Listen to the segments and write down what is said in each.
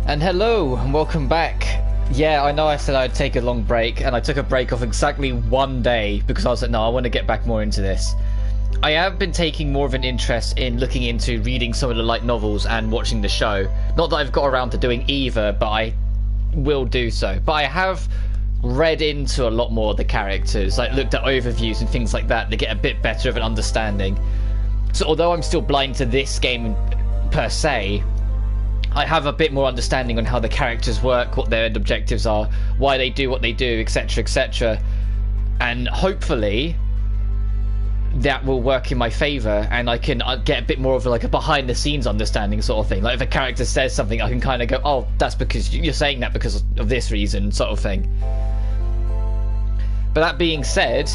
And hello, and welcome back. Yeah, I know I said I'd take a long break, and I took a break off exactly 1 day because I was like, no, I want to get back more into this. I have been taking more of an interest in looking into reading some of the light novels and watching the show. Not that I've got around to doing either, but I will do so. But I have read into a lot more of the characters, like looked at overviews and things like that to get a bit better of an understanding. So although I'm still blind to this game per se, I have a bit more understanding on how the characters work, what their end objectives are, why they do what they do, etc, etc. And hopefully that will work in my favour, and I can get a bit more of like a behind the scenes understanding sort of thing. Like if a character says something, I can kind of go, oh, that's because you're saying that because of this reason, sort of thing. But that being said,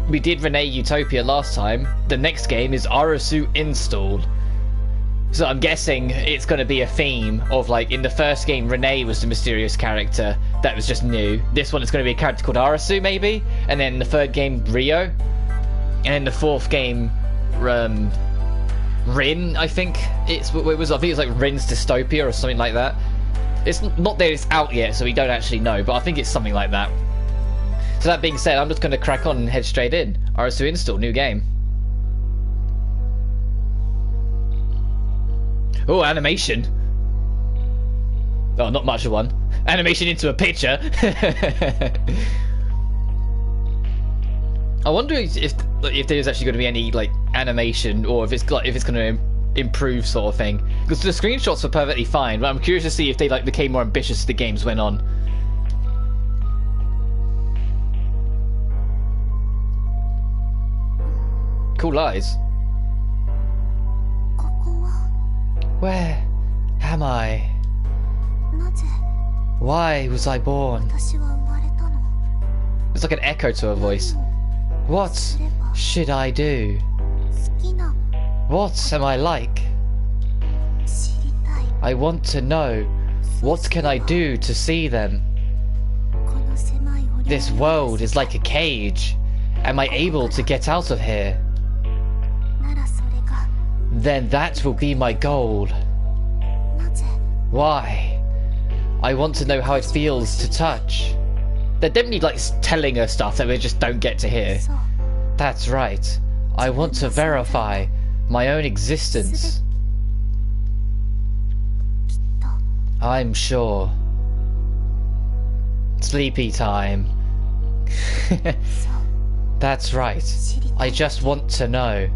we did Renee Utopia last time. The next game is Arusu-Install. So I'm guessing it's going to be a theme of, like, in the first game, Renee was the mysterious character that was just new. This one is going to be a character called Arasu, maybe? And then the third game, Rio. And in the fourth game, Rin, I think it was like Rin's Dystopia or something like that. It's not that it's out yet, so we don't actually know, but I think it's something like that. So that being said, I'm just going to crack on and head straight in. Arusu-Install, new game. Oh, animation. Oh, not much of one. Animation into a picture. I wonder if there's actually going to be any like animation, or if it's going to improve sort of thing. Because the screenshots were perfectly fine, but I'm curious to see if they like became more ambitious as the games went on. Cool eyes. Where am I? Why was I born? It's like an echo to her voice. What should I do? What am I like? I want to know. What can I do to see them? This world is like a cage. Am I able to get out of here? Then that will be my goal. Why? I want to know how it feels to touch. They're definitely like telling her stuff that we just don't get to hear. That's right. I want to verify my own existence. I'm sure. Sleepy time. That's right. I just want to know.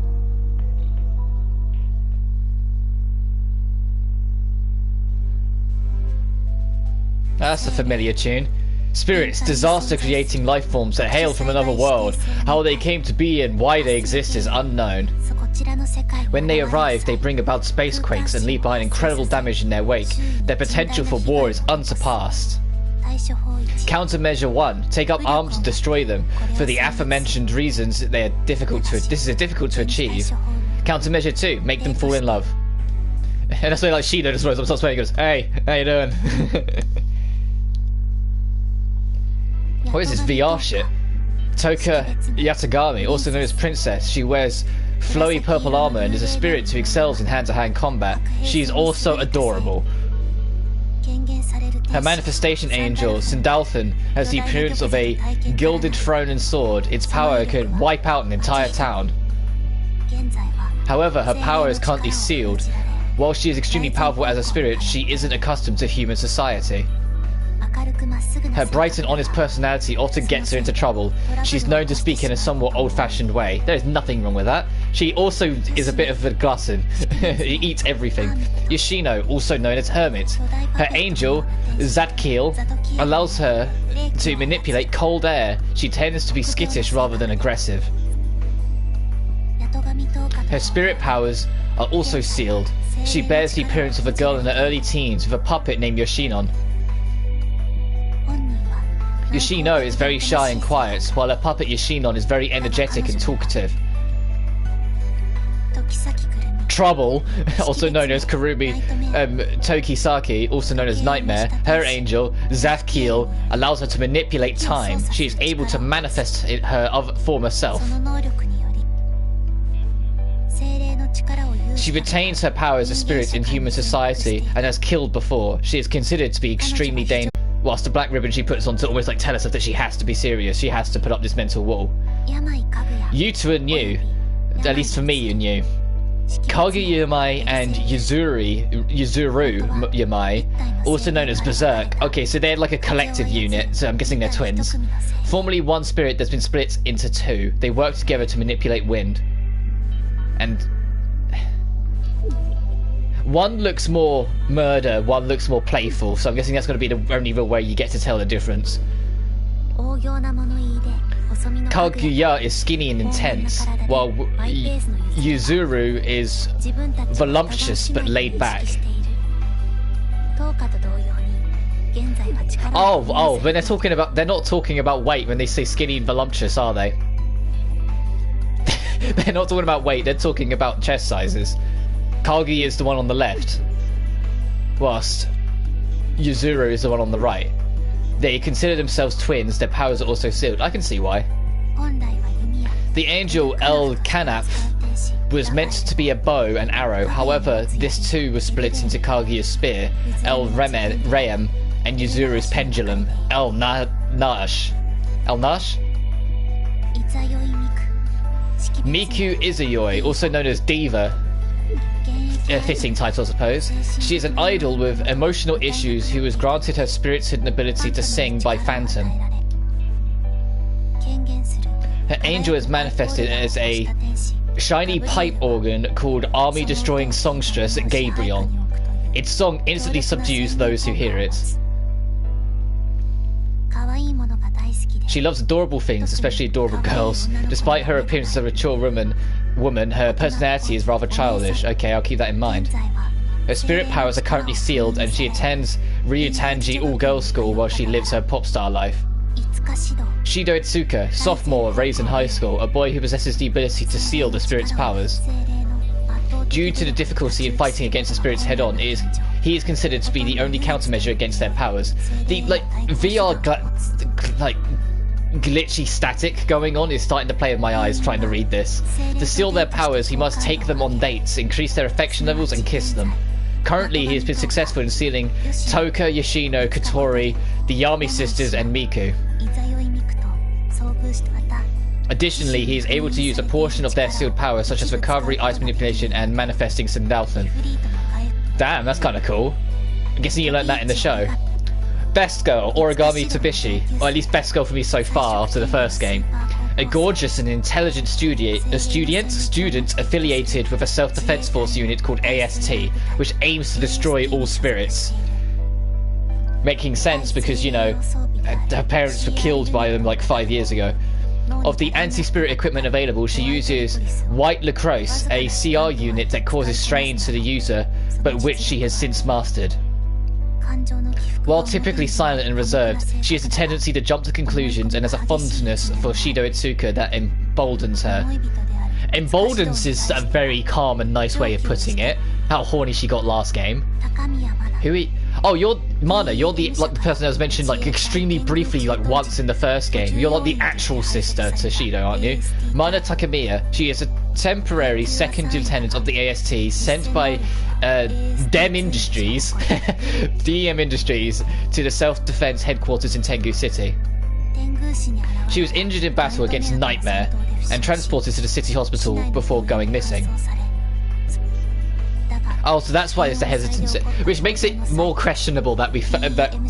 That's a familiar tune. Spirits, disaster-creating life forms that hail from another world. How they came to be and why they exist is unknown. When they arrive, they bring about space quakes and leave behind incredible damage in their wake. Their potential for war is unsurpassed. Countermeasure 1. Take up arms and destroy them. For the aforementioned reasons, this is difficult to achieve. Countermeasure 2. Make them fall in love. And that's why like Shido just rolls up, starts playing, goes, hey, how you doing? What is this VR shit? Toka Yatagami, also known as Princess. She wears flowy purple armor and is a spirit who excels in hand-to-hand combat. She is also adorable. Her manifestation angel, Sindalfin, has the appearance of a gilded throne and sword. Its power could wipe out an entire town. However, her power is currently sealed. While she is extremely powerful as a spirit, she isn't accustomed to human society. Her bright and honest personality often gets her into trouble. She's known to speak in a somewhat old-fashioned way. There is nothing wrong with that. She also is a bit of a glutton. He eats everything. Yoshino, also known as Hermit. Her angel, Zadkiel, allows her to manipulate cold air. She tends to be skittish rather than aggressive. Her spirit powers are also sealed. She bears the appearance of a girl in her early teens with a puppet named Yoshinon. Yoshino is very shy and quiet, while her puppet Yoshinon is very energetic and talkative. Trouble, also known as Kurumi Tokisaki, also known as Nightmare, her angel, Zadkiel, allows her to manipulate time. She is able to manifest her former self. She retains her power as a spirit in human society and has killed before. She is considered to be extremely dangerous. Whilst the black ribbon she puts on to almost like tell us that she has to be serious, she has to put up this mental wall. Yuta knew, at least for me you knew. Kaguya Yamai and Yuzuru Yamai, also known as Berserk. Okay, so they're like a collective unit, so I'm guessing they're twins. Formerly one spirit that's been split into two. They work together to manipulate wind. And one looks more murder, one looks more playful, so I'm guessing that's going to be the only real way you get to tell the difference. Kaguya is skinny and intense, while Yuzuru is voluptuous but laid back. Oh, when they're not talking about weight when they say skinny and voluptuous, are they? They're not talking about weight, they're talking about chest sizes. Kaguya is the one on the left, whilst Yuzuru is the one on the right. They consider themselves twins, their powers are also sealed. I can see why. The angel El Kanap was meant to be a bow and arrow, however, this too was split into Kaguya's spear, El Rayem, and Yuzuru's pendulum, El Nash. El Nash? Miku Izayoi, also known as Diva, a fitting title, I suppose. She is an idol with emotional issues who was granted her spirit's hidden ability to sing by Phantom. Her angel is manifested as a shiny pipe organ called Army Destroying Songstress Gabriel. Its song instantly subdues those who hear it. She loves adorable things, especially adorable girls. Despite her appearance as a mature woman, her personality is rather childish. Okay, I'll keep that in mind. Her spirit powers are currently sealed, and she attends Ryutanji all-girls school while she lives her pop star life. Shido Itsuka, sophomore, raised in high school, a boy who possesses the ability to seal the spirit's powers. Due to the difficulty in fighting against the spirits head-on, he is considered to be the only countermeasure against their powers. The VR glitchy static going on is starting to play with my eyes trying to read this. To seal their powers, he must take them on dates, increase their affection levels, and kiss them. Currently, he has been successful in sealing Toka, Yoshino, Katori, the Yami sisters, and Miku. Additionally, he is able to use a portion of their sealed powers, such as recovery, ice manipulation, and manifesting Sindalphan. Damn, that's kind of cool. I'm guessing you learned that in the show. Best girl, Origami Tabishi, or at least best girl for me so far after the first game. A gorgeous and intelligent student affiliated with a self-defense force unit called AST, which aims to destroy all spirits. Making sense because, you know, her parents were killed by them like 5 years ago. Of the anti-spirit equipment available, she uses White Lacrosse, a CR unit that causes strain to the user, but which she has since mastered. While typically silent and reserved, she has a tendency to jump to conclusions and has a fondness for Shido Itsuka that emboldens her. Emboldens is a very calm and nice way of putting it. How horny she got last game. Oh, you're Mana. You're the person that was mentioned extremely briefly once in the first game. You're the actual sister to Shido, aren't you? Mana Takamiya. She is a temporary second lieutenant of the AST sent by DEM Industries, DEM Industries, to the self-defense headquarters in Tengu City. She was injured in battle against Nightmare and transported to the city hospital before going missing. Oh, so that's why there's the hesitancy, which makes it more questionable that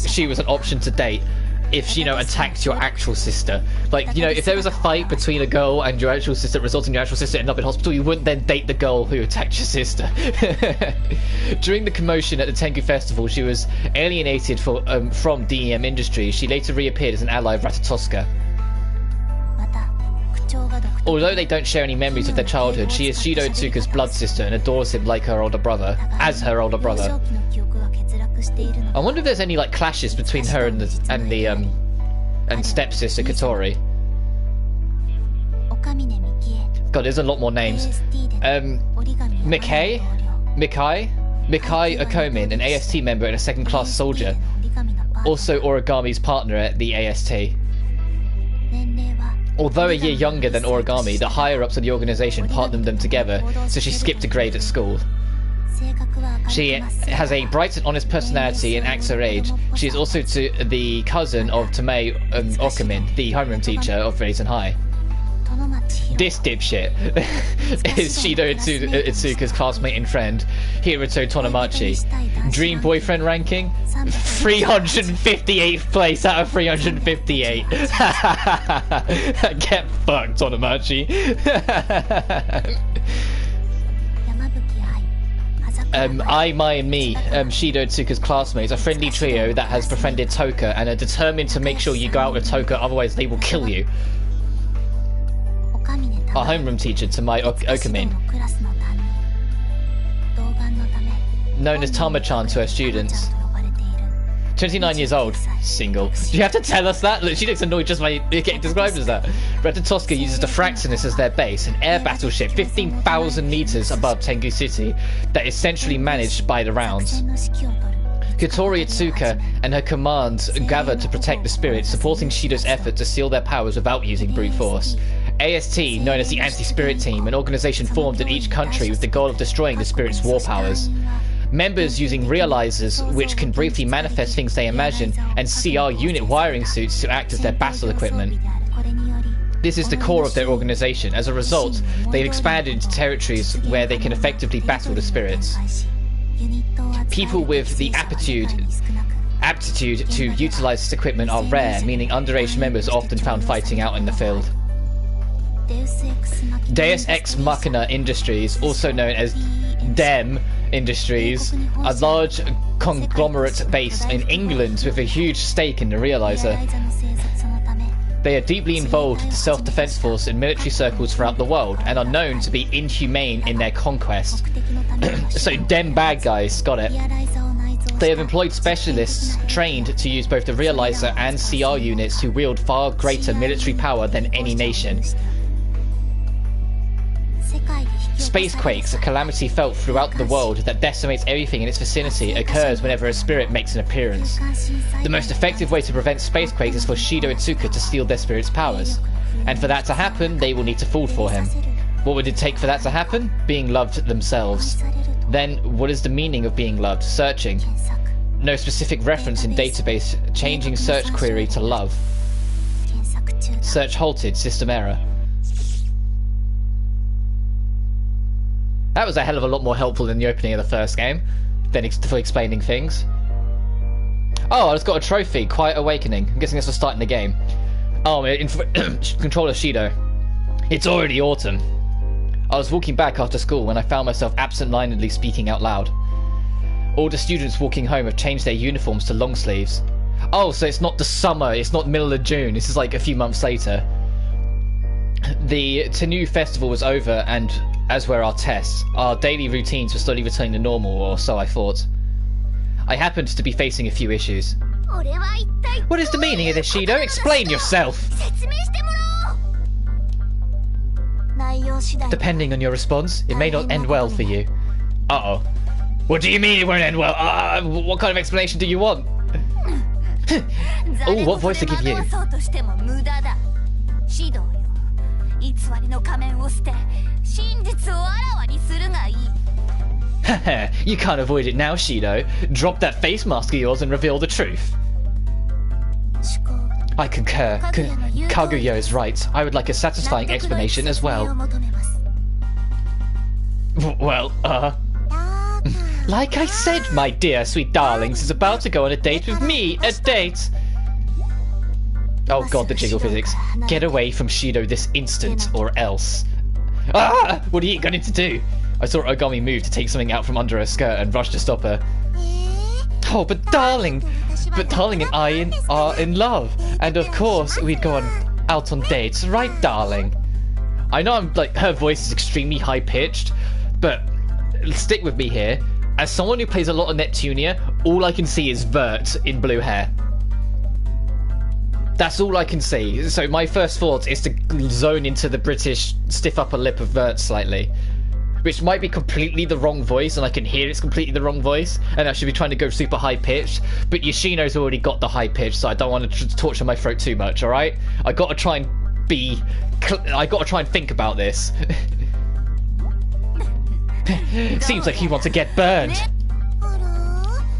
she was an option to date if she, attacked your actual sister. If there was a fight between a girl and your actual sister resulting in your actual sister ending up in hospital, you wouldn't then date the girl who attacked your sister. During the commotion at the Tengu Festival, she was alienated from DEM Industries. She later reappeared as an ally of Ratatoska. Although they don't share any memories of their childhood, she is Shido Itsuka's blood sister and adores him like her older brother, I wonder if there's any clashes between her and stepsister Katori. God, there's a lot more names. Mikai Okomin, an AST member and a second-class soldier, also Origami's partner at the AST. Although a year younger than Origami, the higher-ups of the organization partnered them together, so she skipped a grade at school. She has a bright and honest personality and acts her age. She is also the cousin of Tomei Okumin, the homeroom teacher of Raisin High. This dipshit is Shido Itsuka's classmate and friend, Hiruto Tonomachi. Dream boyfriend ranking? 358th place out of 358. Get fucked, Tonomachi. I, Mai, and me, Shido Itsuka's classmates, a friendly trio that has befriended Toka and are determined to make sure you go out with Toka, otherwise they will kill you. Our homeroom teacher, Tomei Okumin, known as Tama-chan to her students. 29 years old, single. Do you have to tell us that? Look, she looks annoyed just by getting described as that. Reta Tosca uses the Fraxinus as their base, an air battleship 15,000 meters above Tengu City that is centrally managed by the rounds. Kotori Itsuka and her command gathered to protect the spirits, supporting Shido's effort to seal their powers without using brute force. AST, known as the Anti-Spirit Team, an organization formed in each country with the goal of destroying the spirits' war powers. Members using realizers, which can briefly manifest things they imagine, and CR unit wiring suits to act as their battle equipment. This is the core of their organization. As a result, they've expanded into territories where they can effectively battle the spirits. People with the aptitude to utilize this equipment are rare, meaning underage members are often found fighting out in the field. Deus Ex Machina Industries, also known as DEM Industries, a large conglomerate based in England with a huge stake in the realizer. They are deeply involved with the self-defense force in military circles throughout the world and are known to be inhumane in their conquest. So DEM bad guys, got it. They have employed specialists trained to use both the realizer and CR units who wield far greater military power than any nation. Spacequakes, a calamity felt throughout the world that decimates everything in its vicinity, occurs whenever a spirit makes an appearance. The most effective way to prevent spacequakes is for Shido Itsuka to steal their spirit's powers. And for that to happen, they will need to fall for him. What would it take for that to happen? Being loved themselves. Then, what is the meaning of being loved? Searching. No specific reference in database. Changing search query to love. Search halted. System error. That was a hell of a lot more helpful than the opening of the first game, for explaining things. Oh, I just got a trophy, Quiet Awakening. I'm guessing this was starting the game. Oh, controller Shido. It's already autumn. I was walking back after school when I found myself absent-mindedly speaking out loud. All the students walking home have changed their uniforms to long sleeves. Oh, so it's not the summer, it's not middle of June, this is like a few months later. The Tenu festival was over, and as were our tests, our daily routines were slowly returning to normal, or so I thought. I happened to be facing a few issues. What is the meaning of this, Shido? Explain yourself! Depending on your response, it may not end well for you. Uh-oh. What do you mean it won't end well? What kind of explanation do you want? Oh, what voice to give you? Haha, you can't avoid it now, Shido. Drop that face mask of yours and reveal the truth. I concur. Kaguya is right. I would like a satisfying explanation as well. Well, like I said, my dear sweet darlings is about to go on a date with me. A date! Oh god, the jiggle physics. Get away from Shido this instant, or else. Ah! What are you going to do? I saw Ogami move to take something out from under her skirt and rush to stop her. Oh, but darling and I are in love. And of course, we'd go out on dates, right, darling? I know her voice is extremely high-pitched, but stick with me here. As someone who plays a lot of Neptunia, all I can see is Vert in blue hair. That's all I can see. So my first thought is to zone into the British stiff upper lip of Vert slightly. Which might be completely the wrong voice, and I can hear it's completely the wrong voice, and I should be trying to go super high-pitched, but Yoshino's already got the high-pitch, so I don't want to torture my throat too much, alright? I gotta try and be... I gotta try and think about this. Seems like you want to get burned.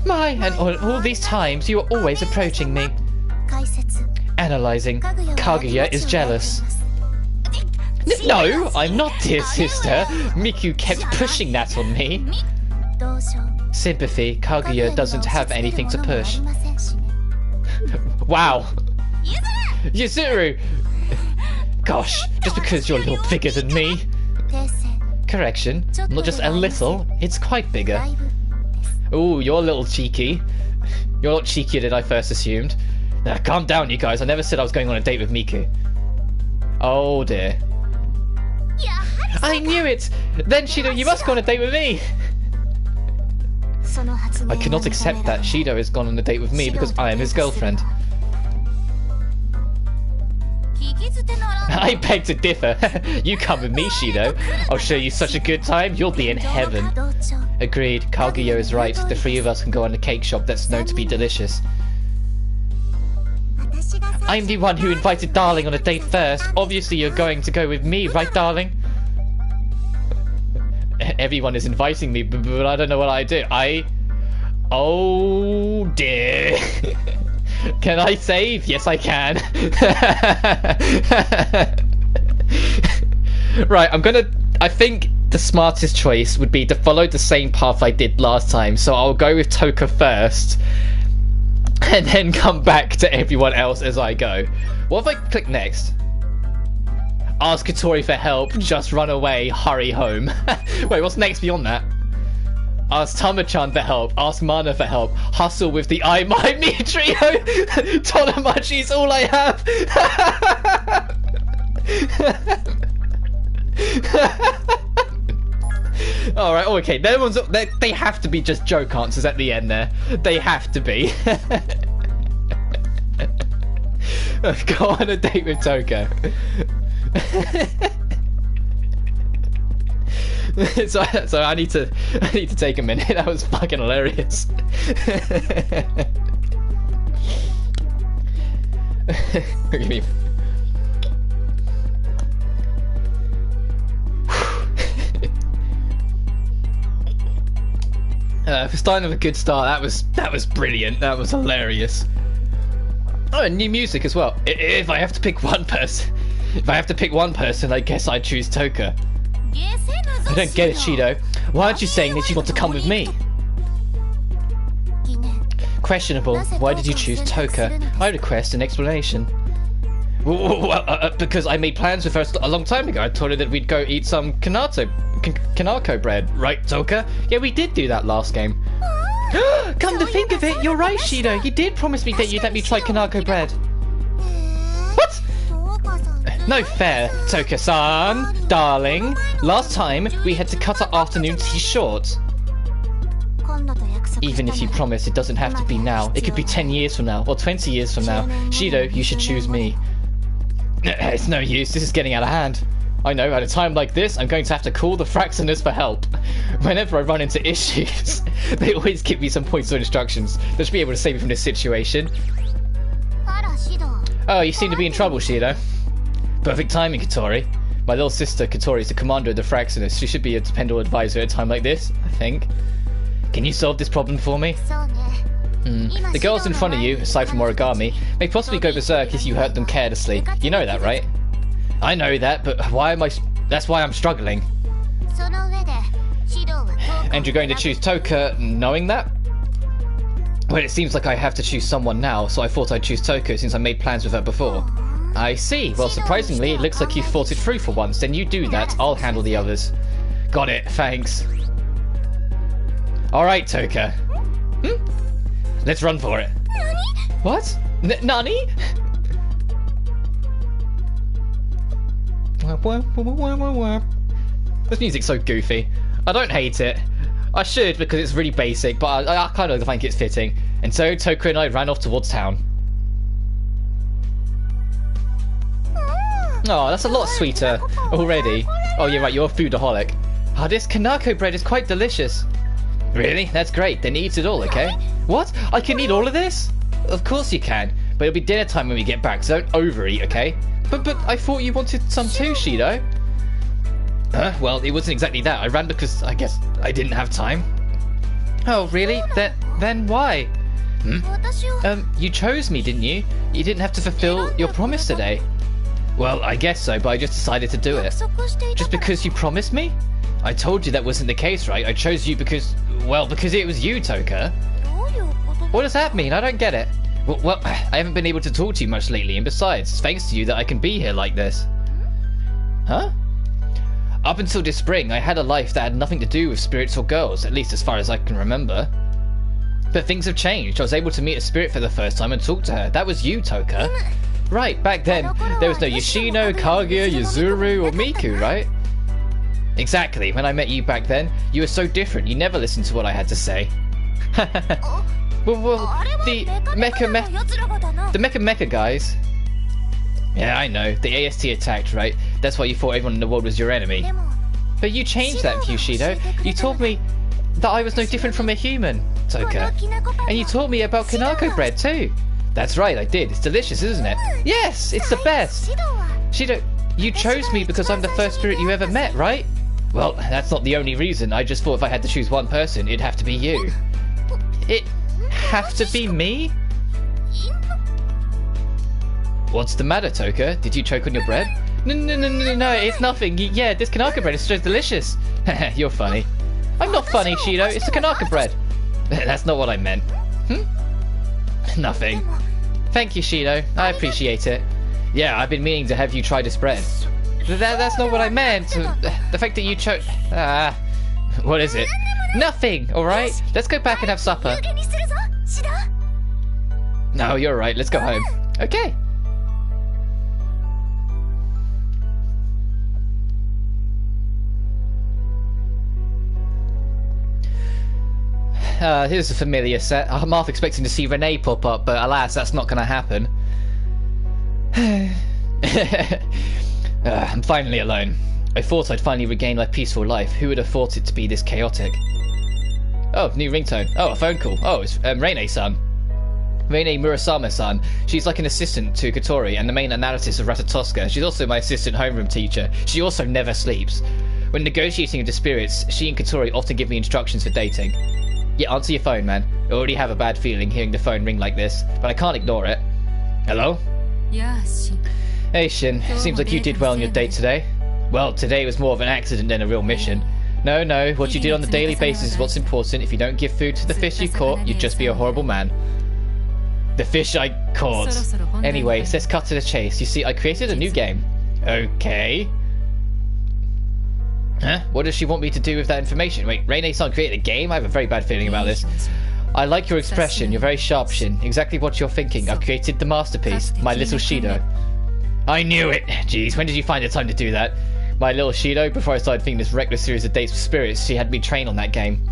My, and all these times you are always approaching me. Analyzing. Kaguya is jealous. No, I'm not, dear sister. Miku kept pushing that on me. Sympathy. Kaguya doesn't have anything to push. Wow. Yuzuru! Gosh, just because you're a little bigger than me. Correction, not just a little, it's quite bigger. Ooh, you're a little cheeky. You're a lot cheekier than I first assumed. Now, calm down, you guys. I never said I was going on a date with Miku. Oh dear. I knew it! Then, Shido, you must go on a date with me! I cannot accept that Shido has gone on a date with me because I am his girlfriend. I beg to differ. You come with me, Shido. I'll show you such a good time, you'll be in heaven. Agreed. Kaguya is right. The three of us can go on a cake shop that's known to be delicious. I'm the one who invited Darling on a date first. Obviously you're going to go with me, right, Darling? Everyone is inviting me, but I don't know what I do. Oh dear. Can I save? Yes, I can. Right, I think the smartest choice would be to follow the same path I did last time. So I'll go with Toka first, and then come back to everyone else as I go. What if I click next? Ask Katori for help, just run away, hurry home. Wait, what's next beyond that? Ask Tama-chan for help, ask Mana for help, hustle with the I Might Me trio! Tonomachi's all I have! Alright, okay, they have to be just joke answers at the end there. They have to be. Go on a date with Toka. So I need to take a minute. That was fucking hilarious. Look at me. For starting with a good start, that was brilliant. That was hilarious. Oh, and new music as well. If I have to pick one person, I guess I'd choose Toka. I don't get it, Shido. Why aren't you saying that you want to come with me? Questionable. Why did you choose Toka? I request an explanation. Well, because I made plans with her a long time ago. I told her that we'd go eat some Kanako bread. Right, Toka? Yeah, we did do that last game. Come to think of it, you're right, Shido. You did promise me that you'd let me try Kanako bread. What? No fair, Toka-san. Darling, last time we had to cut our afternoon tea short. Even if you promise, it doesn't have to be now. It could be 10 years from now, or 20 years from now. Shido, you should choose me. It's no use, this is getting out of hand. I know, at a time like this, I'm going to have to call the Fraxiners for help. Whenever I run into issues, they always give me some points or instructions. They should be able to save me from this situation. Oh, you seem to be in trouble, Shido. Perfect timing, Katori. My little sister, Katori, is the commander of the Fraxiners. She should be a dependable advisor at a time like this, I think. Can you solve this problem for me? The girls in front of you, aside from Origami, may possibly go berserk if you hurt them carelessly. You know that, right? I know that, but that's why I'm struggling. And you're going to choose Toka knowing that? Well, it seems like I have to choose someone now, so I thought I'd choose Toka since I made plans with her before. I see. Well, surprisingly, it looks like you thought it through for once. Then you do that, I'll handle the others. Got it, thanks. Alright, Toka. Let's run for it. What? Nani? This music's so goofy. I don't hate it. I should because it's really basic, but I kind of think it's fitting. And so Toka and I ran off towards town. Oh, that's a lot sweeter already. Oh, you're right, you're a foodaholic. Oh, this Kanako bread is quite delicious. Really? That's great. Then eat it all, okay? What? I can eat all of this? Of course you can. but it'll be dinner time when we get back, so don't overeat, okay? But I thought you wanted some too, Shido. Well, it wasn't exactly that. I ran because I guess I didn't have time. Oh, really? Then why? You chose me, didn't you? You didn't have to fulfill your promise today. Well, I guess so, but I just decided to do it. Just because you promised me? I told you that wasn't the case, right? I chose you because, well, because it was you, Toka. What does that mean? I don't get it. Well, I haven't been able to talk to you much lately, and besides, it's thanks to you that I can be here like this. Huh? Up until this spring, I had a life that had nothing to do with spirits or girls, at least as far as I can remember. But things have changed. I was able to meet a spirit for the first time and talk to her. That was you, Toka. Right, back then, there was no Yoshino, Kaguya, Yuzuru, or Miku, right? Exactly. When I met you back then, you were so different. You never listened to what I had to say. well, the Mecha guys. Yeah, I know. The AST attacked, right? That's why you thought everyone in the world was your enemy. But you changed that, Fushido. You told me that I was no different from a human, Toka. And you taught me about Kanako bread, too. That's right, I did. It's delicious, isn't it? Yes, it's the best. Shido, you chose me because I'm the first spirit you ever met, right? Well, that's not the only reason. I just thought if I had to choose one person, it'd have to be you. It have to be me? What's the matter, Toka? Did you choke on your bread? No, it's nothing. Yeah, this Kanaka bread is so delicious. You're funny. I'm not funny, Shido. It's the Kanaka bread. That's not what I meant. Nothing. Thank you, Shido. I appreciate it. Yeah, I've been meaning to have you try this bread. That's not what I meant. The fact that you choked... what is it? Nothing, alright? Let's go back and have supper. No, you're right. Let's go home. Okay. Here's a familiar set. I'm half expecting to see Renee pop up, but alas, that's not going to happen. I'm finally alone. I thought I'd finally regain my peaceful life. Who would have thought it to be this chaotic? Oh, new ringtone. Oh, a phone call. Oh, it's Reine-san. Reine Murasama-san. She's like an assistant to Katori and the main analysis of Ratatoska. She's also my assistant homeroom teacher. She also never sleeps. When negotiating with the spirits, she and Katori often give me instructions for dating. Yeah, answer your phone, man. I already have a bad feeling hearing the phone ring like this, but I can't ignore it. Hello? Hey, Shin. Seems like you did well on your date today. Well, today was more of an accident than a real mission. No, what you did on a daily basis is what's important. If you don't give food to the fish you caught, you'd just be a horrible man. The fish I caught. Anyway, let's cut to the chase. You see, I created a new game. Okay. Huh? What does she want me to do with that information? Wait, Reine-san created a game? I have a very bad feeling about this. I like your expression. You're very sharp, Shin. Exactly what you're thinking. I've created the masterpiece. My little Shido. I knew it! Jeez, when did you find the time to do that? My little Shido, before I started thinking this reckless series of dates with spirits, she had me train on that game.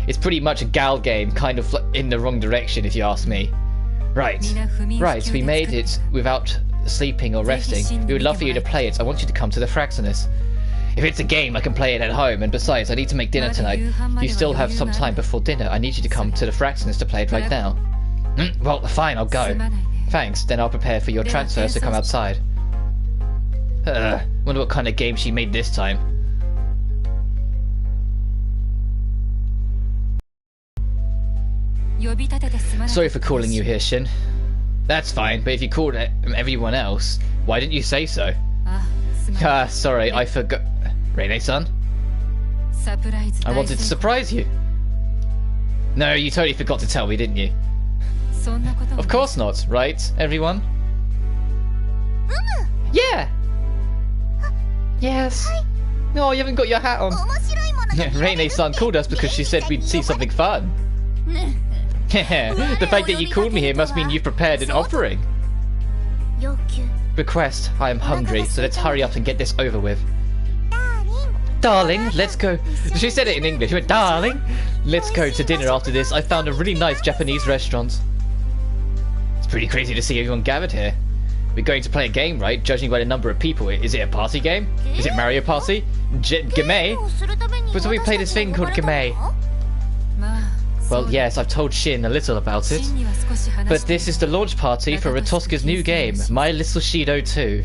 It's pretty much a gal game, kind of in the wrong direction if you ask me. Right, we made it without sleeping or resting. We would love for you to play it. I want you to come to the Fraxinus. If it's a game, I can play it at home, and besides, I need to make dinner tonight. You still have some time before dinner. I need you to come to the Fraxinus to play it right now. Well, fine, I'll go. Thanks, then I'll prepare for your transfers to come outside. Wonder what kind of game she made this time. Sorry for calling you here, Shin. That's fine, but if you called everyone else, why didn't you say so? Sorry, I forgot. Reine-san? I wanted to surprise you. No, you totally forgot to tell me, didn't you? Of course not, right, everyone? Yeah! Yes! No, you haven't got your hat on. Reine-san called us because she said we'd see something fun. The fact that you called me here must mean you've prepared an offering. Request, I am hungry, so let's hurry up and get this over with. Darling, let's go. She said it in English. She went, darling, let's go to dinner after this. I found a really nice Japanese restaurant. It's pretty crazy to see everyone gathered here. We're going to play a game, right? Judging by the number of people. Is it a party game? Is it Mario Party? Game? But we play this thing called Game. Well, yes, I've told Shin a little about it. But this is the launch party for Ritosuka's new game, My Little Shido 2.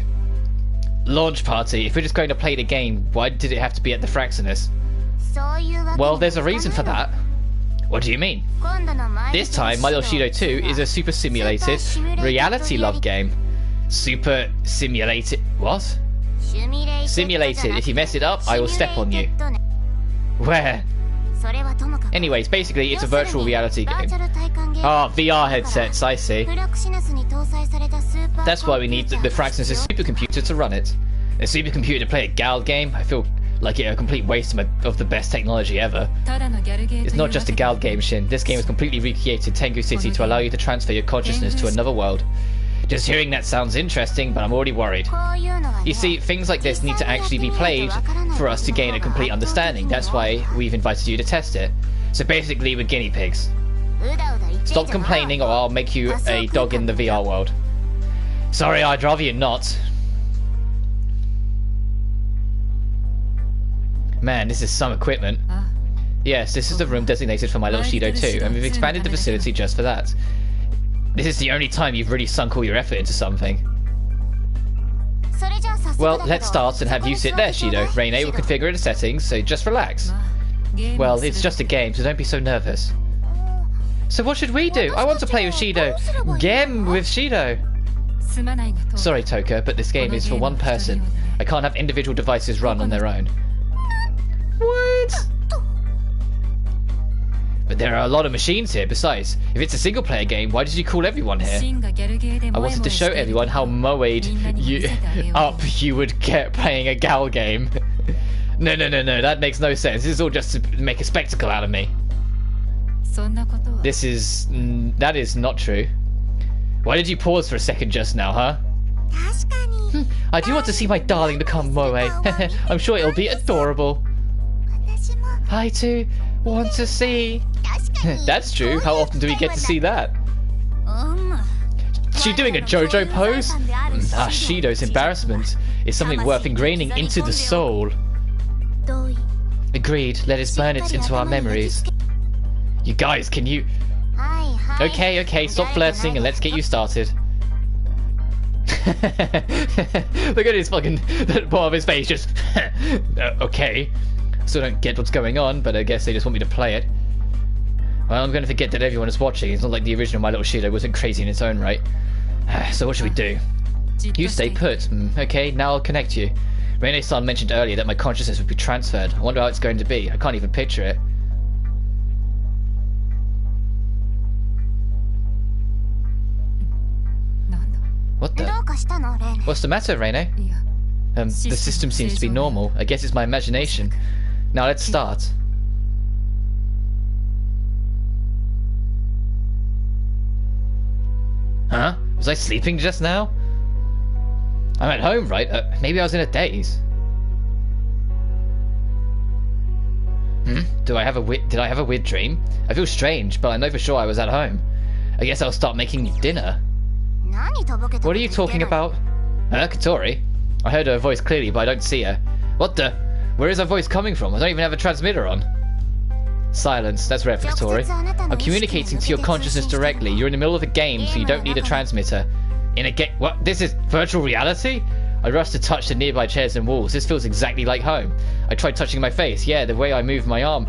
Launch party? If we're just going to play the game, why did it have to be at the Fraxinus? Well, there's a reason for that. What do you mean? This time, My Little Shido 2 is a super simulated reality love game. Super simulated... What? Simulated. If you mess it up, I will step on you. Where? Anyways, basically, it's a virtual reality game. Ah, VR headsets, I see. That's why we need the Fraxinus' supercomputer to run it. A supercomputer to play a Gal game? I feel like a complete waste of the best technology ever. It's not just a Gal game, Shin. This game has completely recreated Tengu City to allow you to transfer your consciousness to another world. Just hearing that sounds interesting, but I'm already worried. You see, things like this need to actually be played for us to gain a complete understanding. That's why we've invited you to test it. So basically, we're guinea pigs. Stop complaining or I'll make you a dog in the VR world. Sorry, I'd rather you not. Man, this is some equipment. Yes, this is the room designated for My Little Shido 2, and we've expanded the facility just for that. This is the only time you've really sunk all your effort into something. Well, let's start and have you sit there, Shido. Reine will configure the settings, so just relax. Well, it's just a game, so don't be so nervous. So what should we do? I want to play with Shido. Game with Shido. Sorry, Toka, but this game is for one person. I can't have individual devices run on their own. What? But there are a lot of machines here. Besides, if it's a single-player game, why did you call everyone here? I wanted to show everyone how moed you would get playing a Gal game. No, that makes no sense. This is all just to make a spectacle out of me. That is not true. Why did you pause for a second just now, huh? I do want to see my darling become moe. I'm sure it'll be adorable. I too want to see. That's true. How often do we get to see that? Is she doing a JoJo pose? Shido's embarrassment is something worth ingraining into the soul. Agreed. Let us burn it into our memories. You guys, can you... Okay, stop flirting and let's get you started. Look at his fucking... that part of his face just... okay. Still don't get what's going on, but I guess they just want me to play it. Well, I'm going to forget that everyone is watching. It's not like the original My Little Shido wasn't crazy in its own right. So what should we do? You stay put. Okay, now I'll connect you. Reine-san mentioned earlier that my consciousness would be transferred. I wonder how it's going to be. I can't even picture it. What the? What's the matter, Reine? The system seems to be normal. I guess it's my imagination. Now let's start. Huh? Was I sleeping just now? I'm at home, right? Maybe I was in a daze. Did I have a weird dream? I feel strange, but I know for sure I was at home. I guess I'll start making you dinner. What are you talking about? Katori? I heard her voice clearly, but I don't see her. What the? Where is her voice coming from? I don't even have a transmitter on. Silence. That's rare for Katori. I'm communicating to your consciousness directly. You're in the middle of a game, so you don't need a transmitter. In a game? What? This is virtual reality? I rushed to touch the nearby chairs and walls. This feels exactly like home. I tried touching my face. Yeah, the way I move my arm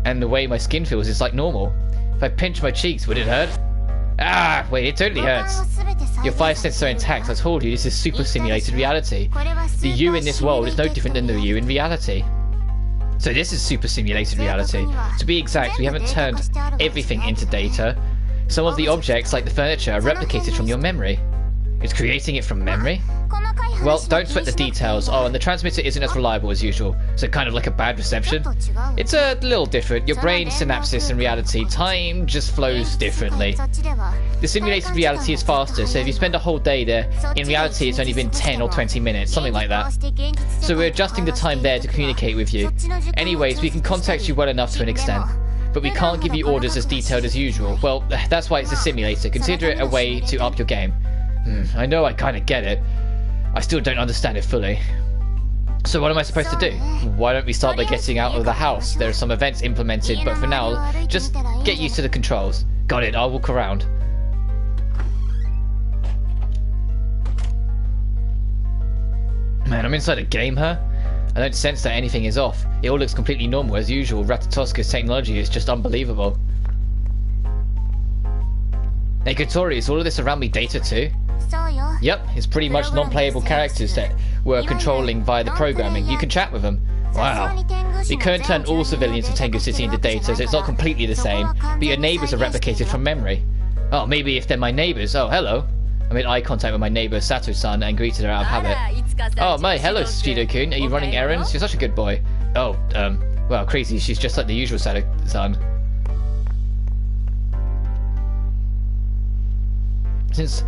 and the way my skin feels is like normal. If I pinch my cheeks, would it hurt? Ah, wait, it totally hurts. Your 5 senses are intact. I told you, this is super simulated reality. The you in this world is no different than the you in reality. So this is super simulated reality. To be exact, we haven't turned everything into data. Some of the objects, like the furniture, are replicated from your memory. It's creating it from memory? Well, don't sweat the details. Oh, and the transmitter isn't as reliable as usual, so kind of like a bad reception. It's a little different. Your brain synapses and reality, time just flows differently. The simulated reality is faster, so if you spend a whole day there, in reality it's only been 10 or 20 minutes, something like that. So we're adjusting the time there to communicate with you. Anyways, we can contact you well enough to an extent, but we can't give you orders as detailed as usual. Well, that's why it's a simulator. Consider it a way to up your game. I know I kind of get it. I still don't understand it fully. So what am I supposed to do? Why don't we start by getting out of the house? There are some events implemented, but for now, just get used to the controls. Got it, I'll walk around. Man, I'm inside a game, huh? I don't sense that anything is off. It all looks completely normal as usual. Ratatoska's technology is just unbelievable. Hey Kotori, is all of this around me data too? Yep, it's pretty much non-playable characters that we're controlling via the programming. You can chat with them. Wow. You can't turn all civilians of Tengu City into data, so it's not completely the same, but your neighbours are replicated from memory. Oh, maybe if they're my neighbours. Oh, hello. I made eye contact with my neighbour Sato-san and greeted her out of habit. Oh, my, hello, Shido-kun. Are you running errands? You're such a good boy. Oh, well, crazy. She's just like the usual Sato-san. Since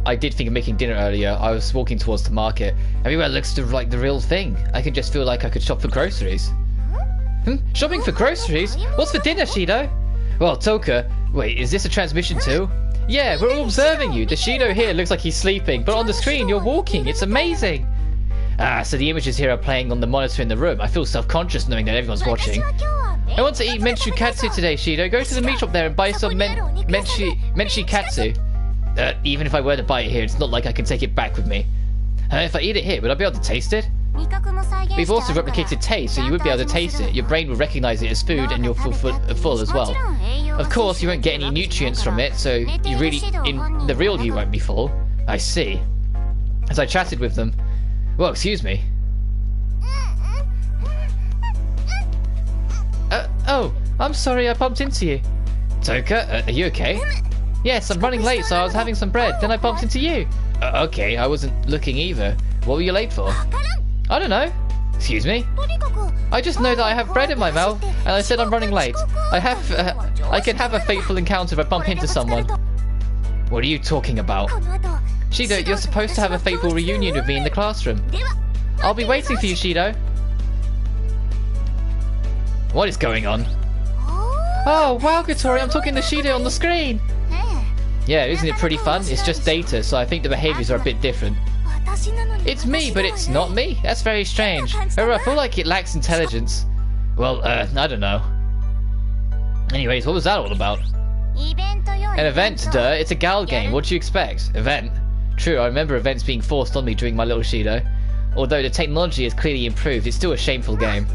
I did think of making dinner earlier, I was walking towards the market. Everywhere looks like the real thing. I can just feel like I could shop for groceries. Shopping for groceries? What's for dinner, Shido? Well, Toka, wait, is this a transmission too? Yeah, we're all observing you. The Shido here looks like he's sleeping, but on the screen you're walking. It's amazing. Ah, so the images here are playing on the monitor in the room. I feel self-conscious knowing that everyone's watching. I want to eat menchu katsu today, Shido. Go to the meat shop there and buy some menchi katsu. Even if I were to buy it here, it's not like I can take it back with me. If I eat it here, would I be able to taste it? We've also replicated taste, so you would be able to taste it. Your brain will recognize it as food and you're full as well. Of course, you won't get any nutrients from it, so you really, in the real you won't be full. I see. As I chatted with them... Well, excuse me. Oh, I'm sorry I bumped into you. Toka, are you okay? Yes, I'm running late, so I was having some bread. Then I bumped into you. Okay, I wasn't looking either. What were you late for? I don't know. Excuse me? I just know that I have bread in my mouth, and I said I'm running late. I can have a fateful encounter if I bump into someone. What are you talking about? Shido, you're supposed to have a fateful reunion with me in the classroom. I'll be waiting for you, Shido. What is going on? Oh, wow, Kotori, I'm talking to Shido on the screen. Yeah, isn't it pretty fun? It's just data, so I think the behaviours are a bit different. It's me, but it's not me. That's very strange. I feel like it lacks intelligence. Well, I don't know. Anyways, what was that all about? An event, duh. It's a gal game. What do you expect? Event? True, I remember events being forced on me during my little Shido. Although the technology has clearly improved, it's still a shameful game.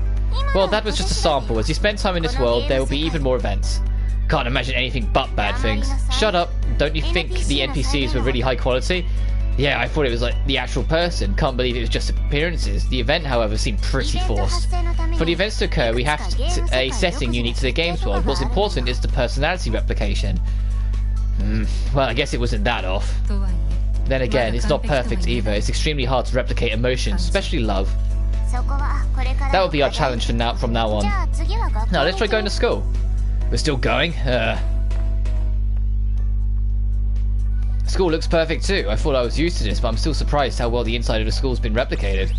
Well, that was just a sample. As you spend time in this world, there will be even more events. Can't imagine anything but bad things. Shut up. Don't you think the NPCs were really high quality? Yeah, I thought it was like the actual person. Can't believe it was just appearances. The event, however, seemed pretty forced. For the events to occur, we have a setting unique to the game's world. What's important is the personality replication. Well, I guess it wasn't that off. Then again, it's not perfect either. It's extremely hard to replicate emotions, especially love. That will be our challenge from now on. Now, let's try going to school. We're still going? School looks perfect too. I thought I was used to this, but I'm still surprised how well the inside of the school's been replicated.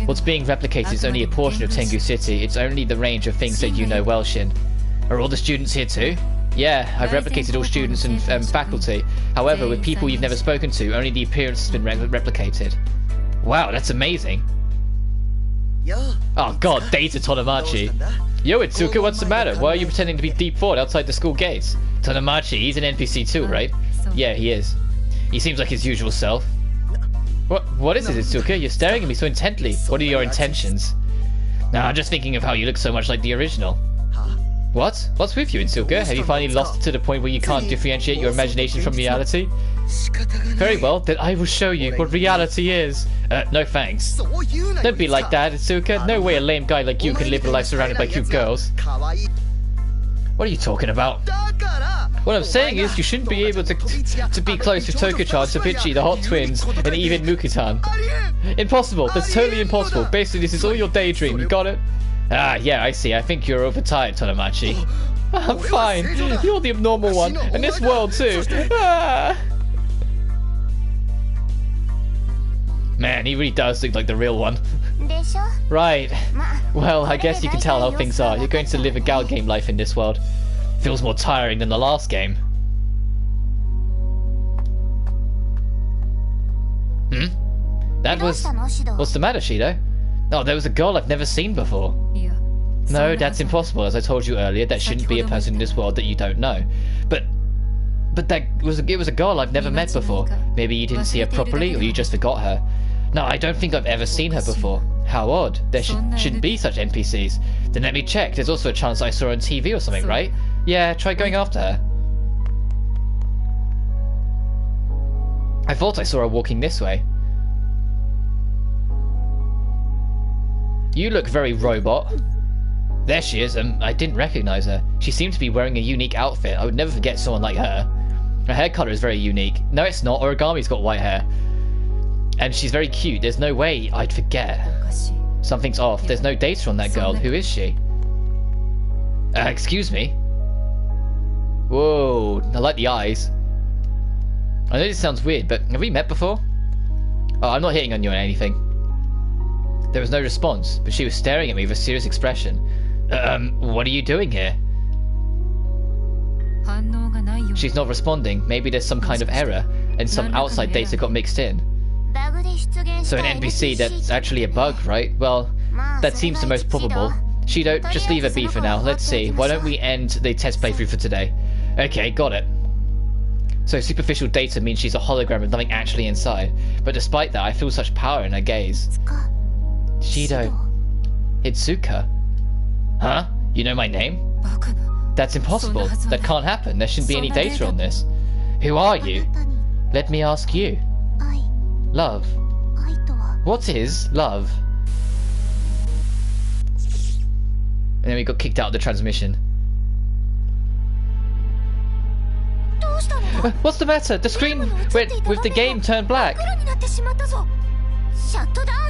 What's being replicated is only a portion of Tengu City. It's only the range of things that you know well, Shin. Are all the students here too? Yeah, I've replicated all students and faculty. However, with people you've never spoken to, only the appearance has been replicated. Wow, that's amazing. Oh god, data Tonomachi. Yo, Itsuka, what's the matter? Why are you pretending to be deep thought outside the school gates? Tonomachi, he's an NPC too, right? Yeah, he is. He seems like his usual self. What is it, Itsuka? You're staring at me so intently. What are your intentions? Nah, I'm just thinking of how you look so much like the original. What? What's with you, Itsuka? Have you finally lost it to the point where you can't differentiate your imagination from reality? Very well, then I will show you what reality is. No thanks. Don't be like that, Itsuka. No way a lame guy like you can live a life surrounded by cute girls. What are you talking about? What I'm saying is you shouldn't be able to be close with Toka-chan, Tabichi, the Hot Twins, and even Mukutan. Impossible. That's totally impossible. Basically, this is all your daydream. You got it? Ah, yeah, I see. I think you're overtired, Tonomachi. I'm fine. You're the abnormal one. And this world, too. Ah. Man, he really does look like the real one. Right. Well, I guess you can tell how things are. You're going to live a gal game life in this world. Feels more tiring than the last game. That was... What's the matter, Shido? Oh, there was a girl I've never seen before. No, that's impossible. As I told you earlier, there shouldn't be a person in this world that you don't know. But it was a girl I've never met before. Maybe you didn't see her properly, or you just forgot her. No, I don't think I've ever seen her before. How odd. There shouldn't be such NPCs. Then let me check. There's also a chance I saw her on TV or something, right? Yeah, try going after her. I thought I saw her walking this way. You look very robot. There she is. I didn't recognize her. She seemed to be wearing a unique outfit. I would never forget someone like her. Her hair color is very unique. No, it's not. Origami's got white hair. And she's very cute. There's no way I'd forget. Something's off. There's no data on that girl. Who is she? Excuse me? Whoa, I like the eyes. I know this sounds weird, but have we met before? Oh, I'm not hitting on you or anything. There was no response, but she was staring at me with a serious expression. What are you doing here? She's not responding. Maybe there's some kind of error, and some outside data got mixed in. So an NPC, that's actually a bug, right? Well, that seems the most probable. Shido, just leave her be for now. Let's see. Why don't we end the test playthrough for today? Okay, got it. So superficial data means she's a hologram with nothing actually inside. But despite that, I feel such power in her gaze. Shido. Itsuka. Huh? You know my name? That's impossible. That can't happen. There shouldn't be any data on this. Who are you? Let me ask you. Love. What is love? And then we got kicked out of the transmission. What's the matter? The screen with the game turned black.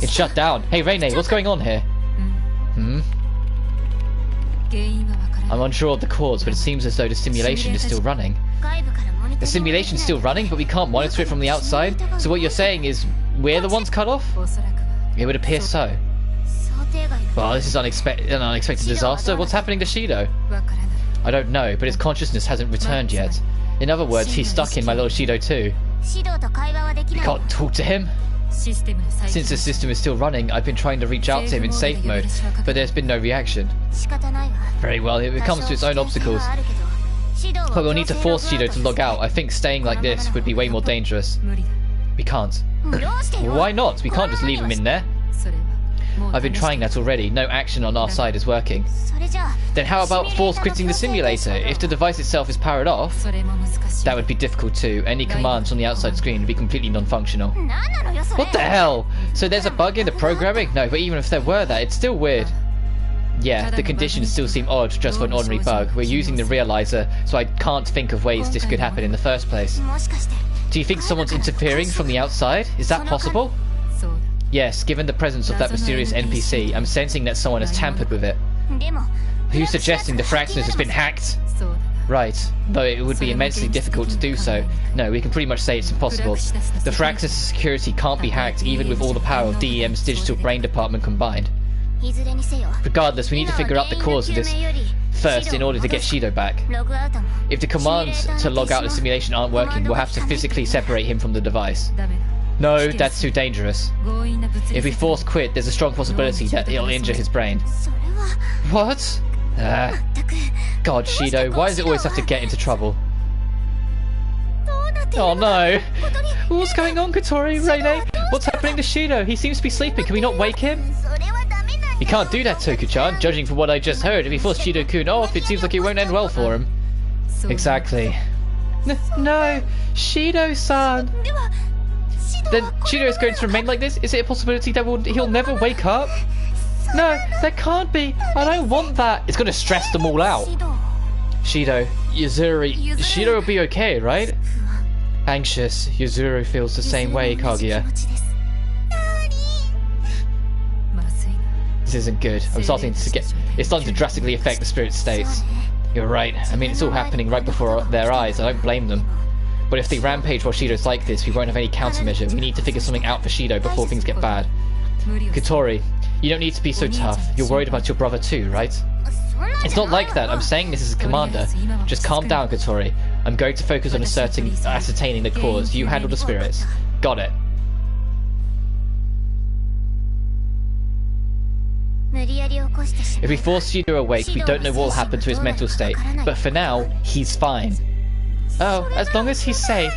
It's shut down. Hey Reine, what's going on here? I'm unsure of the cause, but it seems as though the simulation is still running. The simulation's still running, but we can't monitor it from the outside? So what you're saying is we're the ones cut off? It would appear so. Well, this is an unexpected disaster. What's happening to Shido? I don't know, but his consciousness hasn't returned yet. In other words, he's stuck in my little Shido too. You can't talk to him? Since the system is still running, I've been trying to reach out to him in safe mode, but there's been no reaction. Very well, it comes to its own obstacles. But we'll need to force Shido to log out. I think staying like this would be way more dangerous. We can't. Why not? We can't just leave him in there. I've been trying that already. No action on our side is working. Then how about force quitting the simulator? If the device itself is powered off, that would be difficult too. Any commands on the outside screen would be completely non-functional. What the hell? So there's a bug in the programming? No, but even if there were that, it's still weird. Yeah, the conditions still seem odd just for an ordinary bug. We're using the realizer, so I can't think of ways this could happen in the first place. Do you think someone's interfering from the outside? Is that possible? Yes, given the presence of that mysterious NPC, I'm sensing that someone has tampered with it. Who's suggesting the Fraxness has been hacked? Right, though it would be immensely difficult to do so. No, we can pretty much say it's impossible. The Fraxness security can't be hacked even with all the power of DEM's digital brain department combined. Regardless, we need to figure out the cause of this first in order to get Shido back. If the commands to log out the simulation aren't working, we'll have to physically separate him from the device. No, that's too dangerous. If we force quit, there's a strong possibility that it'll injure his brain. What? God, Shido, why does it always have to get into trouble? Oh no! What's going on, Kotori? Reine? What's happening to Shido? He seems to be sleeping. Can we not wake him? You can't do that, Toku-chan. Judging from what I just heard, if we force Shido-kun off, it seems like it won't end well for him. Exactly. No! Shido-san! Then Shido is going to remain like this? Is it a possibility that he'll never wake up? No, that can't be. I don't want that. It's going to stress them all out. Shido, Yuzuru, Shido will be okay, right? Anxious. Yuzuru feels the same way, Kaguya. This isn't good. It's starting to drastically affect the spirit states. You're right. I mean, it's all happening right before their eyes. I don't blame them. But if they rampage while Shido's like this, we won't have any countermeasure. We need to figure something out for Shido before things get bad. Kotori, you don't need to be so tough. You're worried about your brother too, right? It's not like that. I'm saying this as a commander. Just calm down, Kotori. I'm going to focus on ascertaining the cause. You handle the spirits. Got it. If we force Shido awake, we don't know what will happen to his mental state. But for now, he's fine. Oh, as long as he's safe.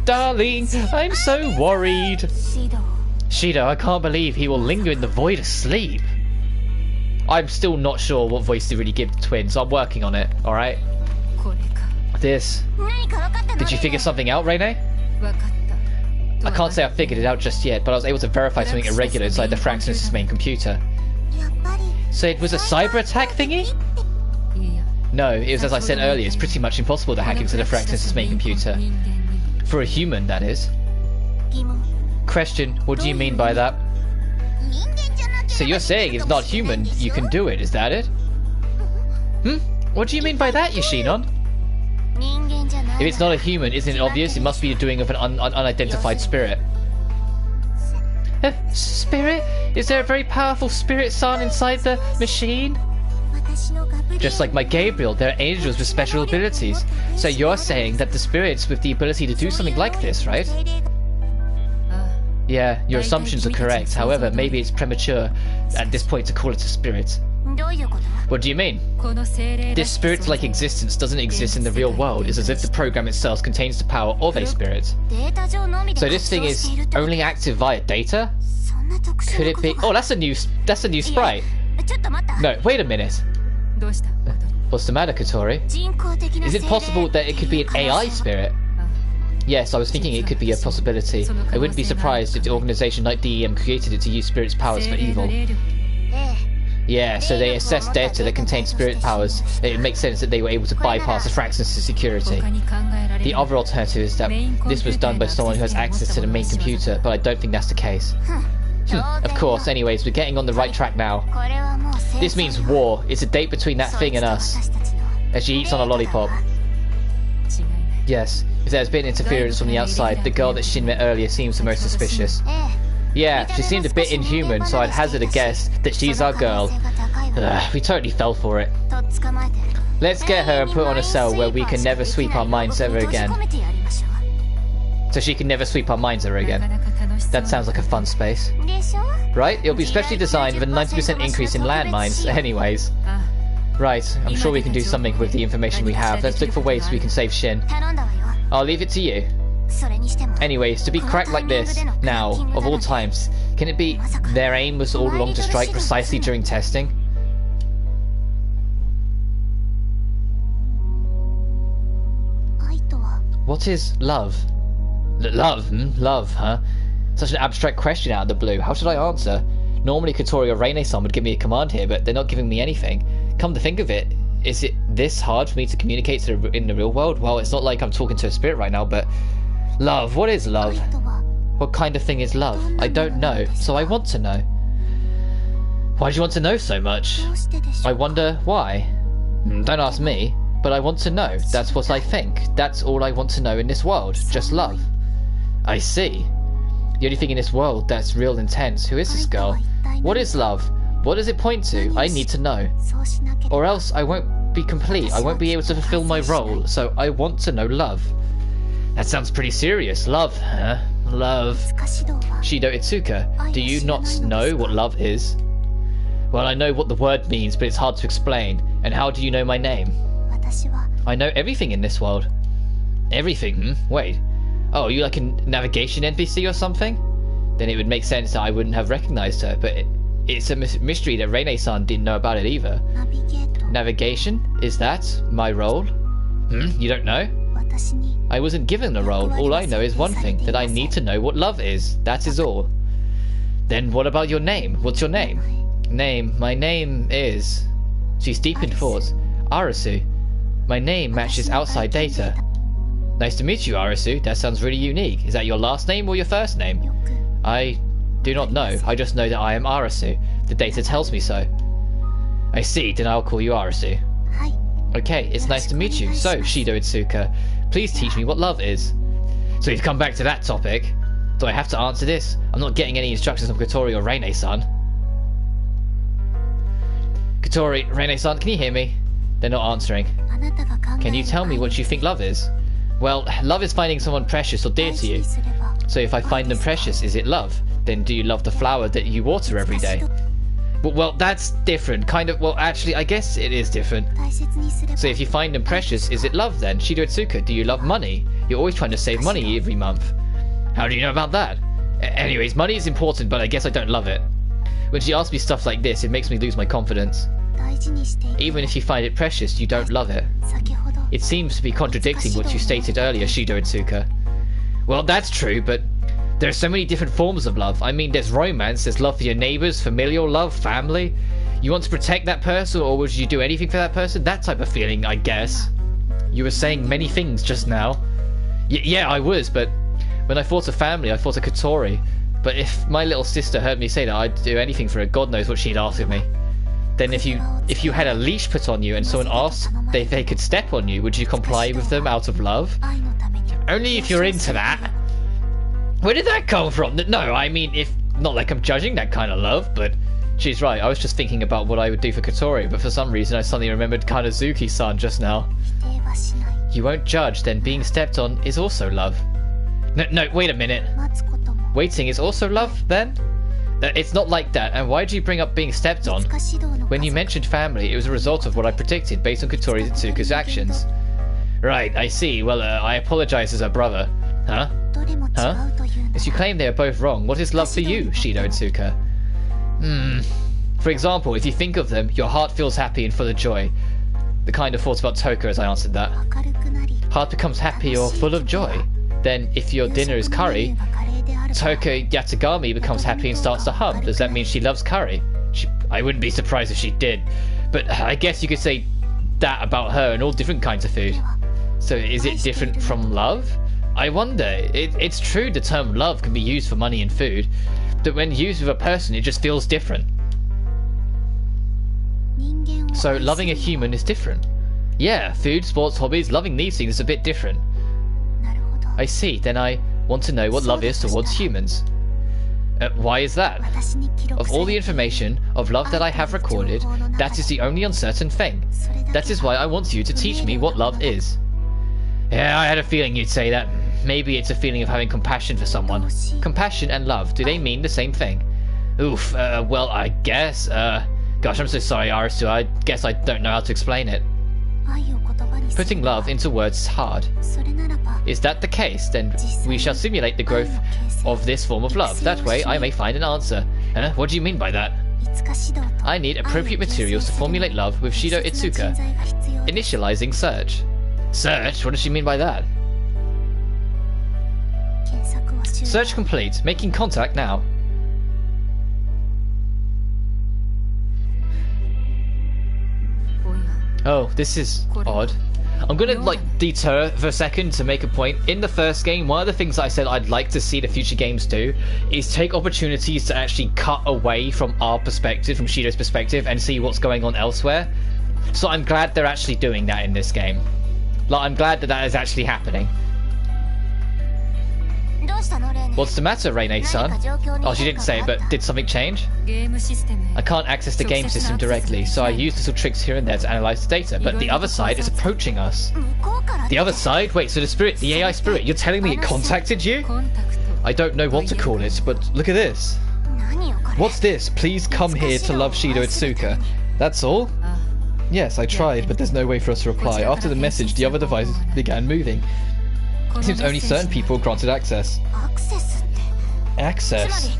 Darling, I'm so worried. Shido, I can't believe he will linger in the void asleep. I'm still not sure what voice to really give the twins, so I'm working on it, alright? This. Did you figure something out, Rene? I can't say I figured it out just yet, but I was able to verify something irregular inside the Fraxis' main computer. So it was a cyber attack thingy? No, it was as I said earlier, it's pretty much impossible to hack into the Fraxis' main computer. For a human, that is. Question, what do you mean by that? So you're saying it's not human, you can do it, is that it? What do you mean by that, Yoshinon? If it's not a human, isn't it obvious? It must be the doing of an unidentified spirit. Spirit? Is there a very powerful spirit-san inside the machine? Just like my Gabriel, there are angels with special abilities. So you're saying that the spirits with the ability to do something like this, right? Yeah, your assumptions are correct. However, maybe it's premature at this point to call it a spirit. What do you mean? This spirit-like existence doesn't exist in the real world. It's as if the program itself contains the power of a spirit. So this thing is only active via data? Could it be? Oh, that's a new sprite. No, wait a minute. What's the matter, Kotori? Is it possible that it could be an AI spirit? Yes, I was thinking it could be a possibility. I wouldn't be surprised if the organization like DEM created it to use spirit's powers for evil. Yeah, so they assessed data that contained spirit powers. It makes sense that they were able to bypass the Fraxis' security. The other alternative is that this was done by someone who has access to the main computer, but I don't think that's the case. Of course, anyways, we're getting on the right track now. This means war. It's a date between that thing and us. As she eats on a lollipop. Yes, if there's been interference from the outside, the girl that Shin met earlier seems the most suspicious. Yeah, she seemed a bit inhuman, so I'd hazard a guess that she's our girl. We totally fell for it. Let's get her and put her on a cell where we can never sweep our minds ever again. So she can never sweep our minds ever again. That sounds like a fun space. Right? It'll be specially designed with a 90% increase in landmines. Anyways. Right, I'm sure we can do something with the information we have. Let's look for ways we can save Shin. I'll leave it to you. Anyways, to be cracked like this, now, of all times, can it be their aim was all along to strike precisely during testing? What is love? Love? Love, huh? Such an abstract question out of the blue. How should I answer? Normally Kotori or Rene-san would give me a command here, but they're not giving me anything. Come to think of it, is it this hard for me to communicate in the real world? Well, it's not like I'm talking to a spirit right now, but... Love, what is love? What kind of thing is love? I don't know, so I want to know. Why do you want to know so much? I wonder why. Don't ask me, but I want to know. That's what I think. That's all I want to know in this world. Just love. I see. The only thing in this world that's real intense. Who is this girl? What is love? What does it point to? I need to know. Or else I won't be complete. I won't be able to fulfill my role. So I want to know love. That sounds pretty serious. Love, huh? Love. Shido Itsuka, do you not know what love is? Well, I know what the word means, but it's hard to explain. And how do you know my name? I know everything in this world. Everything? Wait. Oh, you like a navigation NPC or something? Then it would make sense that I wouldn't have recognized her, but it's a mystery that Rene-san didn't know about it either. Navigation? Is that my role? You don't know? I wasn't given a role. All I know is one thing, that I need to know what love is. That is all. Then what about your name? What's your name? My name is... She's deep in thought. Arusu. My name matches outside data. Nice to meet you, Arusu. That sounds really unique. Is that your last name or your first name? I do not know. I just know that I am Arusu. The data tells me so. I see. Then I'll call you Arusu. Okay, it's nice to meet you. So, Shido Itsuka, please teach me what love is. So we've come back to that topic. Do I have to answer this? I'm not getting any instructions from Kotori or Rene-san. Kotori, Rene-san, can you hear me? They're not answering. Can you tell me what you think love is? Well, love is finding someone precious or dear to you. So if I find them precious, is it love? Then do you love the flower that you water every day? But, well, that's different. Kind of, well, actually, I guess it is different. So if you find them precious, is it love then? Shido Itsuka, do you love money? You're always trying to save money every month. How do you know about that? Anyways, money is important, but I guess I don't love it. When she asks me stuff like this, it makes me lose my confidence. Even if you find it precious, you don't love it. It seems to be contradicting what you stated earlier, Shido Itsuka. Well, that's true, but there are so many different forms of love. I mean, there's romance, there's love for your neighbors, familial love, family. You want to protect that person, or would you do anything for that person? That type of feeling, I guess. You were saying many things just now. Yeah, I was, but when I thought of family, I thought of Kotori. But if my little sister heard me say that, I'd do anything for her. God knows what she'd ask of me. Then if you had a leash put on you and someone asked if they could step on you, would you comply with them out of love? Only if you're into that. Where did that come from? No, I mean, if not like I'm judging that kind of love, but she's right. I was just thinking about what I would do for Kotori, but for some reason I suddenly remembered Kanazuki-san just now. You won't judge, then being stepped on is also love. No, wait a minute. Waiting is also love, then? It's not like that, and why do you bring up being stepped on? When you mentioned family, it was a result of what I predicted based on Kotori Itsuka's actions. Right, I see. Well, I apologize as her brother. Huh? Huh? As you claim they are both wrong, what is love for you, Shido Itsuka? For example, if you think of them, your heart feels happy and full of joy. The kind of thoughts about Toka as I answered that. Heart becomes happy or full of joy. Then, if your dinner is curry, Toka Yatagami becomes happy and starts to hum. Does that mean she loves curry? I wouldn't be surprised if she did. But I guess you could say that about her and all different kinds of food. So is it different from love? I wonder. It's true the term love can be used for money and food, but when used with a person it just feels different. So loving a human is different. Yeah, food, sports, hobbies, loving these things is a bit different. I see, then I want to know what love is towards humans. Why is that? Of all the information of love that I have recorded, that is the only uncertain thing. That is why I want you to teach me what love is. Yeah, I had a feeling you'd say that. Maybe it's a feeling of having compassion for someone. Compassion and love, do they mean the same thing? Oof, well, I guess, gosh, I'm so sorry, Arusu, I guess I don't know how to explain it. Putting love into words is hard. Is that the case? Then we shall simulate the growth of this form of love. That way I may find an answer. What do you mean by that? I need appropriate materials to formulate love with Shido Itsuka. Initializing search. Search? What does she mean by that? Search complete. Making contact now. Oh, this is odd. I'm gonna deter for a second to make a point. In the first game, one of the things I said I'd like to see the future games do is take opportunities to actually cut away from our perspective, from Shido's perspective, and see what's going on elsewhere. So I'm glad they're actually doing that in this game. I'm glad that is actually happening. What's the matter, Rene-san? Oh, she didn't say it, but did something change? I can't access the game system directly, so I use little tricks here and there to analyze the data, but the other side is approaching us. The other side? Wait, so the AI spirit, you're telling me it contacted you? I don't know what to call it, but look at this. What's this? Please come here to love Shido Itsuka. That's all? Yes, I tried, but there's no way for us to reply. After the message, the other device began moving. It seems only certain people are granted access. Access?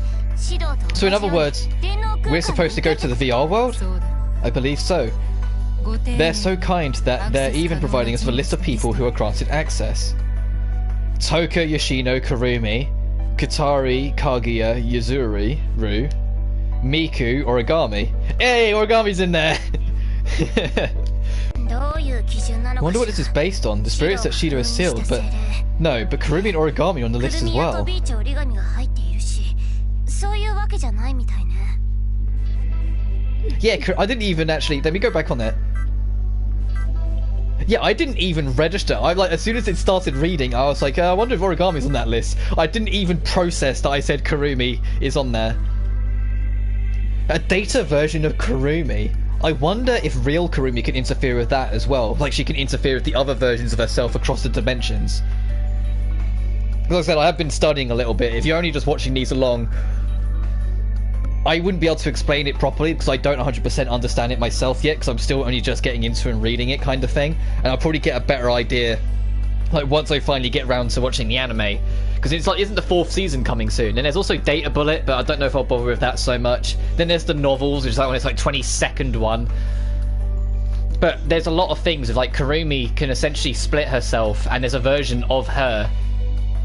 So in other words, we're supposed to go to the VR world? I believe so. They're so kind that they're even providing us with a list of people who are granted access. Toka, Yoshino, Kurumi, Katari, Kaguya, Yuzuri, Ru, Miku, Origami. Hey, Origami's in there! I wonder what this is based on. The spirits that Shido has sealed, but... No, but Kurumi and Origami are on the list as well. Yeah, I didn't even actually... Let me go back on that. Yeah, I didn't even register. As soon as it started reading, I was like, I wonder if Origami's on that list. I didn't even process that I said Kurumi is on there. A data version of Kurumi. I wonder if real Kurumi can interfere with that as well. Like she can interfere with the other versions of herself across the dimensions. Like I said, I have been studying a little bit. If you're only just watching these along, I wouldn't be able to explain it properly because I don't 100% understand it myself yet, because I'm still only just getting into and reading it kind of thing, and I'll probably get a better idea like once I finally get around to watching the anime, because it's like, isn't the 4th season coming soon? And there's also Data Bullet, but I don't know if I'll bother with that so much. Then there's the novels, which is that one, it's like 22nd one. But there's a lot of things of like Kurumi can essentially split herself, and there's a version of her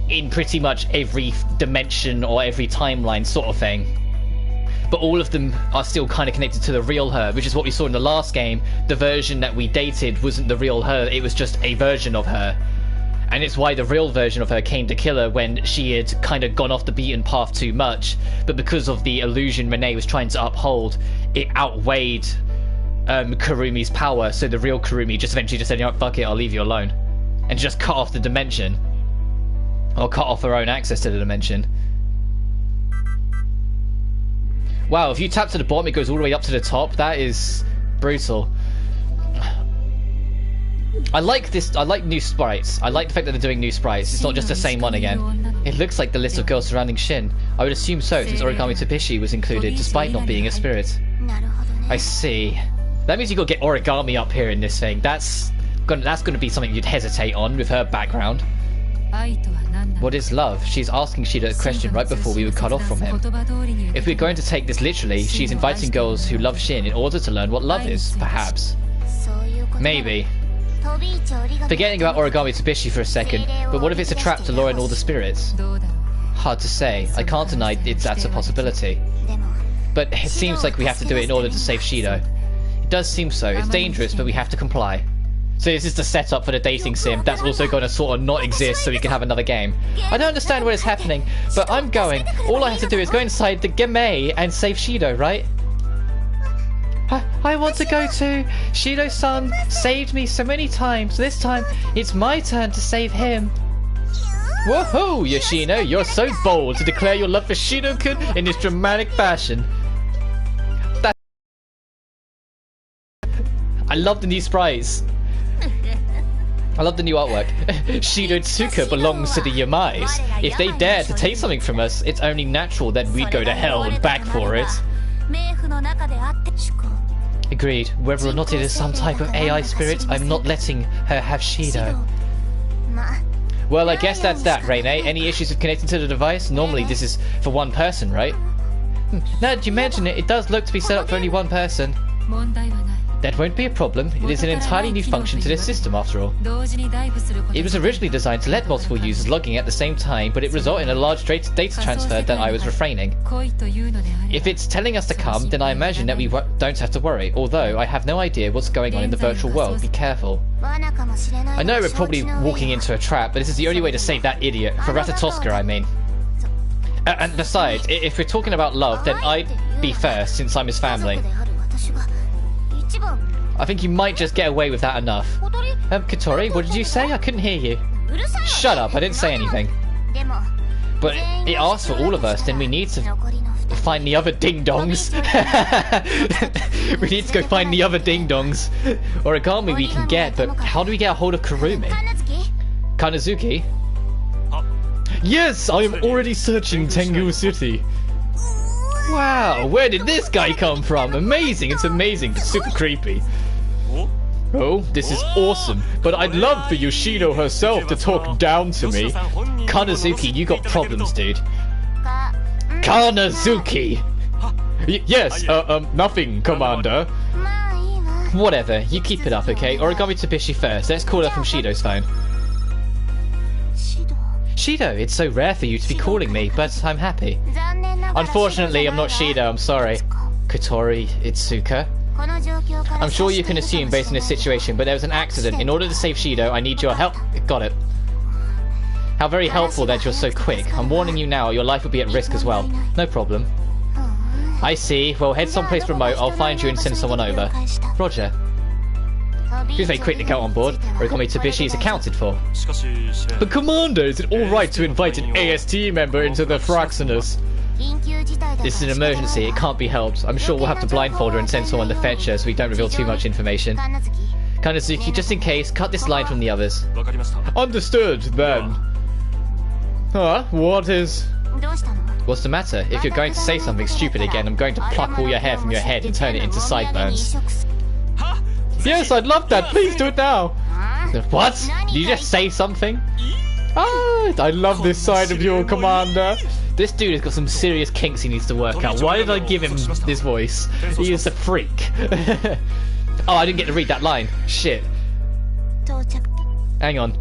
in pretty much every dimension or every timeline sort of thing. But all of them are still kind of connected to the real her, which is what we saw in the last game. The version that we dated wasn't the real her, it was just a version of her. And it's why the real version of her came to kill her when she had kind of gone off the beaten path too much. But because of the illusion Renee was trying to uphold, it outweighed Kurumi's power, so the real Kurumi just eventually just said, you know what, fuck it, I'll leave you alone. And just cut off the dimension. Or cut off her own access to the dimension. Wow, if you tap to the bottom, it goes all the way up to the top. That is brutal. I like this. I like new sprites. I like the fact that they're doing new sprites. It's not just the same one again. It looks like the list of girls surrounding Shin. I would assume so, since Origami Tsubishi was included, despite not being a spirit. I see. That means you got to get Origami up here in this thing. That's gonna be something you'd hesitate on with her background. What is love? She's asking Shida a question right before we were cut off from him. If we're going to take this literally, she's inviting girls who love Shin in order to learn what love is, perhaps. Maybe. Forgetting about Origami Tsubishi for a second, but what if it's a trap to lure in all the spirits? Hard to say. I can't deny that's a possibility. But it seems like we have to do it in order to save Shido. It does seem so. It's dangerous, but we have to comply. So this is the setup for the dating sim that's also going to sort of not exist so we can have another game. I don't understand what is happening, but I'm going. All I have to do is go inside the game and save Shido, right? I want to go too. Shido-san saved me so many times. This time, it's my turn to save him. Woohoo, Yoshino, you're so bold to declare your love for Shido-kun in this dramatic fashion. I love the new sprites. I love the new artwork. Shido Tsuka belongs to the Yamais. If they dare to take something from us, it's only natural that we'd go to hell and back for it. Agreed. Whether or not it is some type of AI spirit, I'm not letting her have Shido. Well, I guess that's that, Rene. Any issues with connecting to the device? Normally this is for one person, right? Now that you mention it, it does look to be set up for only one person. That won't be a problem. It is an entirely new function to this system, after all. It was originally designed to let multiple users log in at the same time, but it resulted in a large data transfer that I was refraining. If it's telling us to come, then I imagine that we don't have to worry, although I have no idea what's going on in the virtual world. Be careful. I know we're probably walking into a trap, but this is the only way to save that idiot. For Ratatoska, I mean. And besides, if we're talking about love, then I'd be first, since I'm his family. I think you might just get away with that enough. Katori, what did you say? I couldn't hear you. Shut up, I didn't say anything. But it asks for all of us, then we need to find the other ding-dongs. We need to go find the other ding-dongs. Origami we can get, but how do we get a hold of Kurumi? Kanazuki? Yes, I am already searching Tengu City. Wow, where did this guy come from? Amazing, it's amazing, but super creepy. Oh, this is awesome, but I'd love for Yoshino herself to talk down to me. Kanazuki, you got problems, dude. Kanazuki! Yes, nothing, Commander. Whatever, you keep it up, okay? Origami Tsubishi first, let's call her from Shido's phone. Shido, it's so rare for you to be calling me, but I'm happy. Unfortunately, I'm not Shido, I'm sorry. Katori Itsuka? I'm sure you can assume based on this situation, but there was an accident. In order to save Shido, I need your help. Got it. How very helpful that you're so quick. I'm warning you now, your life will be at risk as well. No problem. I see. Well, head someplace remote, I'll find you and send someone over. Roger. He was very quick to get on board. Origami Tsubishi is accounted for. But Commander, is it alright to invite an AST member into the Fraxinus? This is an emergency, it can't be helped. I'm sure we'll have to blindfold her and send someone to fetch her so we don't reveal too much information. Kanazuki, just in case, cut this line from the others. Understood, then. Huh? What is... What's the matter? If you're going to say something stupid again, I'm going to pluck all your hair from your head and turn it into sideburns. Yes, I'd love that. Please do it now. What? Did you just say something? Ah, I love this side of you, Commander. This dude has got some serious kinks he needs to work out. Why did I give him this voice? He is a freak. Oh, I didn't get to read that line. Shit. Hang on.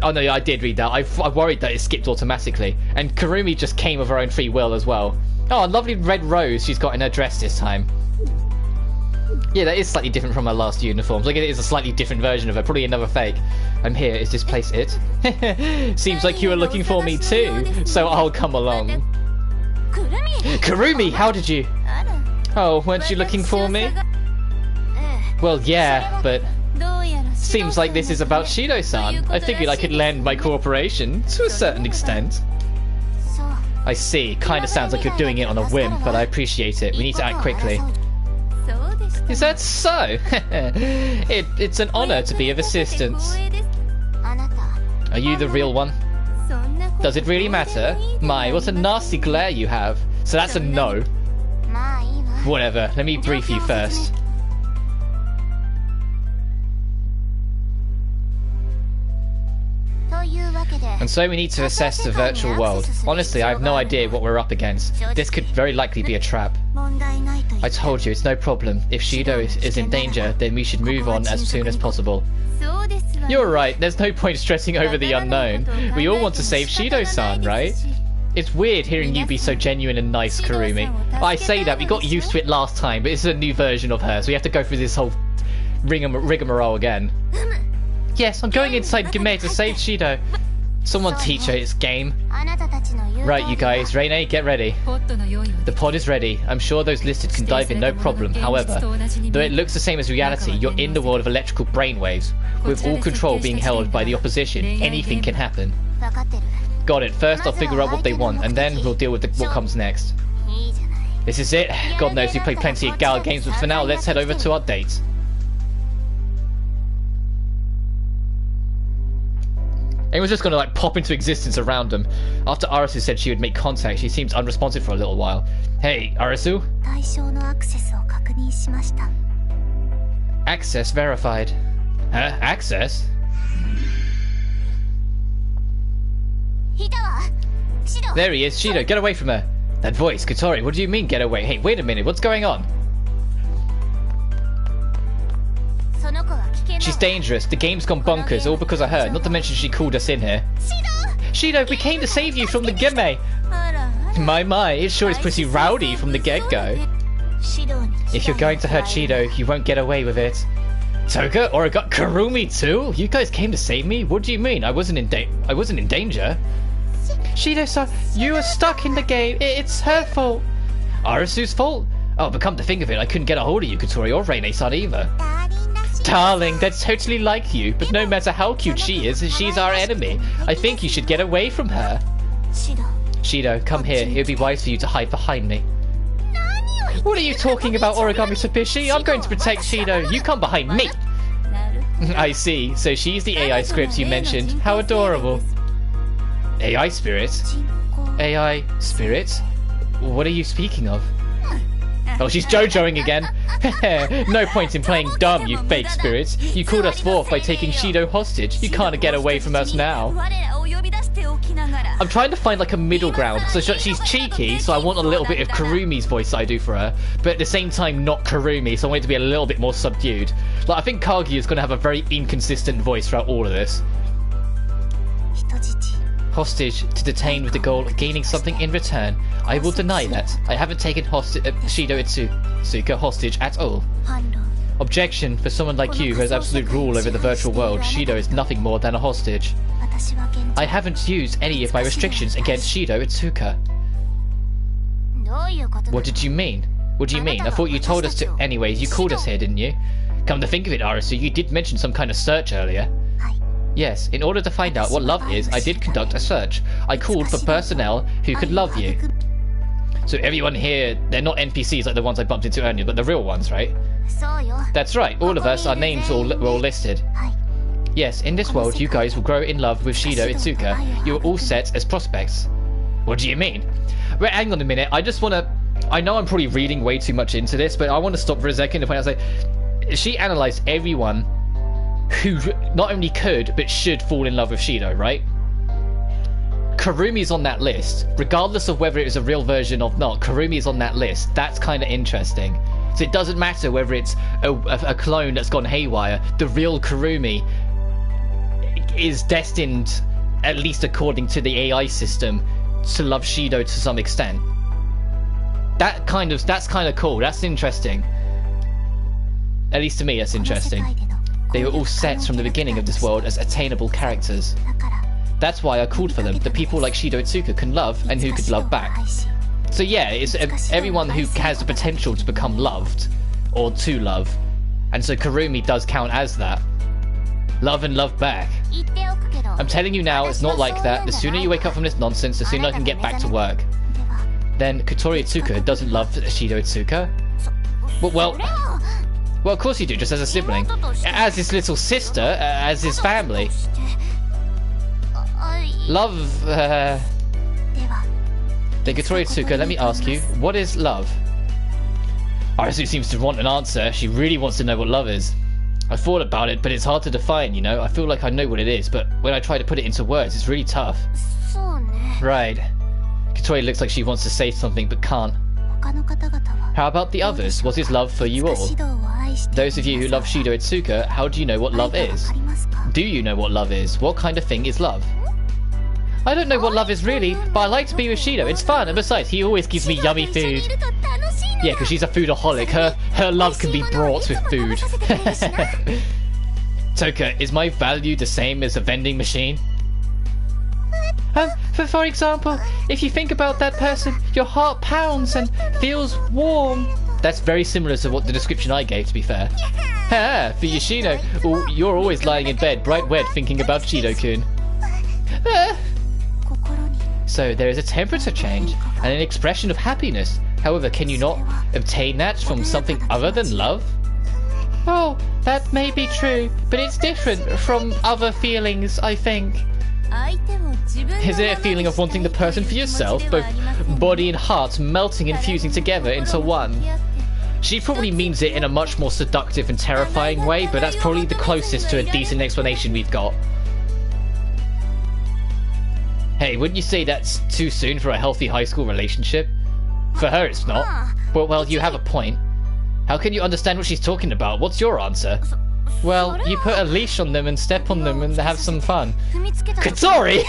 Oh no, yeah, I did read that. I worried that it skipped automatically. And Kurumi just came of her own free will as well. Oh, a lovely red rose she's got in her dress this time. Yeah, that is slightly different from her last uniforms. Look at it, it's a slightly different version of her. Probably another fake. I'm here. Is this place it? Seems like you were looking for me too, so I'll come along. Kurumi, how did you? Oh, weren't you looking for me? Well, yeah, but... Seems like this is about Shido-san. I figured I could lend my cooperation, to a certain extent. I see. Kinda sounds like you're doing it on a whim, but I appreciate it. We need to act quickly. Is that so? It's an honor to be of assistance. Are you the real one? Does it really matter? My, what a nasty glare you have. So that's a no. Whatever, let me brief you first. And so we need to assess the virtual world. Honestly, I have no idea what we're up against. This could very likely be a trap. I told you, it's no problem. If Shido is in danger, then we should move on as soon as possible. You're right, there's no point stressing over the unknown. We all want to save Shido-san, right? It's weird hearing you be so genuine and nice, Kurumi. I say that, we got used to it last time, but it's a new version of her, so we have to go through this whole rigmarole again. Yes, I'm going inside Gimei to save Shido. Someone teach her its game. Right, you guys. Reine, get ready. The pod is ready. I'm sure those listed can dive in no problem. However, though it looks the same as reality, you're in the world of electrical brainwaves. With all control being held by the opposition, anything can happen. Got it. First, I'll figure out what they want, and then we'll deal with what comes next. This is it. God knows we played plenty of Gala games, but for now, let's head over to our date. It was just going to like pop into existence around them. After Arusu said she would make contact, she seems unresponsive for a little while. Hey, Arusu? Access verified. Huh? Access? There he is, Shido, get away from her. That voice, Katori, what do you mean get away? Hey, wait a minute, what's going on? She's dangerous. The game's gone bonkers, all because of her. Not to mention she called us in here. Shido, we came to save you from the Gimei. My, it sure is pretty rowdy from the get-go. If you're going to hurt Shido, you won't get away with it. Toga, Origami, Kurumi too? You guys came to save me? What do you mean? I wasn't in danger. Shido-san, you were stuck in the game. It's her fault. Arasu's fault? Oh, but come to think of it, I couldn't get a hold of you, Katori, or Reine-san either. Darling, that's totally like you, but no matter how cute she is, she's our enemy. I think you should get away from her. Shido, come here. It would be wise for you to hide behind me. What are you talking about, Origami Tsubishi? I'm going to protect Shido. You come behind me. I see. So she's the AI script you mentioned. How adorable. AI spirit? AI spirit? What are you speaking of? Oh, she's JoJoing again. No point in playing dumb, you fake spirits. You called us forth by taking Shido hostage. You can't get away from us now. I'm trying to find like a middle ground. So she's cheeky, so I want a little bit of Kurumi's voice that I do for her, but at the same time not Kurumi, so I want it to be a little bit more subdued. Like, I think Kagi is going to have a very inconsistent voice throughout all of this. Hostage to detain with the goal of gaining something in return. I will deny that. I haven't taken Shido Itsuka hostage at all. Objection. For someone like you who has absolute rule over the virtual world, Shido is nothing more than a hostage. I haven't used any of my restrictions against Shido Itsuka. What did you mean? What do you mean? I thought you told us to... Anyways, you called us here, didn't you? Come to think of it, Arusu, you did mention some kind of search earlier. Yes, in order to find out what love is, I did conduct a search. I called for personnel who could love you. So everyone here, they're not NPCs like the ones I bumped into earlier, but the real ones, right? That's right, all of us, our names were all listed. Yes, in this world, you guys will grow in love with Shido Itsuka. You are all set as prospects. What do you mean? Wait, hang on a minute. I just want to... I know I'm probably reading way too much into this, but I want to stop for a second and point out, say, she analysed everyone who not only could, but should fall in love with Shido, right? Kurumi's on that list. Regardless of whether it is a real version or not, Kurumi's on that list. That's kind of interesting. So it doesn't matter whether it's a clone that's gone haywire. The real Kurumi is destined, at least according to the AI system, to love Shido to some extent. That's kind of cool. That's interesting. At least to me, that's interesting. They were all set from the beginning of this world as attainable characters. That's why I called for them. The people like Shido Tsuka can love, and who could love back. So yeah, it's everyone who has the potential to become loved, or to love. And so Kurumi does count as that. Love and love back. I'm telling you now, it's not like that. The sooner you wake up from this nonsense, the sooner I can get back to work. Then Kotori Tsuka doesn't love Shido Tsuka? Well, of course you do, just as a sibling. As his little sister, as his family. Love, Then Kotori Tsuka, let me ask you, what is love? Arusu seems to want an answer. She really wants to know what love is. I thought about it, but it's hard to define, you know? I feel like I know what it is, but when I try to put it into words, it's really tough. Right. Kotori looks like she wants to say something, but can't. How about the others? What is love for you all? Those of you who love Shido Tsuka, how do you know what love is? Do you know what love is? What kind of thing is love? I don't know what love is really, but I like to be with Shido. It's fun, and besides, he always gives me yummy food. Yeah, because she's a foodaholic. Her love can be brought with food. Toka, is my value the same as a vending machine? For example, if you think about that person, your heart pounds and feels warm. That's very similar to what the description I gave, to be fair. Ha! For Yoshino, you're always lying in bed, bright red, thinking about Shido-kun. So there is a temperature change and an expression of happiness. However, can you not obtain that from something other than love? Oh, that may be true, but it's different from other feelings, I think. Is it a feeling of wanting the person for yourself, both body and heart melting and fusing together into one? She probably means it in a much more seductive and terrifying way, but that's probably the closest to a decent explanation we've got. Hey, wouldn't you say that's too soon for a healthy high school relationship? For her, it's not. Well, you have a point. How can you understand what she's talking about? What's your answer? Well, you put a leash on them and step on them and have some fun. Katori!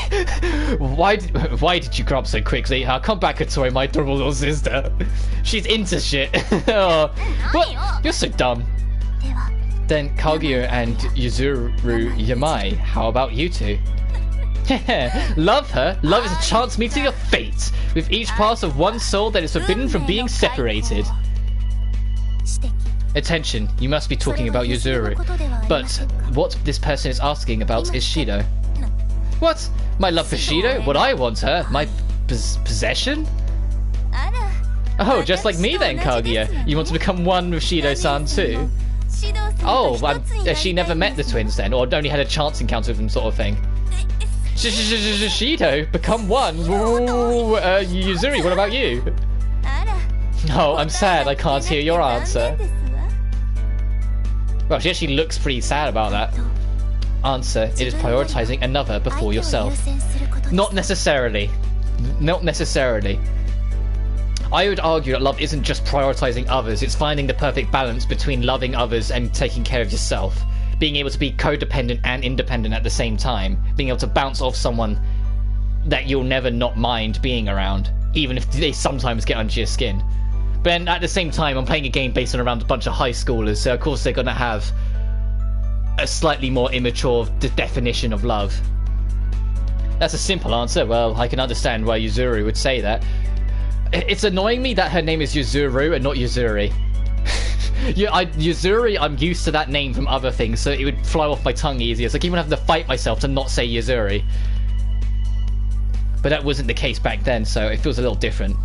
Why did you grow up so quickly? Come back, Katori, my adorable little sister. She's into shit. Oh, what? You're so dumb. Then Kaguya and Yuzuru Yamai, how about you two? Love her. Love is a chance meeting of fate, with each part of one soul that is forbidden from being separated. Attention, you must be talking about Yuzuru. But what this person is asking about is Shido. What? My love for Shido? What I want her? My possession? Oh, just like me then, Kaguya. You want to become one with Shido-san too? Oh, she never met the twins then, or only had a chance encounter with them sort of thing. Shido, become one. Yuzuri, what about you? Oh, I'm sad I can't hear your answer. Well, she actually looks pretty sad about that. Answer, it is prioritizing another before yourself. Not necessarily. Not necessarily. I would argue that love isn't just prioritizing others, it's finding the perfect balance between loving others and taking care of yourself. Being able to be codependent and independent at the same time. Being able to bounce off someone that you'll never not mind being around, even if they sometimes get under your skin. But then at the same time, I'm playing a game based on around a bunch of high schoolers, so of course they're going to have a slightly more immature definition of love. That's a simple answer. Well, I can understand why Yuzuru would say that. It's annoying me that her name is Yuzuru and not Yuzuri. Yuzuri, I'm used to that name from other things, so it would fly off my tongue easier. So I keep on having to fight myself to not say Yuzuri. But that wasn't the case back then, so it feels a little different.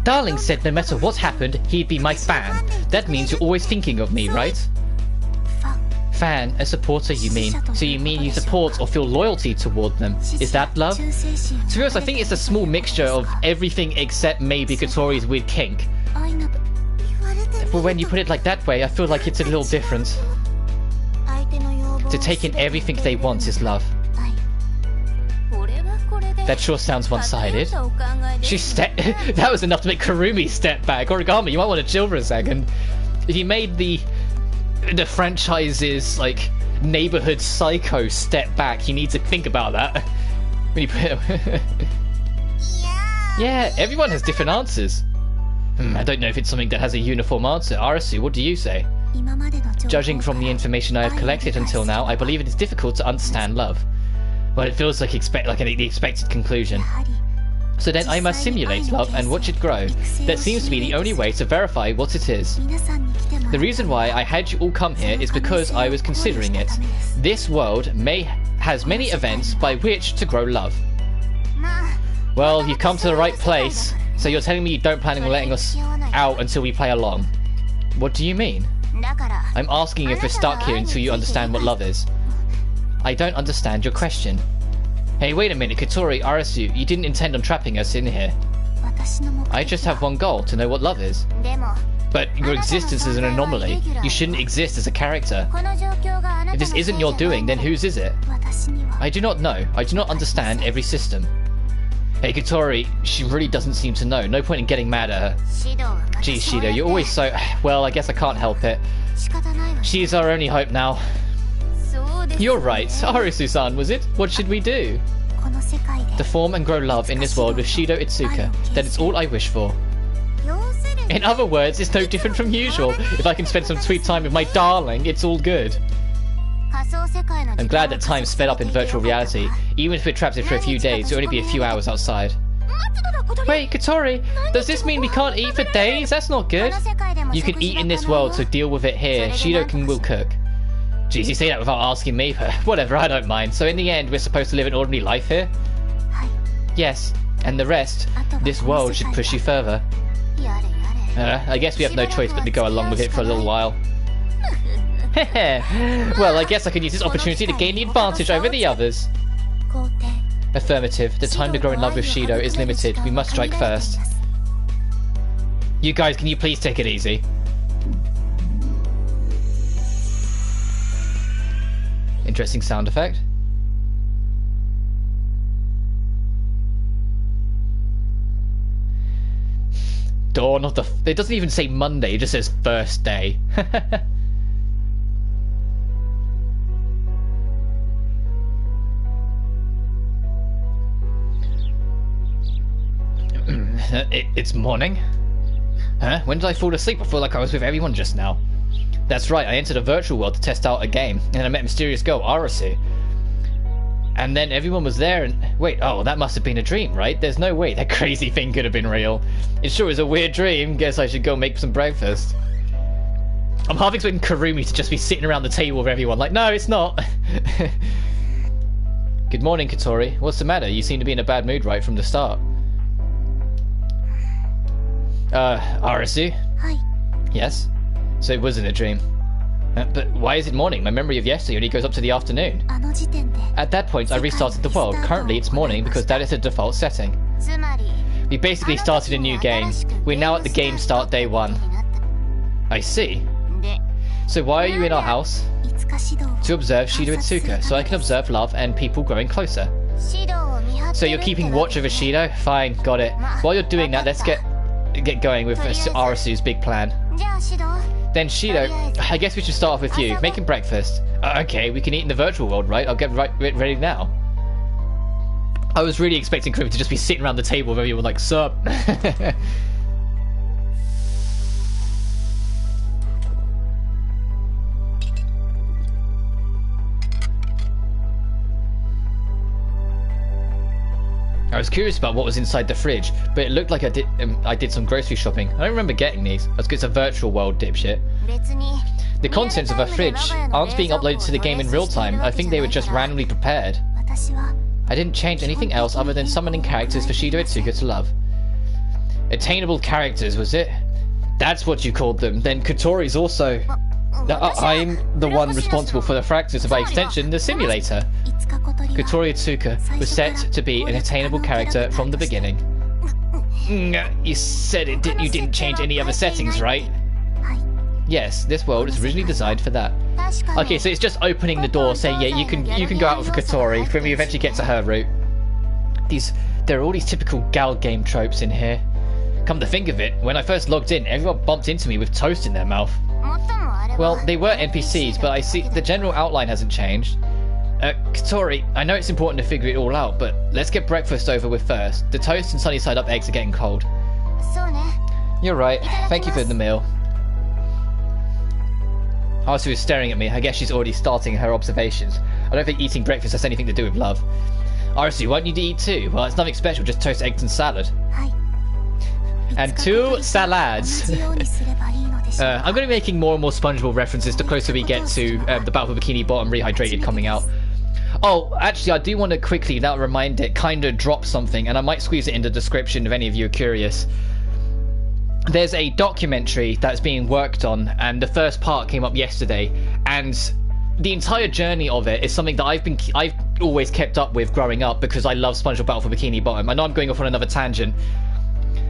Darling said no matter what happened, he'd be my fan. That means you're always thinking of me, right? Fan, a supporter you mean. So you mean you support or feel loyalty toward them. Is that love? To be honest, I think it's a small mixture of everything except maybe Katori's weird kink. But when you put it like that way, I feel like it's a little different. To take in everything they want is love. That sure sounds one-sided. That was enough to make Kurumi step back. Origami, you might want to chill for a second. If you made the franchise's like neighborhood psycho step back, you need to think about that. When you put it... Yeah, everyone has different answers. I don't know if it's something that has a uniform answer. Arusu, what do you say? Judging from the information I have collected until now, I believe it is difficult to understand love. Well, it feels like the expected conclusion. So then I must simulate love and watch it grow. That seems to be the only way to verify what it is. The reason why I had you all come here is because I was considering it. This world has many events by which to grow love. Well, you've come to the right place, so you're telling me you don't plan on letting us out until we play along. What do you mean? I'm asking if we're stuck here until you understand what love is. I don't understand your question. Hey, wait a minute, Katori, Arusu, you didn't intend on trapping us in here. I just have one goal, to know what love is. But your existence is an anomaly. You shouldn't exist as a character. If this isn't your doing, then whose is it? I do not know. I do not understand every system. Hey, Katori, she really doesn't seem to know. No point in getting mad at her. Geez, Shido, you're always so... Well, I guess I can't help it. She's our only hope now. You're right. Arusu-san, was it? What should we do? To form and grow love in this world with Shido Itsuka. That is all I wish for. In other words, it's no different from usual. If I can spend some sweet time with my darling, it's all good. I'm glad that time sped up in virtual reality. Even if we're trapped here for a few days, it'll only be a few hours outside. Wait, Katori, does this mean we can't eat for days? That's not good. You can eat in this world, so deal with it here. Shido will cook. Geez, you say that without asking me, but whatever, I don't mind. So in the end, we're supposed to live an ordinary life here? Yes, and the rest, this world should push you further. I guess we have no choice but to go along with it for a little while. Well, I guess I can use this opportunity to gain the advantage over the others. Affirmative. The time to grow in love with Shido is limited. We must strike first. You guys, can you please take it easy? Interesting sound effect. Dawn of the... It doesn't even say Monday, it just says first day. It's morning. Huh? When did I fall asleep? I feel like I was with everyone just now. That's right, I entered a virtual world to test out a game, and I met a mysterious girl, Arusu. And then everyone was there and... Wait, oh, that must have been a dream, right? There's no way that crazy thing could have been real. It sure is a weird dream. Guess I should go make some breakfast. I'm half expecting Kurumi to just be sitting around the table with everyone. Like, no, it's not. Good morning, Katori. What's the matter? You seem to be in a bad mood right from the start. Arusu? Hi. Yes? So it wasn't a dream. But why is it morning? My memory of yesterday only goes up to the afternoon. At that point, I restarted the world. Currently, it's morning because that is the default setting. We basically started a new game. We're now at the game start day 1. I see. So why are you in our house? To observe Shido Itsuka, so I can observe love and people growing closer. So you're keeping watch over Shido? Fine, got it. While you're doing that, let's get going with Arusu's big plan. Then Shido, I guess we should start off with you, making breakfast. Okay, we can eat in the virtual world, right? I'll get ready now. I was really expecting Kurumi to just be sitting around the table with everyone like, sup? I was curious about what was inside the fridge, but it looked like I did some grocery shopping. I don't remember getting these. It's a virtual world, dipshit. The contents of a fridge aren't being uploaded to the game in real time. I think they were just randomly prepared. I didn't change anything else other than summoning characters for Shido Itsuka to love. Attainable characters, was it? That's what you called them. Then Katori's also... I'm the one responsible for the fractures, and by extension, the simulator. Kotori Tsuka was set to be an attainable character from the beginning. You said it didn't. You didn't change any other settings, right? Yes, this world is originally designed for that. Okay, so it's just opening the door, saying, yeah, you can go out with Kotori, for we eventually get to her route. There are all these typical gal game tropes in here. Come to think of it, when I first logged in, everyone bumped into me with toast in their mouth. Well, they were NPCs, but I see the general outline hasn't changed. Kotori, I know it's important to figure it all out, but let's get breakfast over with first. The toast and sunny side up eggs are getting cold. You're right. Thank you for the meal. Arusu is staring at me. I guess she's already starting her observations. I don't think eating breakfast has anything to do with love. Arusu, why don't you eat too? Well, it's nothing special, just toast, eggs and salad. And 2 salads. I'm going to be making more and more SpongeBob references the closer we get to the Battle for Bikini Bottom Rehydrated coming out. Oh, actually, I do want to quickly, now remind it, kind of drop something, and I might squeeze it in the description if any of you are curious. There's a documentary that's being worked on, and the first part came up yesterday, and the entire journey of it is something that I've always kept up with growing up because I love SpongeBob Battle for Bikini Bottom. I know I'm going off on another tangent,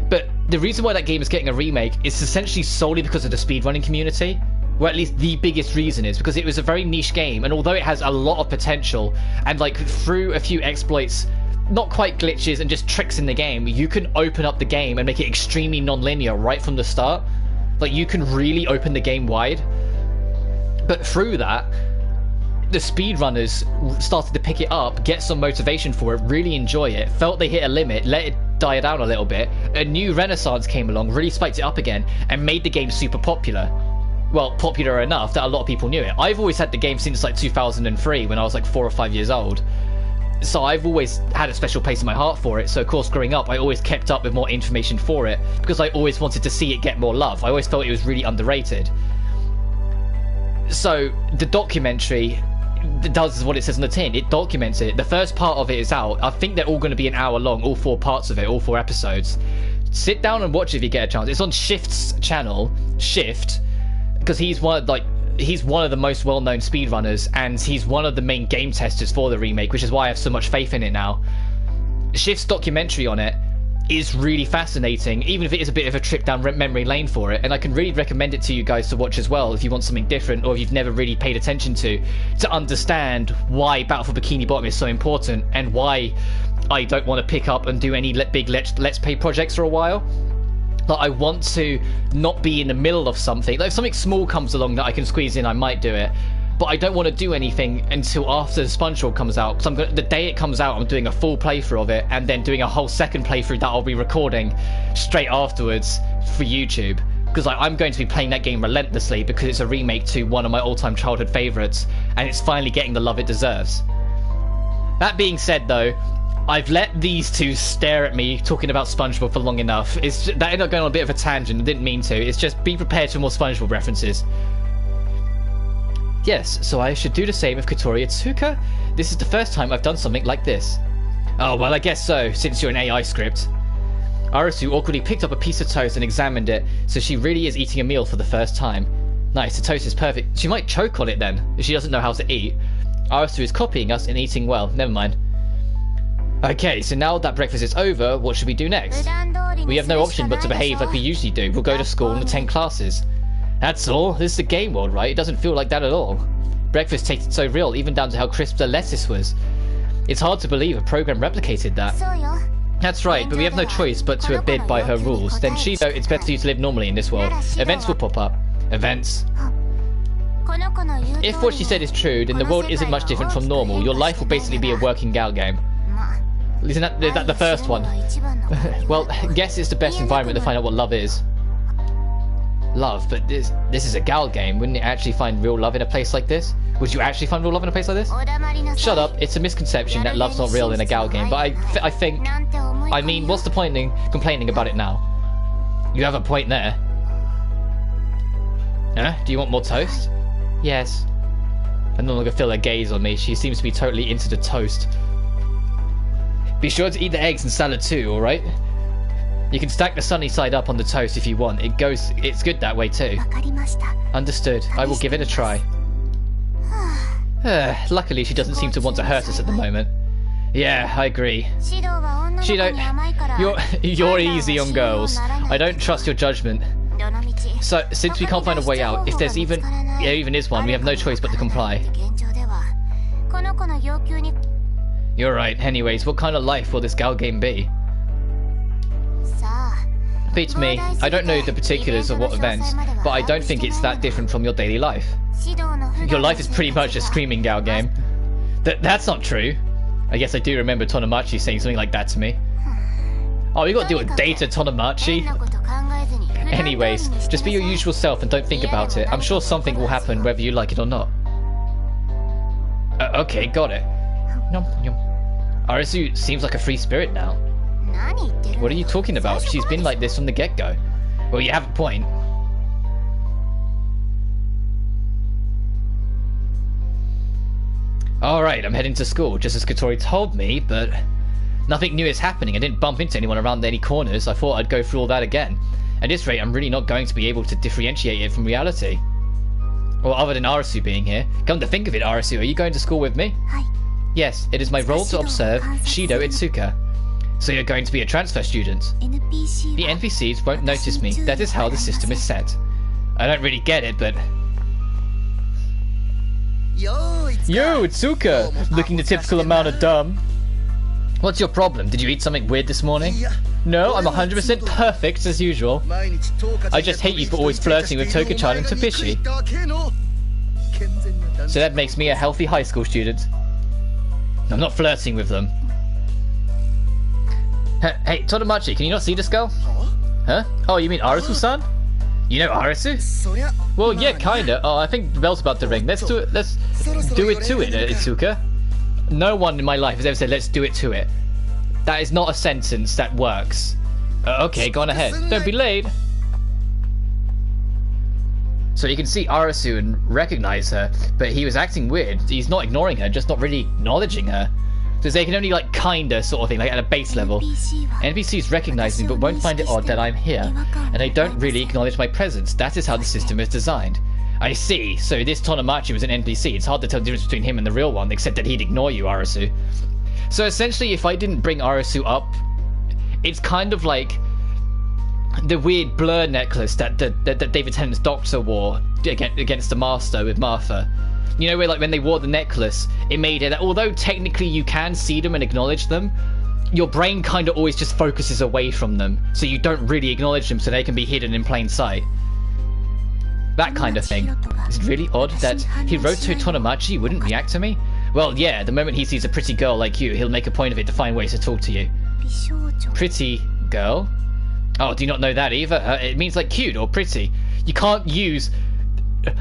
but the reason why that game is getting a remake is essentially solely because of the speedrunning community. Or at least the biggest reason is because it was a very niche game, and although it has a lot of potential, and like through a few exploits, not quite glitches and just tricks in the game, you can open up the game and make it extremely non-linear right from the start. Like, you can really open the game wide. But through that, the speedrunners started to pick it up, get some motivation for it, really enjoy it, felt they hit a limit, let it die down a little bit. A new renaissance came along, really spiked it up again, and made the game super popular. Well, popular enough that a lot of people knew it. I've always had the game since like 2003 when I was like 4 or 5 years old. So I've always had a special place in my heart for it. So of course, growing up, I always kept up with more information for it because I always wanted to see it get more love. I always felt it was really underrated. So the documentary does what it says on the tin. It documents it. The first part of it is out. I think they're all going to be an hour long, all 4 parts of it, all 4 episodes. Sit down and watch it if you get a chance. It's on Shift's channel, Shift, because he's one of the most well-known speedrunners, and he's one of the main game testers for the remake, which is why I have so much faith in it now. Shift's documentary on it is really fascinating, even if it is a bit of a trip down memory lane for it, and I can really recommend it to you guys to watch as well if you want something different, or if you've never really paid attention to understand why Battle for Bikini Bottom is so important, and why I don't want to pick up and do any big Let's Play projects for a while. Like, I want to not be in the middle of something. Like, if something small comes along that I can squeeze in, I might do it. But I don't want to do anything until after SpongeBob comes out. Because the day it comes out, I'm doing a full playthrough of it, and then doing a whole second playthrough that I'll be recording straight afterwards for YouTube. Because I'm going to be playing that game relentlessly because it's a remake to one of my all-time childhood favourites, and it's finally getting the love it deserves. That being said, though, I've let these two stare at me talking about SpongeBob for long enough. That ended up going on a bit of a tangent. I didn't mean to. It's just be prepared for more SpongeBob references. Yes, so I should do the same with Kotori Tsuka? This is the first time I've done something like this. Oh, well, I guess so, since you're an AI script. Arusu awkwardly picked up a piece of toast and examined it, so she really is eating a meal for the first time. Nice, the toast is perfect. She might choke on it then, if she doesn't know how to eat. Arusu is copying us and eating well. Never mind. Okay, so now that breakfast is over, what should we do next? We have no option but to behave like we usually do. We'll go to school and attend classes. That's all. This is a game world, right? It doesn't feel like that at all. Breakfast tasted so real, even down to how crisp the lettuce was. It's hard to believe a program replicated that. That's right, but we have no choice but to abide by her rules. Then she knows it's better for you to live normally in this world. Events will pop up. Events. If what she said is true, then the world isn't much different from normal. Your life will basically be a working gal game. Isn't that the first one? Well, guess it's the best environment to find out what love is. Love, but this is a gal game. Wouldn't you actually find real love in a place like this? Would you actually find real love in a place like this? Shut up, it's a misconception that love's not real in a gal game, but I think... I mean, what's the point in complaining about it now? You have a point there. Huh? Do you want more toast? Yes. I no longer feel her gaze on me. She seems to be totally into the toast. Be sure to eat the eggs and salad too, alright? You can stack the sunny side up on the toast if you want. It's good that way too. Understood. I will give it a try. Luckily, she doesn't seem to want to hurt us at the moment. Yeah, I agree. Shido, you're easy on girls. I don't trust your judgment. So, since we can't find a way out, if there's even is one, we have no choice but to comply. You're right. Anyways, what kind of life will this gal game be? Beats me. I don't know the particulars of what events, but I don't think it's that different from your daily life. Your life is pretty much a screaming gal game. That's not true. I guess I do remember Tonomachi saying something like that to me. Oh, we got to deal with data, Tonomachi. Anyways, just be your usual self and don't think about it. I'm sure something will happen whether you like it or not. Okay, got it. Arusu seems like a free spirit now. What are you talking about? She's been like this from the get-go. Well, you have a point. Alright, I'm heading to school, just as Kotori told me, but nothing new is happening. I didn't bump into anyone around any corners. I thought I'd go through all that again. At this rate, I'm really not going to be able to differentiate it from reality. Well, other than Arusu being here. Come to think of it, Arusu, are you going to school with me? Yes, it is my role to observe Shido Itsuka. So you're going to be a transfer student. The NPCs won't notice me. That is how the system is set. I don't really get it, but... Yo, Itsuka! Looking the typical amount of dumb. What's your problem? Did you eat something weird this morning? No, I'm 100% perfect as usual. I just hate you for always flirting with Toka-chan and Tobishi. So that makes me a healthy high school student. I'm not flirting with them. Hey, Tonomachi, can you not see this girl? Huh? Oh, you mean Arusu-san? You know Arusu? Well, yeah, kinda. Oh, I think the bell's about to ring. Let's do it. Let's do it to it, Itsuka. No one in my life has ever said, let's do it to it. That is not a sentence that works. Okay, go on ahead. Don't be late. So you can see Arusu and recognize her, but he was acting weird. He's not ignoring her, just not really acknowledging her. So they can only, like, kinda sort of thing, like at a base level. NPCs recognize me but won't find it odd that I'm here, and they don't really acknowledge my presence. That is how the system is designed. I see. So this Tonomachi was an NPC. It's hard to tell the difference between him and the real one, except that he'd ignore you, Arusu. So essentially, if I didn't bring Arusu up, it's kind of like the weird blur necklace that David Tennant's doctor wore against the Master with Martha. You know, where like when they wore the necklace, it made it that although technically you can see them and acknowledge them, your brain kind of always just focuses away from them, so you don't really acknowledge them, so they can be hidden in plain sight. That kind of thing. It's really odd that Hiroto Tonomachi wouldn't react to me. Well, yeah, the moment he sees a pretty girl like you, he'll make a point of it to find ways to talk to you. Pretty girl? Oh, do you not know that either? It means like cute or pretty. You can't use...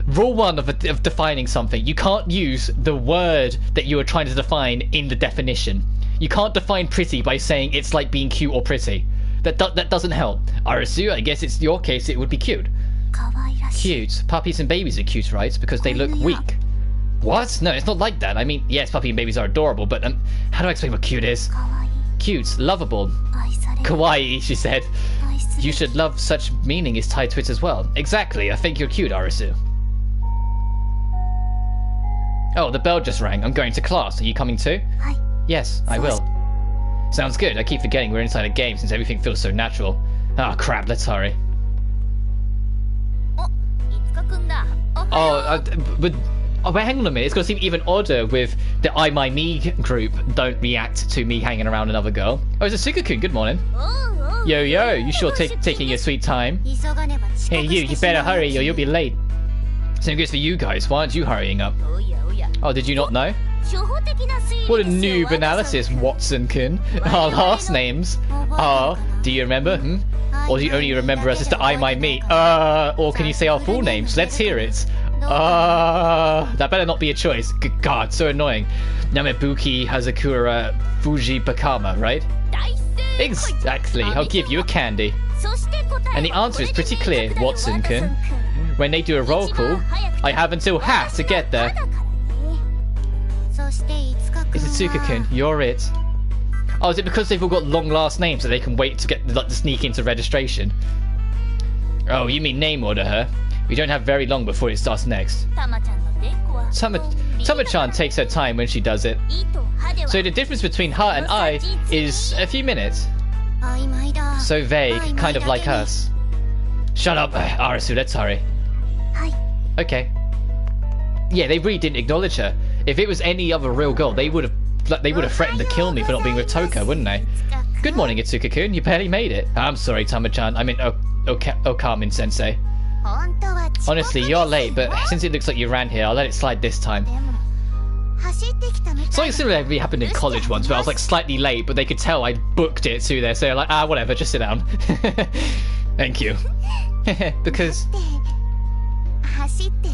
Rule 1 of defining something. You can't use the word that you are trying to define in the definition. You can't define pretty by saying it's like being cute or pretty. That doesn't help. Arusu, I guess it's your case, it would be cute. Cute. Puppies and babies are cute, right? Because they look weak. What? No, it's not like that. I mean, yes, puppy and babies are adorable, but how do I explain what cute is? Cute, lovable. Kawaii, she said. You should love, such meaning is tied to it as well. Exactly, I think you're cute, Arusu. Oh, the bell just rang. I'm going to class. Are you coming too? Yes, I will. Sounds good. I keep forgetting we're inside a game since everything feels so natural. Ah, crap, let's hurry. Oh, but hang on a minute. It's going to seem even odder with the I, My, Me group don't react to me hanging around another girl. Oh, it's a Suka-kun. Good morning. Yo, you sure taking your sweet time? Hey, you better hurry or you'll be late. Same goes for you guys. Why aren't you hurrying up? Oh, did you not know? What a noob analysis, Watson-kun. Our last names are... Do you remember? Or do you only remember us as the I, My, Me? Or can you say our full names? Let's hear it. That better not be a choice. Good God, so annoying. Namebuki Hazakura Fujibakama, right? Exactly. I'll give you a candy. And the answer is pretty clear, Watson-kun. When they do a roll call, I have until half to get there. It's Itsuka-kun, you're it. Oh, is it because they've all got long last names that they can wait to get like to sneak into registration? Oh, you mean name order her? We don't have very long before it starts next. Tama-chan takes her time when she does it. So the difference between her and I is a few minutes. So vague, kind of like us. Shut up, Arusu, let's hurry. Okay. Yeah, they really didn't acknowledge her. If it was any other real girl, they would have threatened to kill me for not being with Toka, wouldn't they? Good morning, Itsuka-kun. You barely made it. I'm sorry, Tama-chan. I mean, Okamin-sensei. Honestly, you're late, but since it looks like you ran here, I'll let it slide this time. Something similar happened in college once, where I was like slightly late, but they could tell I booked it too there, so they're like, whatever, just sit down. Thank you. Because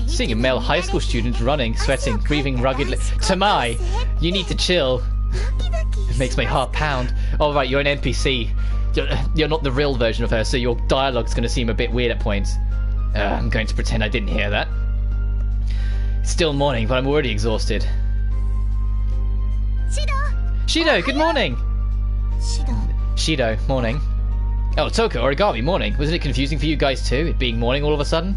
seeing a male high school student running, sweating, breathing ruggedly. Tamai, you need to chill. It makes my heart pound. Oh right, you're an NPC. You're not the real version of her, so your dialogue's going to seem a bit weird at points. I'm going to pretend I didn't hear that. It's still morning, but I'm already exhausted. Shido, good morning! Shido, morning. Oh, Toka, Origami, morning. Wasn't it confusing for you guys too, it being morning all of a sudden?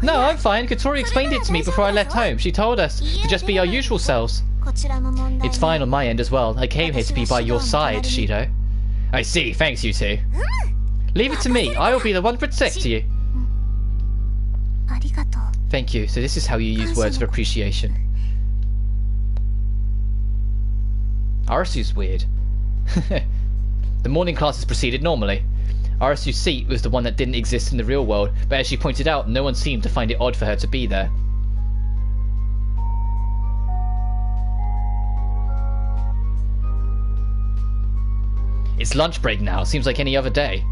No, I'm fine. Katori explained it to me before I left home. She told us to just be our usual selves. It's fine on my end as well. I came here to be by your side, Shido. I see, thanks you two. Leave it to me. I will be the one to protect you. Thank you. So this is how you use words of appreciation. Arasu's weird. The morning classes proceeded normally. Arasu's seat was the one that didn't exist in the real world, but as she pointed out, no one seemed to find it odd for her to be there. It's lunch break now, seems like any other day.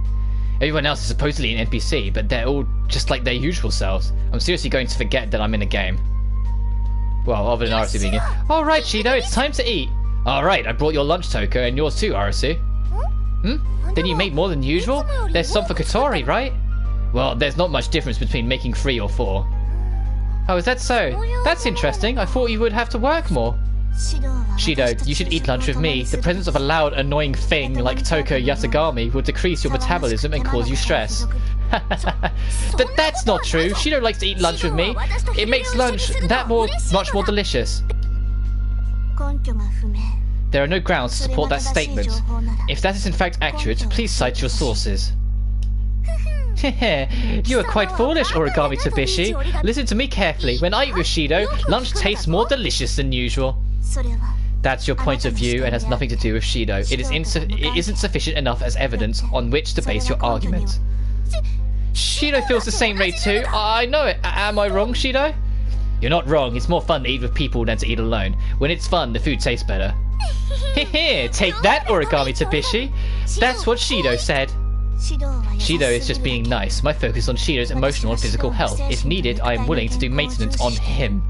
Everyone else is supposedly an NPC, but they're all just like their usual selves. I'm seriously going to forget that I'm in a game. Well, other than Arasu being here. Alright, Shido, it's time to eat. Alright, I brought your lunch, Toka, and yours too, Arasu. Then you made more than usual? There's some for Katori, right? Well, there's not much difference between making 3 or 4. Oh, is that so? That's interesting. I thought you would have to work more. Shido, you should eat lunch with me. The presence of a loud, annoying thing like Toko Yasagami will decrease your metabolism and cause you stress. But that's not true. Shido likes to eat lunch with me. It makes lunch much more delicious. There are no grounds to support that statement. If that is in fact accurate, please cite your sources. You are quite foolish, Origami Tabishi. Listen to me carefully. When I eat with Shido, lunch tastes more delicious than usual. That's your point of view and has nothing to do with Shido. It isn't sufficient enough as evidence on which to base your argument. Shido feels the same way too. I know it. Am I wrong, Shido? You're not wrong. It's more fun to eat with people than to eat alone. When it's fun, the food tastes better. Take that, Origami Tabishi. That's what Shido said. Shido is just being nice. My focus on Shido's emotional and physical health. If needed, I am willing to do maintenance on him.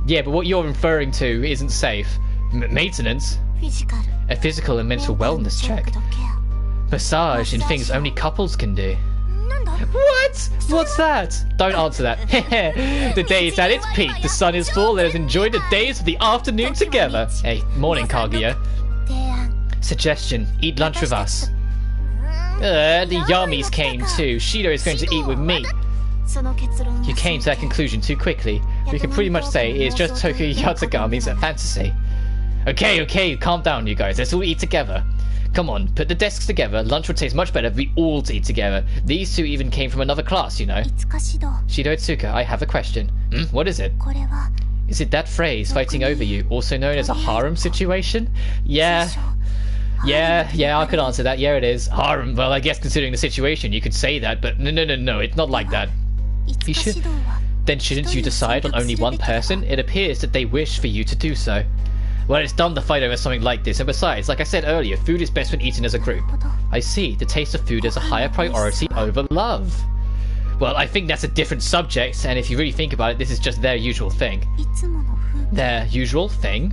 Yeah, but what you're referring to isn't safe. Maintenance? A physical and mental wellness check. Massage and things only couples can do. What? What's that? Don't answer that. The day is at its peak. The sun is full. Let us enjoy the days of the afternoon together. Hey, morning, Kaguya. Suggestion: eat lunch with us. The Yamis came too. Shido is going to eat with me. You came to that conclusion too quickly. We can pretty much say it is just Toko Yatagami's fantasy. Okay, calm down, you guys. Let's all eat together. Come on, put the desks together. Lunch would taste much better if we all eat together. These two even came from another class, you know. Shido Itsuka, I have a question. What is it? Is it that phrase, fighting over you, also known as a harem situation? Yeah, I could answer that. Yeah, it is. Harem. Well, I guess considering the situation, you could say that, but no, it's not like that. Then shouldn't you decide on only one person? It appears that they wish for you to do so. Well, it's dumb to fight over something like this, and besides, like I said earlier, food is best when eaten as a group. I see. The taste of food is a higher priority over love. Well, I think that's a different subject, and if you really think about it, this is just their usual thing. Their usual thing?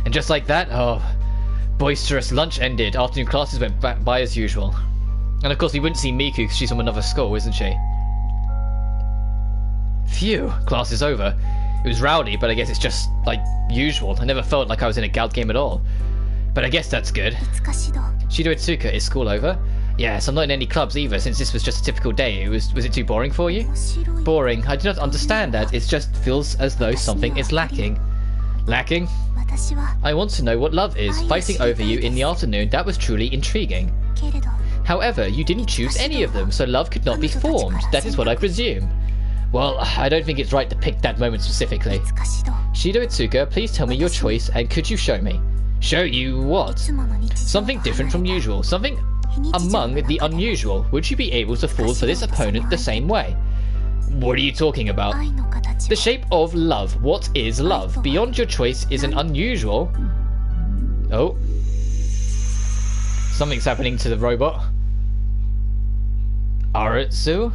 And just like that, boisterous lunch ended. Afternoon classes went back by as usual. And of course we wouldn't see Miku because she's from another school, isn't she? Phew, class is over. It was rowdy, but I guess it's just, like, usual. I never felt like I was in a Gald game at all. But I guess that's good. Shido Itsuka, is school over? Yes, I'm not in any clubs either, since this was just a typical day. Was it too boring for you? Boring? I do not understand that. It just feels as though something is lacking. Lacking? I want to know what love is. Fighting over you in the afternoon, that was truly intriguing. However, you didn't choose any of them, so love could not be formed. That is what I presume. Well, I don't think it's right to pick that moment specifically. Shido Itsuka, please tell me your choice, and could you show me? Show you what? Something different from usual. Something among the unusual. Would you be able to fall for this opponent the same way? What are you talking about? The shape of love. What is love? Beyond your choice is an unusual... Oh. Something's happening to the robot. Arusu?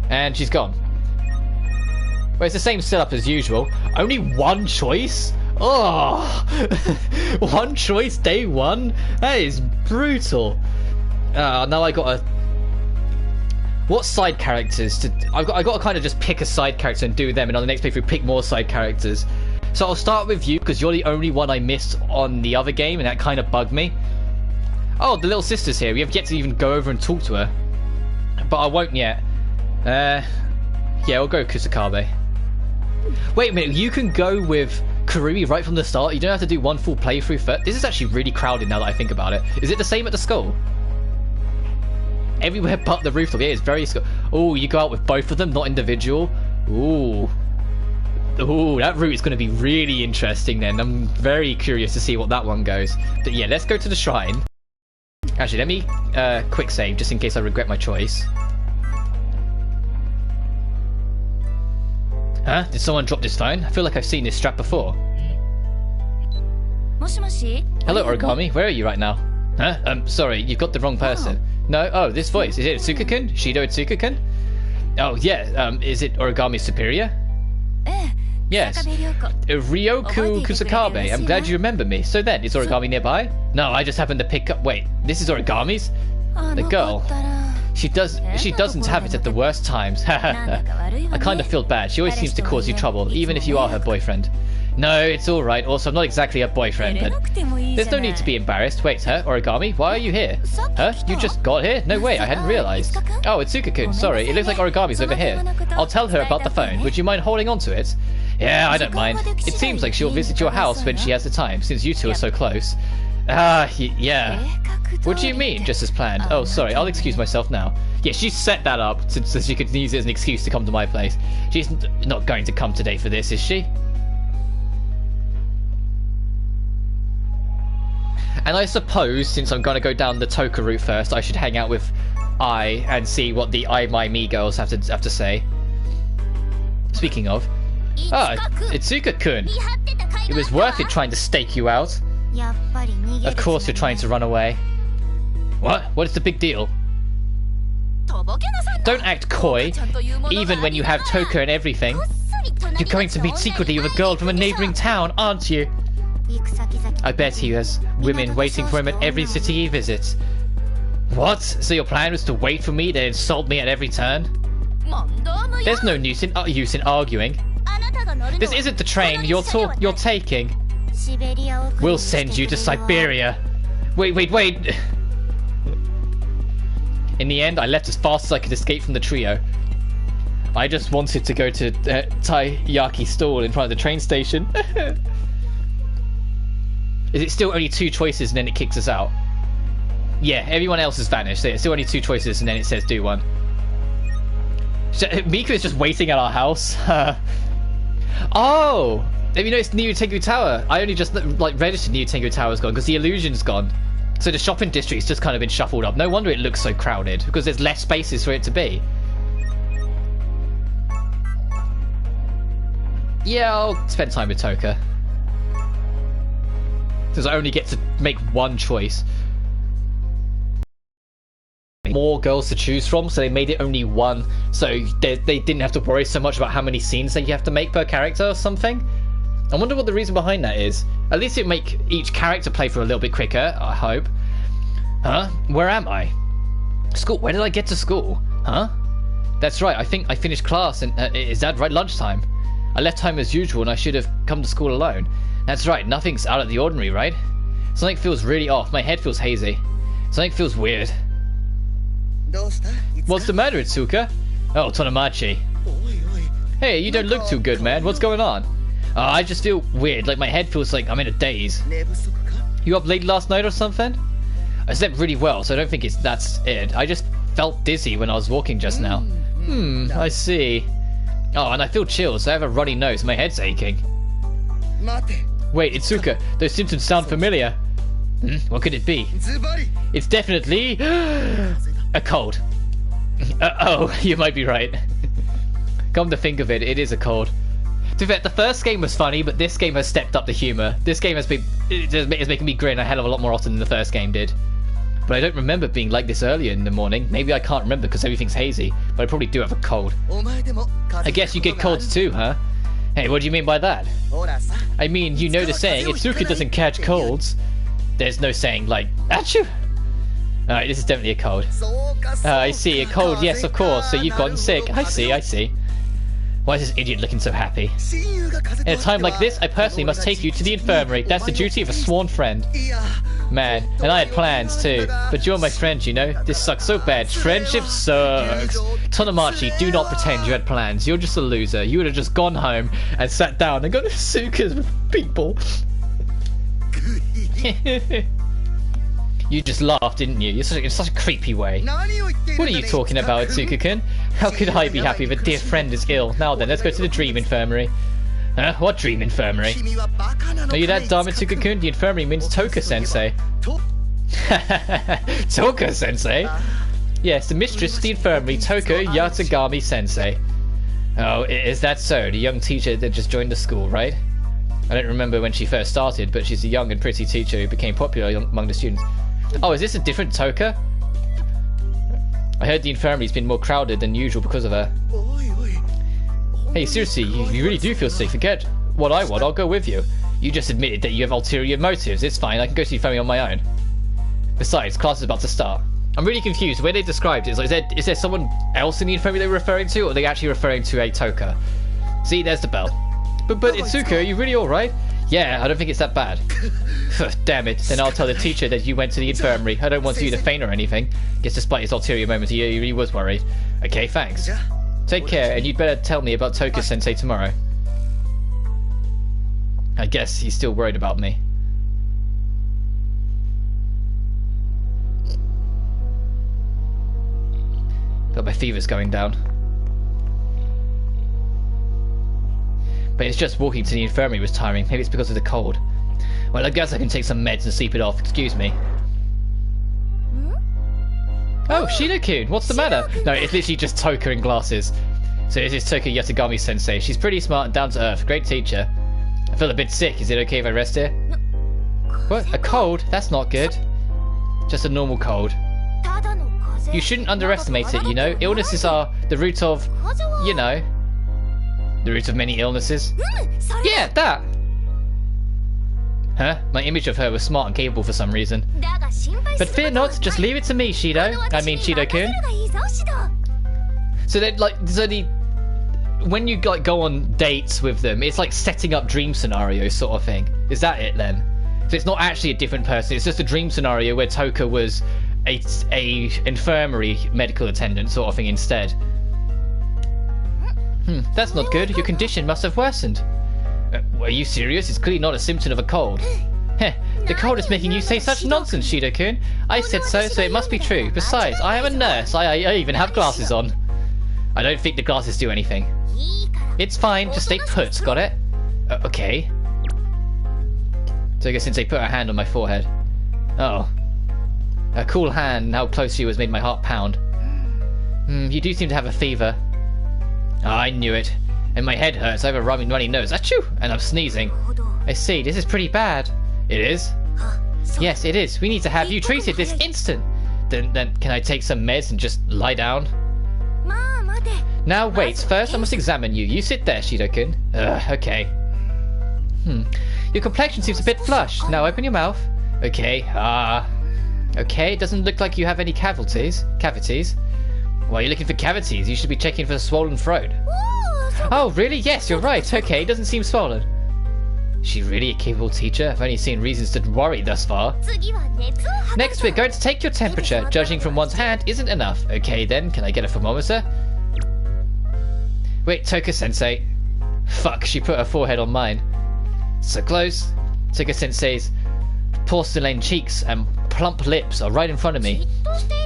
And she's gone. Well, it's the same setup as usual. Only one choice? Oh! One choice day one? That is brutal. Now I gotta... What side characters to... I got to kind of just pick a side character and do them, and on the next playthrough pick more side characters. So I'll start with you, because you're the only one I missed on the other game, and that kind of bugged me. Oh, the little sister's here. We have yet to even go over and talk to her. But I won't yet. Yeah, we'll go Kusakabe. Wait a minute, you can go with Kurumi right from the start? You don't have to do one full playthrough first? This is actually really crowded now that I think about it. Is it the same at the school? Everywhere but the rooftop. Yeah, it's very... Oh, you go out with both of them, not individual? Ooh. Ooh, that route is going to be really interesting then. I'm very curious to see what that one goes. But yeah, let's go to the shrine. Actually, let me quick save, just in case I regret my choice. Huh? Did someone drop this phone? I feel like I've seen this strap before. Hello, Origami. Where are you right now? Huh? Sorry, you've got the wrong person. No? Oh, this voice. Is it Itsuka-kun? Shido Itsuka-kun? Oh, yeah. Is it Origami's superior? Yes. Ryoku Kusakabe. I'm glad you remember me. So then, is Origami nearby? No, I just happened to pick up... Wait, this is Origami's? The girl. She doesn't have it at the worst times. I kind of feel bad. She always seems to cause you trouble, even if you are her boyfriend. No, it's alright. Also, I'm not exactly her boyfriend, but... There's no need to be embarrassed. Wait, huh? Origami? Why are you here? Huh? You just got here? No way, I hadn't realized. Oh, it's Itsuka-kun. Sorry, it looks like Origami's over here. I'll tell her about the phone. Would you mind holding on to it? Yeah, I don't mind. It seems like she'll visit your house when she has the time, since you two are so close. Yeah. What do you mean, just as planned? Oh, sorry, I'll excuse myself now. Yeah, she set that up so she could use it as an excuse to come to my place. She's not going to come today for this, is she? And I suppose, since I'm going to go down the Toka route first, I should hang out with I and see what the I, My, Me girls have to say. Speaking of... Ah, Itsuka-kun. It was worth it trying to stake you out. Of course you're trying to run away. What? What is the big deal? Don't act coy, even when you have Toka and everything. You're going to meet secretly with a girl from a neighbouring town, aren't you? I bet he has women waiting for him at every city he visits. What? So your plan was to wait for me to insult me at every turn? There's no use in arguing. This isn't the train you're taking. We'll send you to Siberia. Wait. In the end, I left as fast as I could escape from the trio. I just wanted to go to Taiyaki's stall in front of the train station. Is it still only two choices and then it kicks us out? Yeah, everyone else has vanished. So it's still only two choices and then it says do one. So, Miku is just waiting at our house. Oh! Have you noticed New Tengu Tower? I only just registered New Tengu Tower's gone because the illusion's gone. So the shopping district's just kind of been shuffled up. No wonder it looks so crowded because there's less spaces for it to be. Yeah, I'll spend time with Toka. Because I only get to make one choice. More girls to choose from, so they made it only one, so they didn't have to worry so much about how many scenes that you have to make per character or something. I wonder what the reason behind that is. At least it'd make each character play for a little bit quicker, I hope. Huh? Where am I? School. Where did I get to school? Huh? That's right, I think I finished class and is that right? Lunchtime. I left home as usual and I should have come to school alone. That's right, nothing's out of the ordinary, right? Something feels really off. My head feels hazy. Something feels weird. What's the matter, Itsuka? Oh, Tonomachi. Hey, you don't look too good, man. What's going on? I just feel weird, like my head feels like I'm in a daze. You up late last night or something? I slept really well, so I don't think that's it. I just felt dizzy when I was walking just now. I see. Oh, and I feel chills. I have a runny nose. My head's aching. Wait, Itsuka, those symptoms sound familiar. What could it be? It's definitely a cold. Oh, you might be right. Come to think of it, it is a cold. To be fair, the first game was funny, but this game has stepped up the humour. This game is making me grin a hell of a lot more often than the first game did. But I don't remember being like this earlier in the morning. Maybe I can't remember because everything's hazy, but I probably do have a cold. I guess you get colds too, huh? Hey, what do you mean by that? I mean, you know the saying, Itsuka doesn't catch colds. There's no saying like, achoo! Alright, this is definitely a cold. I see, a cold, yes, of course, so you've gotten sick. I see. Why is this idiot looking so happy? In a time like this, I personally must take you to the infirmary. That's the duty of a sworn friend. Man, and I had plans too. But you're my friend, you know? This sucks so bad. Friendship sucks. Tonomachi, do not pretend you had plans. You're just a loser. You would have just gone home and sat down and gone to sukas with people. You just laughed, didn't you? In such a creepy way. What are you talking about, Itsuka-kun? How could I be happy if a dear friend is ill? Now then, let's go to the dream infirmary. Huh? What dream infirmary? Are you that dumb, Itsuka-kun? The infirmary means Toka-sensei. Toka-sensei? Yes, the mistress of the infirmary, Toka Yatagami-sensei. Oh, is that so? The young teacher that just joined the school, right? I don't remember when she first started, but she's a young and pretty teacher who became popular among the students. Oh, is this a different Toka? I heard the infirmary's been more crowded than usual because of her. Hey, seriously, you really do feel sick. Forget what I want, I'll go with you. You just admitted that you have ulterior motives. It's fine, I can go to the infirmary on my own. Besides, class is about to start. I'm really confused. The way they described it is like, is there someone else in the infirmary they were referring to, or are they actually referring to a Toka? See, there's the bell. But Itsuka, are you really alright? Yeah, I don't think it's that bad. Damn it, then I'll tell the teacher that you went to the infirmary. I don't want you to faint or anything. Guess despite his ulterior moments, he really was worried. Okay, thanks. Take care, and you'd better tell me about Toka-sensei tomorrow. I guess he's still worried about me. But my fever's going down. But it's just walking to the infirmary was tiring. Maybe it's because of the cold. Well, I guess I can take some meds and sleep it off. Excuse me. Oh, Shino-kun, what's the matter? No, it's literally just Toka in glasses. So this is Toka Yatagami-sensei. She's pretty smart and down to earth. Great teacher. I feel a bit sick. Is it okay if I rest here? What? A cold? That's not good. Just a normal cold. You shouldn't underestimate it, you know? Illnesses are the root of, you know... the root of many illnesses? Yeah, that! Huh? My image of her was smart and capable for some reason. But fear not, just leave it to me, Shido-kun. So that, like, when you like go on dates with them, it's like setting up dream scenarios sort of thing. Is that it then? So it's not actually a different person, it's just a dream scenario where Toka was a infirmary medical attendant sort of thing instead. That's not good. Your condition must have worsened. Are you serious? It's clearly not a symptom of a cold. Heh, the cold is making you say such nonsense, Shido-kun. I said so it must be true. Besides, I am a nurse. I even have glasses on. I don't think the glasses do anything. It's fine. Just stay put. Got it? Okay. So I guess since they put her hand on my forehead. Oh. A cool hand and how close she was made my heart pound. You do seem to have a fever. Oh, I knew it. And my head hurts. I have a runny nose. Achoo! And I'm sneezing. I see. This is pretty bad. It is? Yes, it is. We need to have you treated this instant. Then can I take some meds and just lie down? Now wait. First I must examine you. You sit there, Shido-kun. Okay. Your complexion seems a bit flushed. Now open your mouth. Okay. Okay. It doesn't look like you have any cavities. Why are you looking for cavities? You should be checking for a swollen throat. Oh, really? Yes, you're right. Okay, it doesn't seem swollen. Is she really a capable teacher? I've only seen reasons to worry thus far. Next, we're going to take your temperature. Judging from one's hand isn't enough. Okay, then, can I get a thermometer? Wait, Toka-sensei. Fuck, she put her forehead on mine. So close. Toka-sensei's porcelain cheeks and plump lips are right in front of me.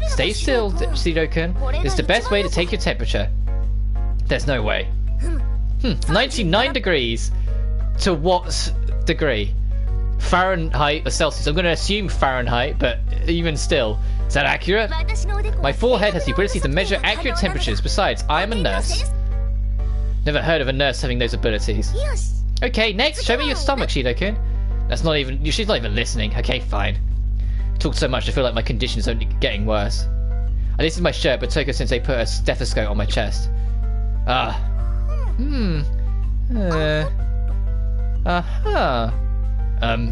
Stay still, Shido-kun. It's the best way to take your temperature. There's no way. 99 degrees. To what degree? Fahrenheit or Celsius? I'm going to assume Fahrenheit, but even still. Is that accurate? My forehead has the ability to measure accurate temperatures. Besides, I am a nurse. Never heard of a nurse having those abilities. Okay, next, show me your stomach, Shido-kun. She's not even listening. Okay, fine. Talked so much, I feel like my condition's only getting worse. This is my shirt, but Toka-sensei put a stethoscope on my chest.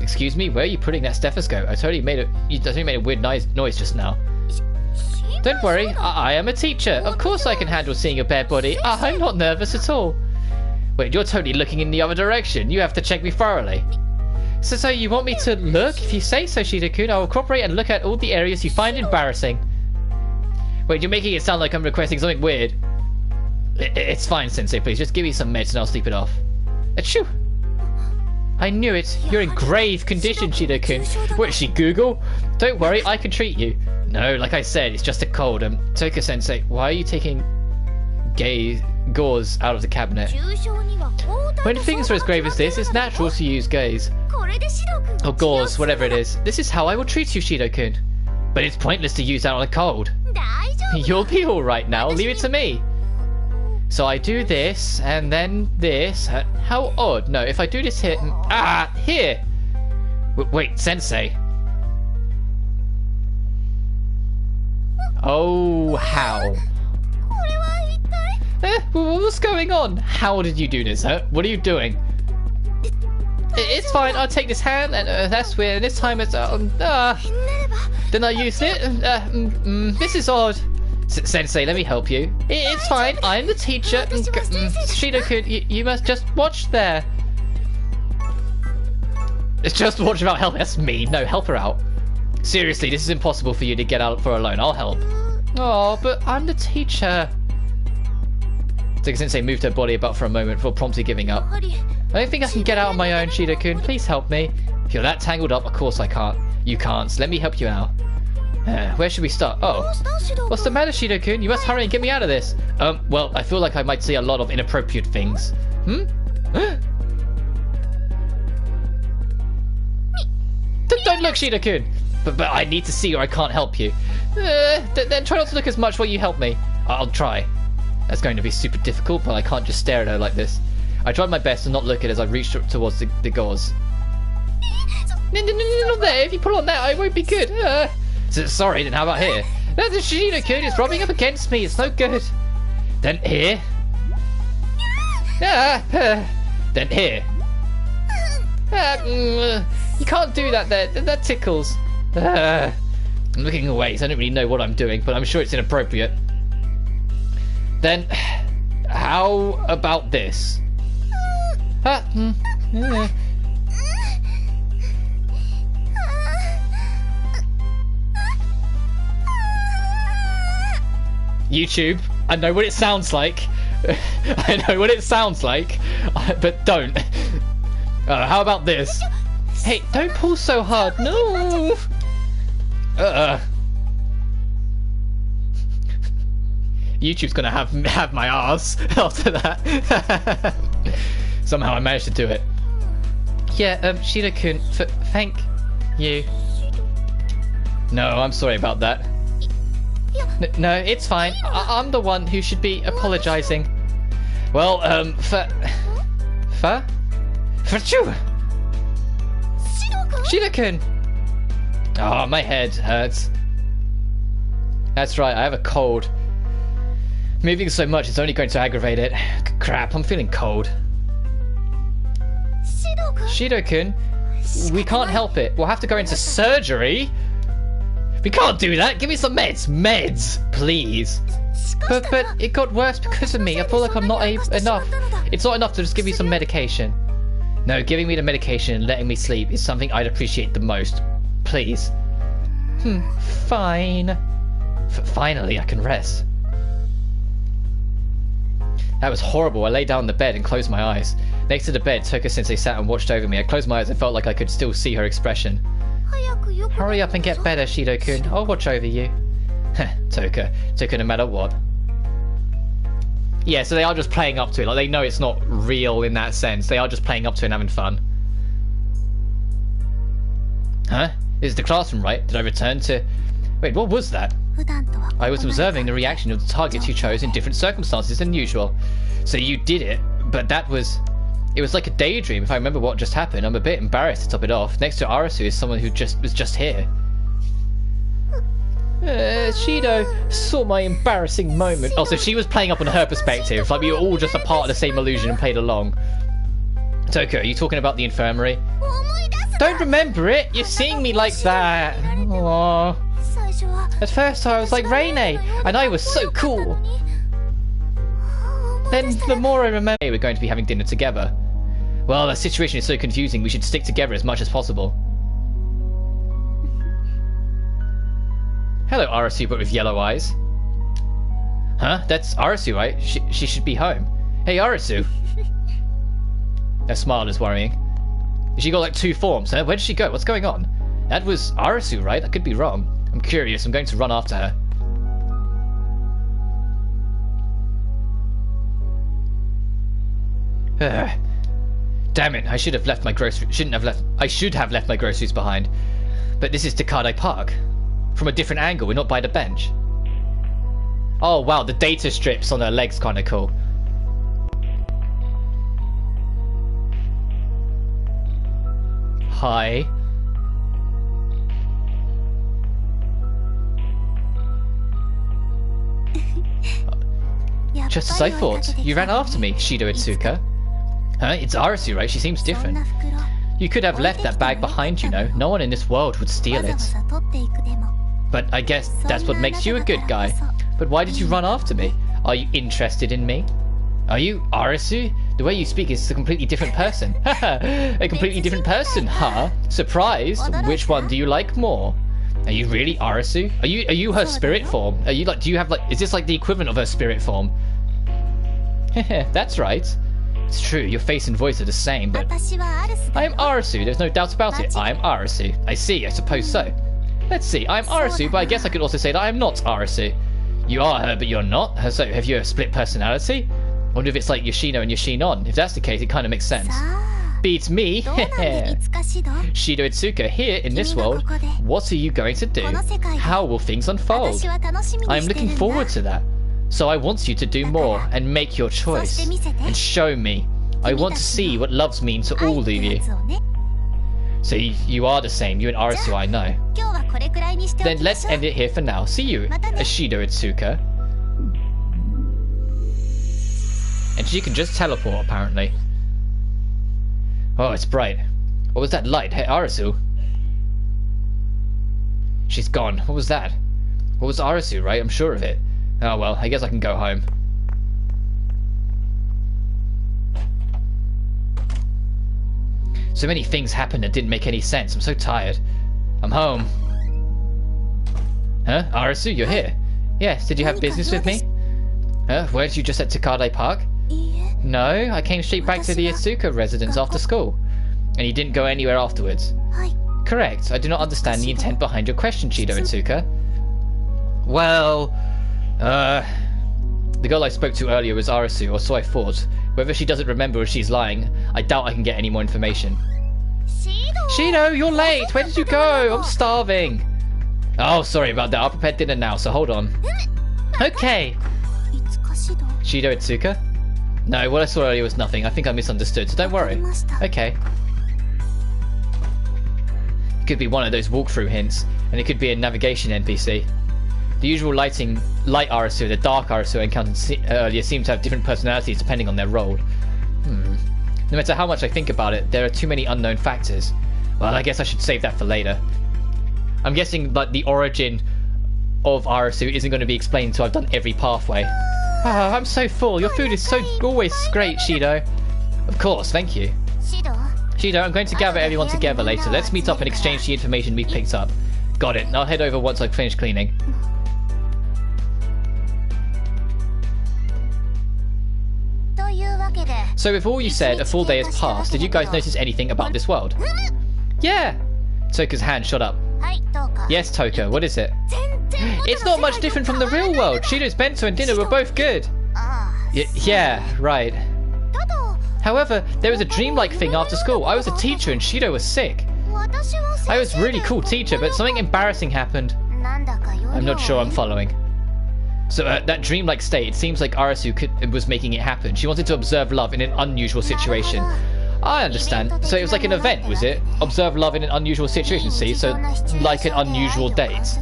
Excuse me, where are you putting that stethoscope? You made a weird noise just now. Don't worry, I am a teacher. Of course I can handle seeing a bare body. I'm not nervous at all. Wait, you're totally looking in the other direction. You have to check me thoroughly. So you want me to look? If you say so, Shido-kun, I will cooperate and look at all the areas you find embarrassing. Wait, you're making it sound like I'm requesting something weird. It's fine, Sensei, please. Just give me some meds and I'll sleep it off. Achoo! I knew it. You're in grave condition, Shido-kun. What is she, Google? Don't worry, I can treat you. No, like I said, it's just a cold. Toka-sensei, why are you taking gauze out of the cabinet? When things are as grave as this, it's natural to use gauze. Or gauze, whatever it is. This is how I will treat you, Shido-kun. But it's pointless to use that on a cold. You'll be alright now, leave it to me. So I do this, and then this. How odd. No, if I do this here... here! Wait, Sensei. Oh, how? What's going on? How did you do this, huh? What are you doing? It's fine, I'll take this hand, and that's weird. This time it's... then I use it. This is odd. Sensei, let me help you. It's fine, I'm the teacher. Shido-kun, you must just watch there. It's just watch without help. That's mean. No, help her out. Seriously, this is impossible for you to get out for alone. I'll help. Oh, but I'm the teacher. Toka-sensei moved her body about for a moment before promptly giving up. I don't think I can get out on my own, Shido-kun. Please help me. If you're that tangled up, of course I can't. You can't, so let me help you out. Where should we start? Oh. What's the matter, Shido-kun? You must hurry and get me out of this. Well, I feel like I might see a lot of inappropriate things. Don't look, Shido-kun! But I need to see or I can't help you. Then try not to look as much while you help me. I'll try. That's going to be super difficult, but I can't just stare at her like this. I tried my best to not look at it as I reached towards the gauze. No, not there. If you pull on that, I won't be good. Sorry, then how about here? The Shido-kun is rubbing up against me. It's no good. Then here. Then here. You can't do that there. That tickles. I'm looking away, so I don't really know what I'm doing, but I'm sure it's inappropriate. Then, how about this? YouTube, I know what it sounds like. I know what it sounds like, but don't. How about this? Hey, don't pull so hard. No. YouTube's gonna have my ass after that. Somehow I managed to do it. Yeah, Shido-kun, thank you. No, I'm sorry about that. No, it's fine. I'm the one who should be apologizing. Well, Shido-kun! Oh, my head hurts. That's right, I have a cold. Moving so much is only going to aggravate it. Crap, I'm feeling cold. Shido-kun, we can't help it. We'll have to go into surgery. We can't do that! Give me some meds! Meds! Please! But it got worse because of me. I feel like I'm not enough. It's not enough to just give you some medication. No, giving me the medication and letting me sleep is something I'd appreciate the most. Please. Fine. Finally, I can rest. That was horrible. I lay down on the bed and closed my eyes. Next to the bed, Toka-sensei sat and watched over me. I closed my eyes and felt like I could still see her expression. Hurry up and get better, Shido-kun. I'll watch over you. Toka no matter what. Yeah, so they are just playing up to it. Like, they know it's not real in that sense. They are just playing up to it and having fun. Huh? This is the classroom, right? Did I return to... Wait, what was that? I was observing the reaction of the targets you chose in different circumstances than usual. So you did it, but that was... It was like a daydream, if I remember what just happened. I'm a bit embarrassed to top it off. Next to Arusu is someone who was just here. Shido saw my embarrassing moment. Oh, so she was playing up on her perspective. Like we were all just a part of the same illusion and played along. Toka, are you talking about the infirmary? Don't remember it. You're seeing me like that. Aww. At first I was like Reine, and I was so cool. Then the more I remember, we're going to be having dinner together. Well, the situation is so confusing. We should stick together as much as possible. Hello, Arusu, but with yellow eyes. Huh? That's Arusu, right? She should be home. Hey, Arusu. Her smile is worrying. She got like 2 forms, huh? Where did she go? What's going on? That was Arusu, right? I could be wrong. I'm curious. I'm going to run after her. Damn it! I should have left my groceries. I should have left my groceries behind. But this is Takade Park. From a different angle, we're not by the bench. Oh wow, the data strips on her legs kind of cool. Hi. Just as I thought. You ran after me, Shido Itsuka. Huh? It's Arusu, right? She seems different. You could have left that bag behind, you know. No one in this world would steal it. But I guess that's what makes you a good guy. But why did you run after me? Are you interested in me? Are you Arusu? The way you speak is a completely different person. Haha, a completely different person, huh? Surprised? Which one do you like more? Are you really Arusu? Are you her spirit form? Are you like, do you have like, is this like the equivalent of her spirit form? That's right. It's true, your face and voice are the same, but... I am Arusu, there's no doubt about it. I am Arusu. I see, I suppose so. Let's see, I am Arusu, but I guess I could also say that I am not Arusu. You are her, but you're not? So, have you a split personality? I wonder if it's like Yoshino and Yoshinon. If that's the case, it kind of makes sense. Beats me. Shido Itsuka, here in this world, what are you going to do? How will things unfold? I am looking forward to that. So I want you to do more and make your choice and show me. I want to see what loves mean to all of you. So you are the same, you and Arusu, I know. Then let's end it here for now. See you, Shido Itsuka. And she can just teleport, apparently. Oh, it's bright. What was that light? Hey, Arusu. She's gone. What was that? What was Arusu, right? I'm sure of it. Oh well, I guess I can go home. So many things happened that didn't make any sense. I'm so tired. I'm home. Huh? Arusu, you're here? Yes, did you have business with me? Huh? Weren't you just at Takade Park? No, I came straight back to the Itsuka residence after school. And you didn't go anywhere afterwards? Correct. I do not understand the intent behind your question, Shido Itsuka. Well... the girl I spoke to earlier was Arusu, or so I thought. Whether she doesn't remember or she's lying, I doubt I can get any more information. Shido, you're late! Where did you go? I'm starving! Oh, sorry about that. I'll prepare dinner now, so hold on. Okay! Shido Itsuka? No, what I saw earlier was nothing. I think I misunderstood, so don't worry. Okay. It could be one of those walkthrough hints, and it could be a navigation NPC. The usual light Arusu and the dark Arusu I encountered earlier seem to have different personalities depending on their role. No matter how much I think about it, there are too many unknown factors. Well, I guess I should save that for later. I'm guessing like the origin of Arusu isn't going to be explained until I've done every pathway. Ah, I'm so full. Your food is so always great, Shido. Of course, thank you. Shido, I'm going to gather everyone together later. Let's meet up and exchange the information we've picked up. Got it. I'll head over once I've finished cleaning. So with all you said, a full day has passed. Did you guys notice anything about this world? Yeah! Toka's hand shot up. Yes, Toka, what is it? It's not much different from the real world. Shido's bento and dinner were both good. Yeah, right. However, there was a dreamlike thing after school. I was a teacher and Shido was sick. I was a really cool teacher, but something embarrassing happened. I'm not sure I'm following. So that dreamlike state, it seems like Arusu was making it happen. She wanted to observe love in an unusual situation. I understand. So it was like an event, was it? Observe love in an unusual situation, see? So like an unusual date.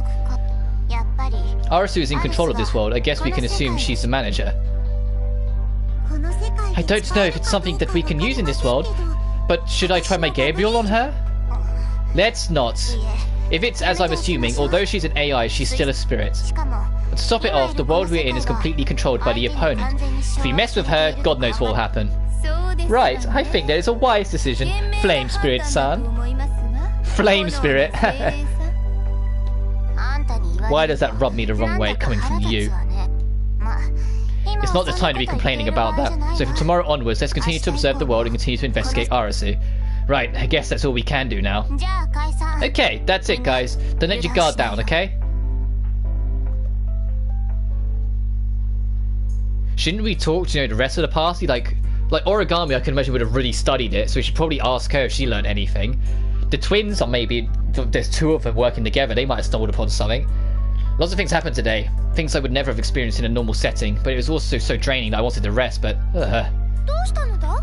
Arusu is in control of this world. I guess we can assume she's the manager. I don't know if it's something that we can use in this world, but should I try my Gabriel on her? Let's not. If it's as I'm assuming, although she's an AI, she's still a spirit. To top it off, the world we're in is completely controlled by the opponent. If we mess with her, God knows what will happen. Right, I think that is a wise decision. Flame Spirit-san. Flame Spirit. Why does that rub me the wrong way coming from you? It's not the time to be complaining about that. So from tomorrow onwards, let's continue to observe the world and continue to investigate Arusu. Right, I guess that's all we can do now. Okay, that's it guys. Don't let your guard down, okay? Shouldn't we talk to, the rest of the party? Like Origami, I can imagine would have really studied it, so we should probably ask her if she learned anything. The twins, or maybe there's two of them working together, they might have stumbled upon something. Lots of things happened today, things I would never have experienced in a normal setting, but it was also so draining that I wanted to rest, but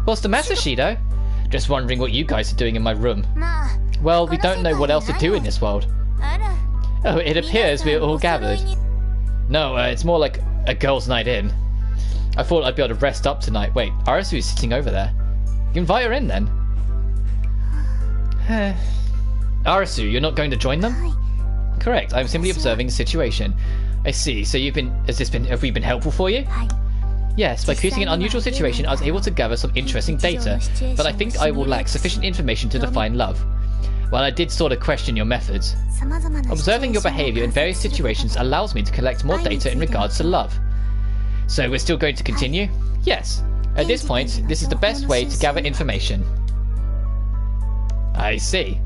What's the matter, Shido? Just wondering what you guys are doing in my room. Well, we don't know what else to do in this world. Oh, it appears we're all gathered. No, it's more like a girls' night in. I thought I'd be able to rest up tonight. Wait, Arusu is sitting over there. You invite her in then. Arusu, you're not going to join them? Correct, I'm simply observing the situation. I see, so have we been helpful for you? Yes, by creating an unusual situation I was able to gather some interesting data, but I think I will lack sufficient information to define love. Well, I did sort of question your methods. Observing your behaviour in various situations allows me to collect more data in regards to love. So we're still going to continue? Yes. At this point, this is the best way to gather information. I see.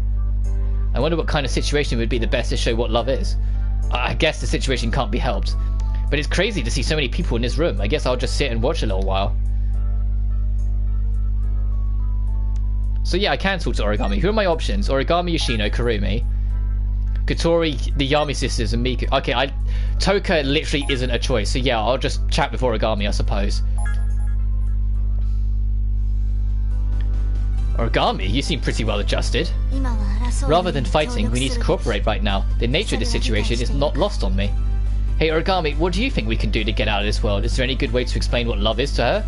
I wonder what kind of situation would be the best to show what love is. I guess the situation can't be helped. But it's crazy to see so many people in this room. I guess I'll just sit and watch a little while. So yeah, I can talk to Origami. Who are my options? Origami, Yoshino, Kurumi, Kotori, the Yami sisters, and Miku. Okay, Toka literally isn't a choice. So yeah, I'll just chat with Origami, I suppose. Origami, you seem pretty well adjusted. Rather than fighting, we need to cooperate right now. The nature of this situation is not lost on me. Hey Origami, what do you think we can do to get out of this world? Is there any good way to explain what love is to her?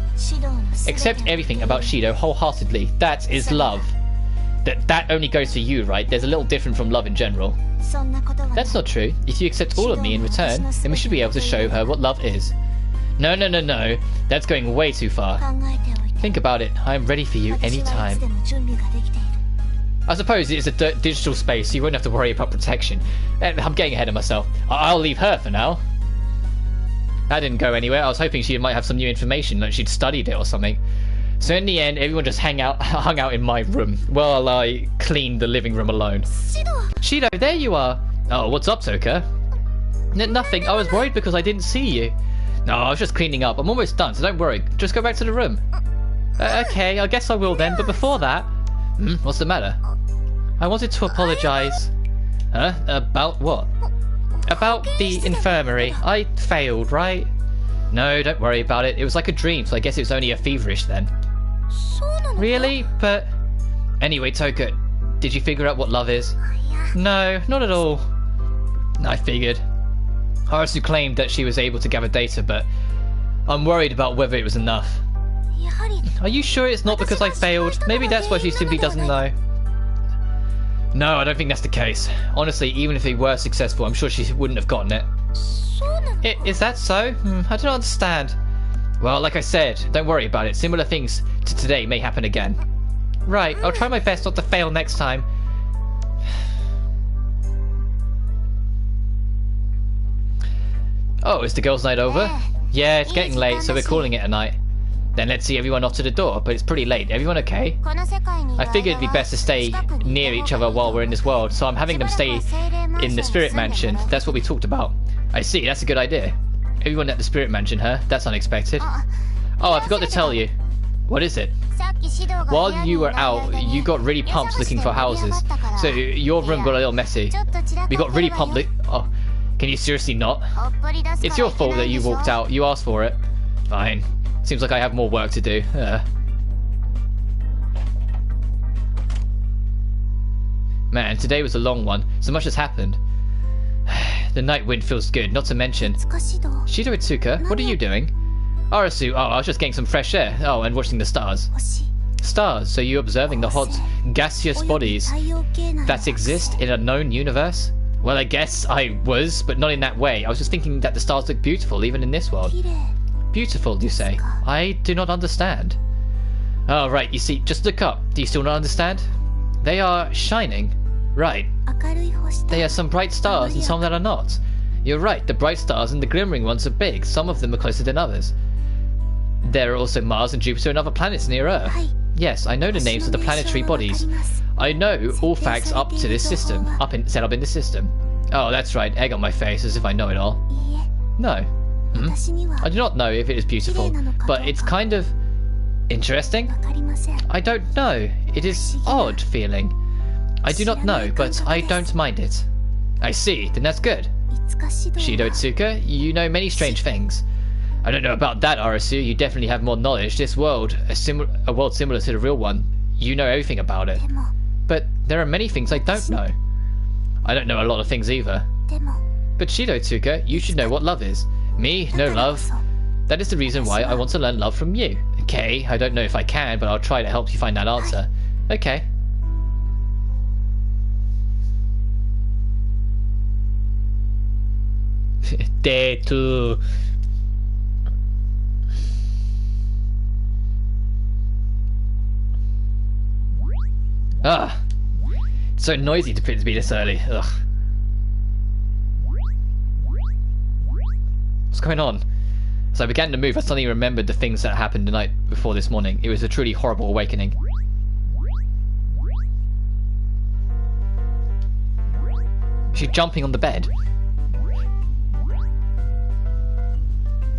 Accept everything about Shido wholeheartedly. That is love. That only goes for you, right? There's a little different from love in general. That's not true. If you accept all of me in return, then we should be able to show her what love is. No. That's going way too far. Think about it. I am ready for you anytime. I suppose it is a digital space, so you won't have to worry about protection. I'm getting ahead of myself. I'll leave her for now. That didn't go anywhere. I was hoping she might have some new information, like she'd studied it or something. So in the end, everyone just hung out in my room while I cleaned the living room alone. Shido, there you are. Oh, what's up, Toka? Nothing. I was worried because I didn't see you. No, I was just cleaning up. I'm almost done, so don't worry. Just go back to the room. Okay, I guess I will then, but before that... what's the matter? I wanted to apologise. Huh? About what? About the infirmary. I failed, right? No, don't worry about it. It was like a dream, so I guess it was only a feverish then. Really? But... Anyway, Toka, did you figure out what love is? No, not at all. I figured. Arusu claimed that she was able to gather data, but I'm worried about whether it was enough. Are you sure it's not because I failed? Maybe that's why she simply doesn't know. No, I don't think that's the case. Honestly, even if he were successful, I'm sure she wouldn't have gotten it. Is that so? I don't understand. Well, like I said, don't worry about it. Similar things to today may happen again. Right, I'll try my best not to fail next time. Oh, is the girls' night over? Yeah, it's getting late, so we're calling it a night. Then let's see everyone off to the door, but it's pretty late. Everyone okay? I figured it'd be best to stay near each other while we're in this world, so I'm having them stay in the spirit mansion. That's what we talked about. I see, that's a good idea. Everyone at the spirit mansion, huh? That's unexpected. Oh, I forgot to tell you. What is it? While you were out, you got really pumped looking for houses. So your room got a little messy. We got really pumped. Oh, can you seriously not? It's your fault that you walked out. You asked for it. Fine. Seems like I have more work to do. Man, today was a long one. So much has happened. The night wind feels good, not to mention... Shido Itsuka, what are you doing? Arusu, oh, I was just getting some fresh air. Oh, and watching the stars. Stars, so you're observing the hot, gaseous bodies that exist in a known universe? Well, I guess I was, but not in that way. I was just thinking that the stars look beautiful, even in this world. Beautiful, you say? I do not understand. Oh, right, you see, just look up. Do you still not understand? They are shining. Right. They are some bright stars and some that are not. You're right, the bright stars and the glimmering ones are big. Some of them are closer than others. There are also Mars and Jupiter and other planets near Earth. Yes, I know the names of the planetary bodies. I know all facts up to this system, set up in this system. Oh, that's right, egg on my face, as if I know it all. No. I do not know if it is beautiful, but it's kind of... interesting? I don't know. It is odd feeling. I do not know, but I don't mind it. I see, then that's good. Shido Itsuka, you know many strange things. I don't know about that, Arusu. You definitely have more knowledge. This world, a world similar to the real one, you know everything about it. But there are many things I don't know. I don't know a lot of things either. But Shido Itsuka, you should know what love is. Me, no love. That is the reason why I want to learn love from you. Okay, I don't know if I can, but I'll try to help you find that answer. Okay. Day 2. Ah, it's so noisy to be this early. Ugh. What's going on? As I began to move, I suddenly remembered the things that happened the night before this morning. It was a truly horrible awakening. She's jumping on the bed.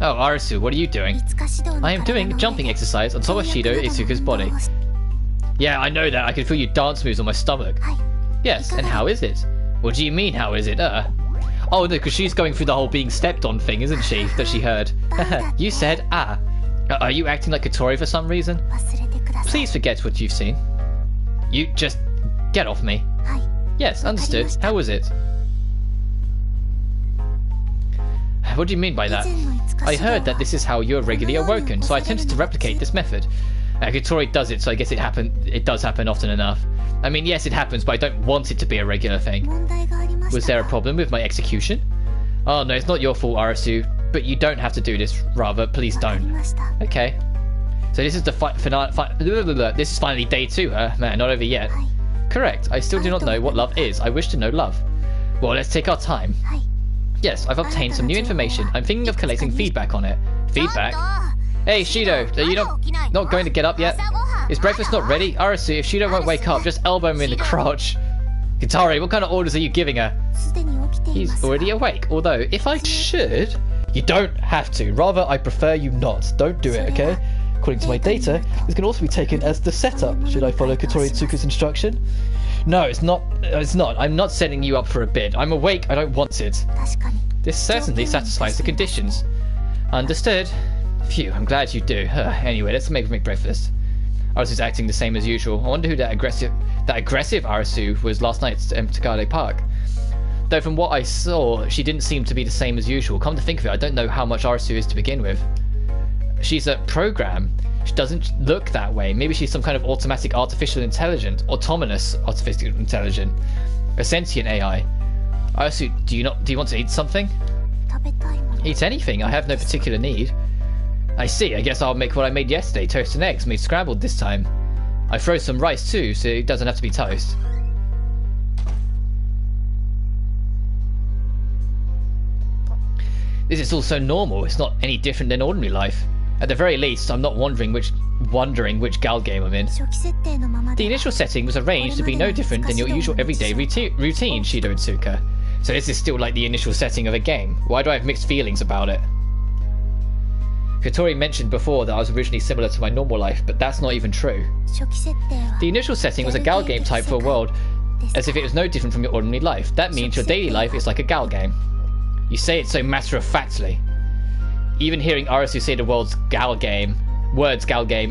Oh, Arusu, what are you doing? I am doing a jumping exercise on top of Shido Itsuka's body. Yeah, I know that. I can feel your dance moves on my stomach. Yes, and how is it? What do you mean, how is it? Oh, no, because she's going through the whole being stepped on thing, isn't she? That she heard. You said, ah. Are you acting like Katori for some reason? Please forget what you've seen. You just get off me. Yes, understood. How was it? What do you mean by that? I heard that this is how you're regularly awoken, so I attempted to replicate this method. Katori does it, so I guess it does happen often enough. I mean, yes, it happens, but I don't want it to be a regular thing. Was there a problem with my execution? Oh no, it's not your fault, Arusu, but you don't have to do this. Rather, please don't. Okay. So this is the this is finally day 2, huh? Man, not over yet. Correct. I still do not know what love is. I wish to know love. Well, let's take our time. Yes, I've obtained some new information. I'm thinking of collecting feedback on it. Feedback? Hey, Shido, are you not going to get up yet? Is breakfast not ready? Arusu, if Shido won't wake up, just elbow him in the crotch. Katari, what kind of orders are you giving her? He's already awake, although if I should... You don't have to. Rather, I prefer you not. Don't do it, okay? According to my data, this can also be taken as the setup. Should I follow Katori Itsuka's instruction? No, it's not. It's not. I'm not setting you up for a bid. I'm awake. I don't want it. This certainly satisfies the conditions. Understood. Phew, I'm glad you do. Anyway, let's make breakfast. Arusu's acting the same as usual. I wonder who that aggressive Arusu was last night at Takade Park. Though from what I saw, she didn't seem to be the same as usual. Come to think of it, I don't know how much Arusu is to begin with. she's a program. She doesn't look that way. Maybe she's some kind of automatic artificial intelligence, autonomous artificial intelligence, a sentient AI. Arusu, do you want to eat something? Eat anything. I have no particular need. I see. I guess I'll make what I made yesterday, toast and eggs, made scrambled this time. I froze some rice too, so it doesn't have to be toast. This is all so normal. It's not any different than ordinary life. At the very least, I'm not wondering which gal game I'm in. The initial setting was arranged to be no different than your usual everyday routine, Shido and Tsuka. So this is still like the initial setting of a game. Why do I have mixed feelings about it? Katori mentioned before that I was originally similar to my normal life, but that's not even true. The initial setting was a gal game type for a world, as if it was no different from your ordinary life. That means your daily life is like a gal game. You say it so matter-of-factly. Even hearing Arusu say the words gal game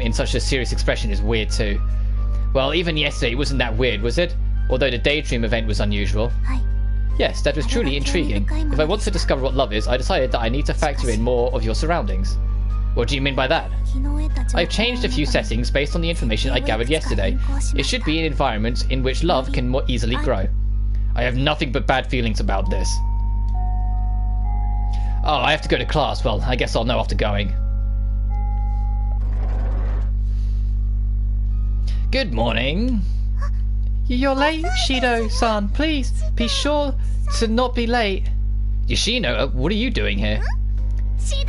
in such a serious expression is weird too. Well, even yesterday it wasn't that weird, was it? Although the daydream event was unusual. Yes, that was truly intriguing. If I want to discover what love is, I decided that I need to factor in more of your surroundings. What do you mean by that? I've changed a few settings based on the information I gathered yesterday. It should be an environment in which love can more easily grow. I have nothing but bad feelings about this. Oh, I have to go to class. Well, I guess I'll know after going. Good morning. You're late, Shido-san. Please, be sure to not be late. Yoshino, what are you doing here?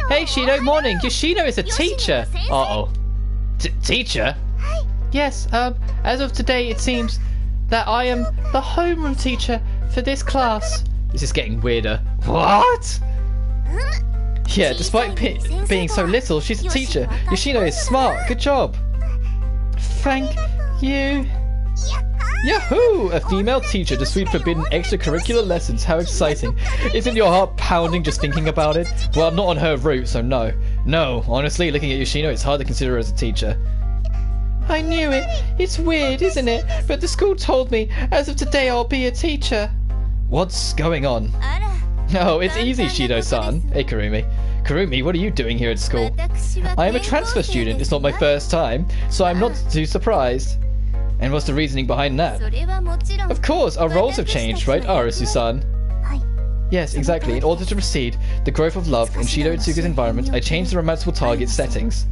Hey, Shido, morning. Yoshino is a teacher. Uh-oh. Teacher? Yes, as of today, it seems that I am the homeroom teacher for this class. This is getting weirder. What? Yeah, despite being so little, she's a teacher. Yoshino is smart. Good job. Thank you. Yahoo! A female teacher to sweet forbidden extracurricular lessons. How exciting. Isn't your heart pounding just thinking about it? Well, I'm not on her route, so no. No, honestly, looking at Yoshino, it's hard to consider her as a teacher. I knew it. It's weird, isn't it? But the school told me, as of today, I'll be a teacher. What's going on? Oh, it's easy, Shido-san. Hey, Kurumi. Kurumi, what are you doing here at school? I am a transfer student. It's not my first time, so I'm not too surprised. And what's the reasoning behind that? Of course, our roles have changed, right, Arusu-san? Yes, exactly. In order to proceed the growth of love in Shido and Tsuka's environment, I changed the romantical target settings.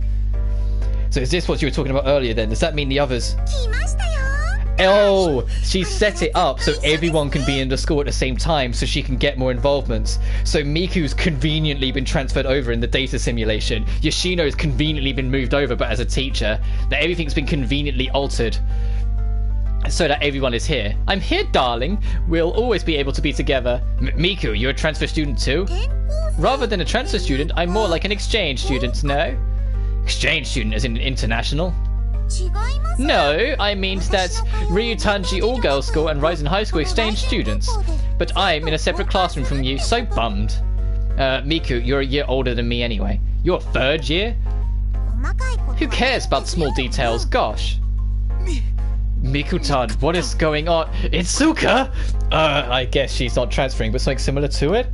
So is this what you were talking about earlier then? Does that mean the others? Oh, she set it up so everyone can be in the school at the same time so she can get more involvements. So Miku's conveniently been transferred over in the data simulation. Yoshino's conveniently been moved over but as a teacher. That everything's been conveniently altered so that everyone is here. I'm here, darling. We'll always be able to be together. Miku, you're a transfer student too? Rather than a transfer student, I'm more like an exchange student, no? Exchange student as in international? No, I mean that Ryutanji all-girls school and Ryzen High School exchange students. But I'm in a separate classroom from you, so bummed. Miku, you're a year older than me anyway. You're third year? Who cares about small details, gosh. Miku-tan, what is going on? It's Tsuka! I guess she's not transferring, but something similar to it?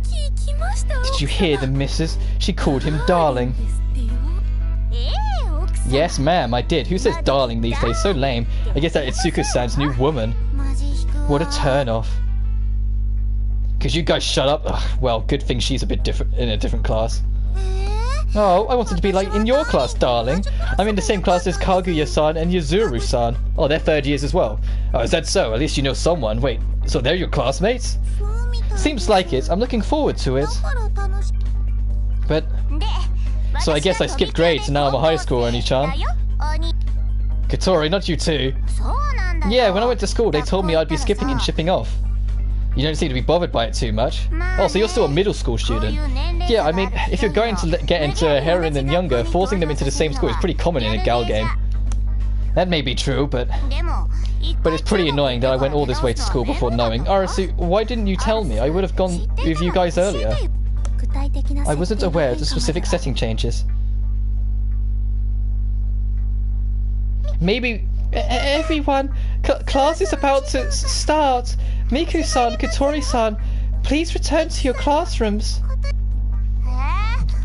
Did you hear the missus? She called him darling. Yes, ma'am, I did. Who says darling these days? So lame. I guess that Itsuka-san's new woman. What a turn-off. Could you guys shut up? Ugh, well, good thing she's a bit different in a different class. Oh, I wanted to be like in your class, darling. I'm in the same class as Kaguya-san and Yuzuru-san. Oh, they're third years as well. Oh, is that so? At least you know someone. Wait, so they're your classmates? Seems like it. I'm looking forward to it. But... so I guess I skipped grades and now I'm a high schooler, Oni-chan. Katori, not you too. Yeah, when I went to school they told me I'd be skipping and shipping off. You don't seem to be bothered by it too much. Oh, so you're still a middle school student. Yeah, I mean, if you're going to get into heroin and younger, forcing them into the same school is pretty common in a gal game. That may be true, but it's pretty annoying that I went all this way to school before knowing. Arusu, why didn't you tell me? I would have gone with you guys earlier. I wasn't aware of the specific setting changes. Maybe... everyone! Class is about to start! Miku-san, Katori-san, please return to your classrooms.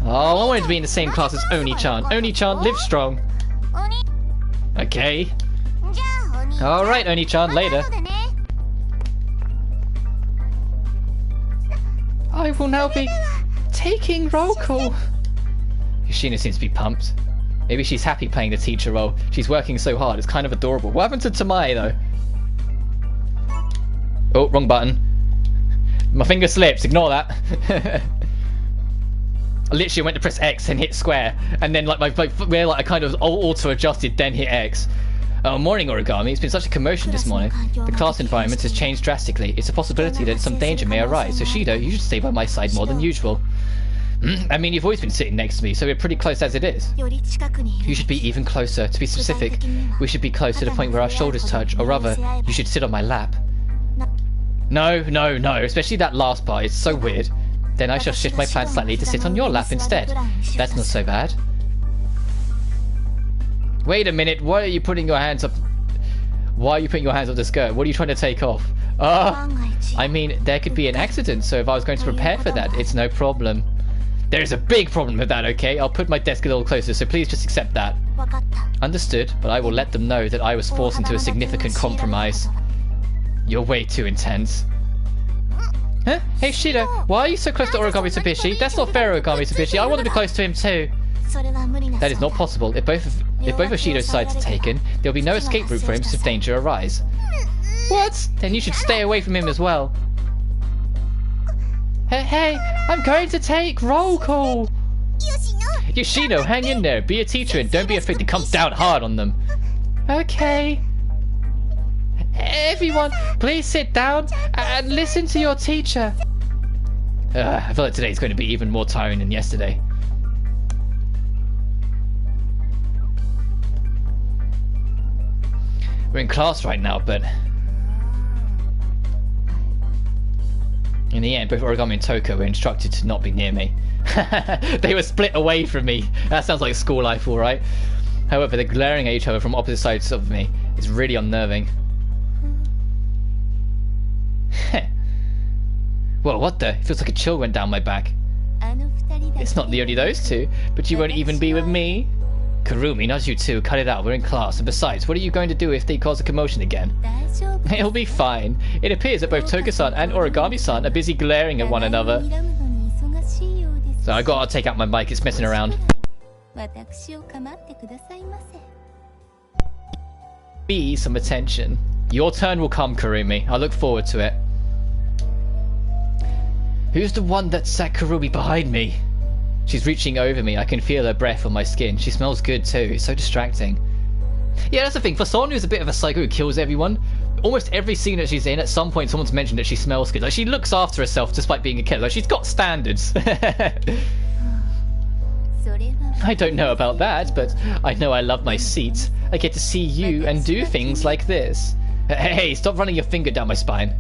Oh, I wanted to be in the same class as Oni-chan. Oni-chan, live strong. Okay. Alright, Oni-chan, later. I will now be taking roll call. Yoshino seems to be pumped. Maybe she's happy playing the teacher role. She's working so hard, it's kind of adorable. What happened to Tamae, though? Oh, wrong button. My finger slips, ignore that. I literally went to press X and hit square, and then like I kind of auto-adjusted, then hit X. Morning, Origami. It's been such a commotion this morning. The class environment has changed drastically. It's a possibility that some danger may arise, so Shido, you should stay by my side more than usual. I mean, you've always been sitting next to me, so we're pretty close as it is. You should be even closer. To be specific, we should be close to the point where our shoulders touch, or rather, you should sit on my lap. No, especially that last part, it's so weird. Then I shall shift my plan slightly to sit on your lap instead. That's not so bad. Wait a minute, why are you putting your hands up? Why are you putting your hands up the skirt? What are you trying to take off? I mean, there could be an accident, so if I was going to prepare for that, it's no problem. There's a big problem with that, okay? I'll put my desk a little closer, so please just accept that. Understood, but I will let them know that I was forced into a significant compromise. You're way too intense. Huh? Hey Shido, why are you so close to Origami Tsubishi? That's not fair, Origami Tsubishi. I want to be close to him too. That is not possible. If both of Shido's sides are taken, there will be no escape route for him should danger arise. What? Then you should stay away from him as well. Hey, I'm going to take roll call. Yoshino, hang in there. Be a teacher and don't be afraid to come down hard on them. Okay. Everyone, please sit down and listen to your teacher. I feel like today's going to be even more tiring than yesterday. We're in class right now, but in the end, both Origami and Toko were instructed to not be near me. They were split away from me. That sounds like school life, alright. However, they're glaring at each other from opposite sides of me. It's really unnerving. Well, what the? It feels like a chill went down my back. It's not the only those two, but you won't even be with me. Kurumi, not you two. Cut it out. We're in class. And besides, what are you going to do if they cause a commotion again? It'll be fine. It appears that both Toka-san and Origami-san are busy glaring at one another. So I gotta take out my mic. It's messing around. Be some attention. Your turn will come, Kurumi. I look forward to it. Who's the one that sat Kurumi behind me? She's reaching over me. I can feel her breath on my skin. She smells good too. It's so distracting. Yeah, that's the thing. For someone who's a bit of a psycho who kills everyone, almost every scene that she's in, at some point someone's mentioned that she smells good. Like, she looks after herself despite being a killer. Like, she's got standards. I don't know about that, but I know I love my seat. I get to see you and do things like this. Hey, stop running your finger down my spine.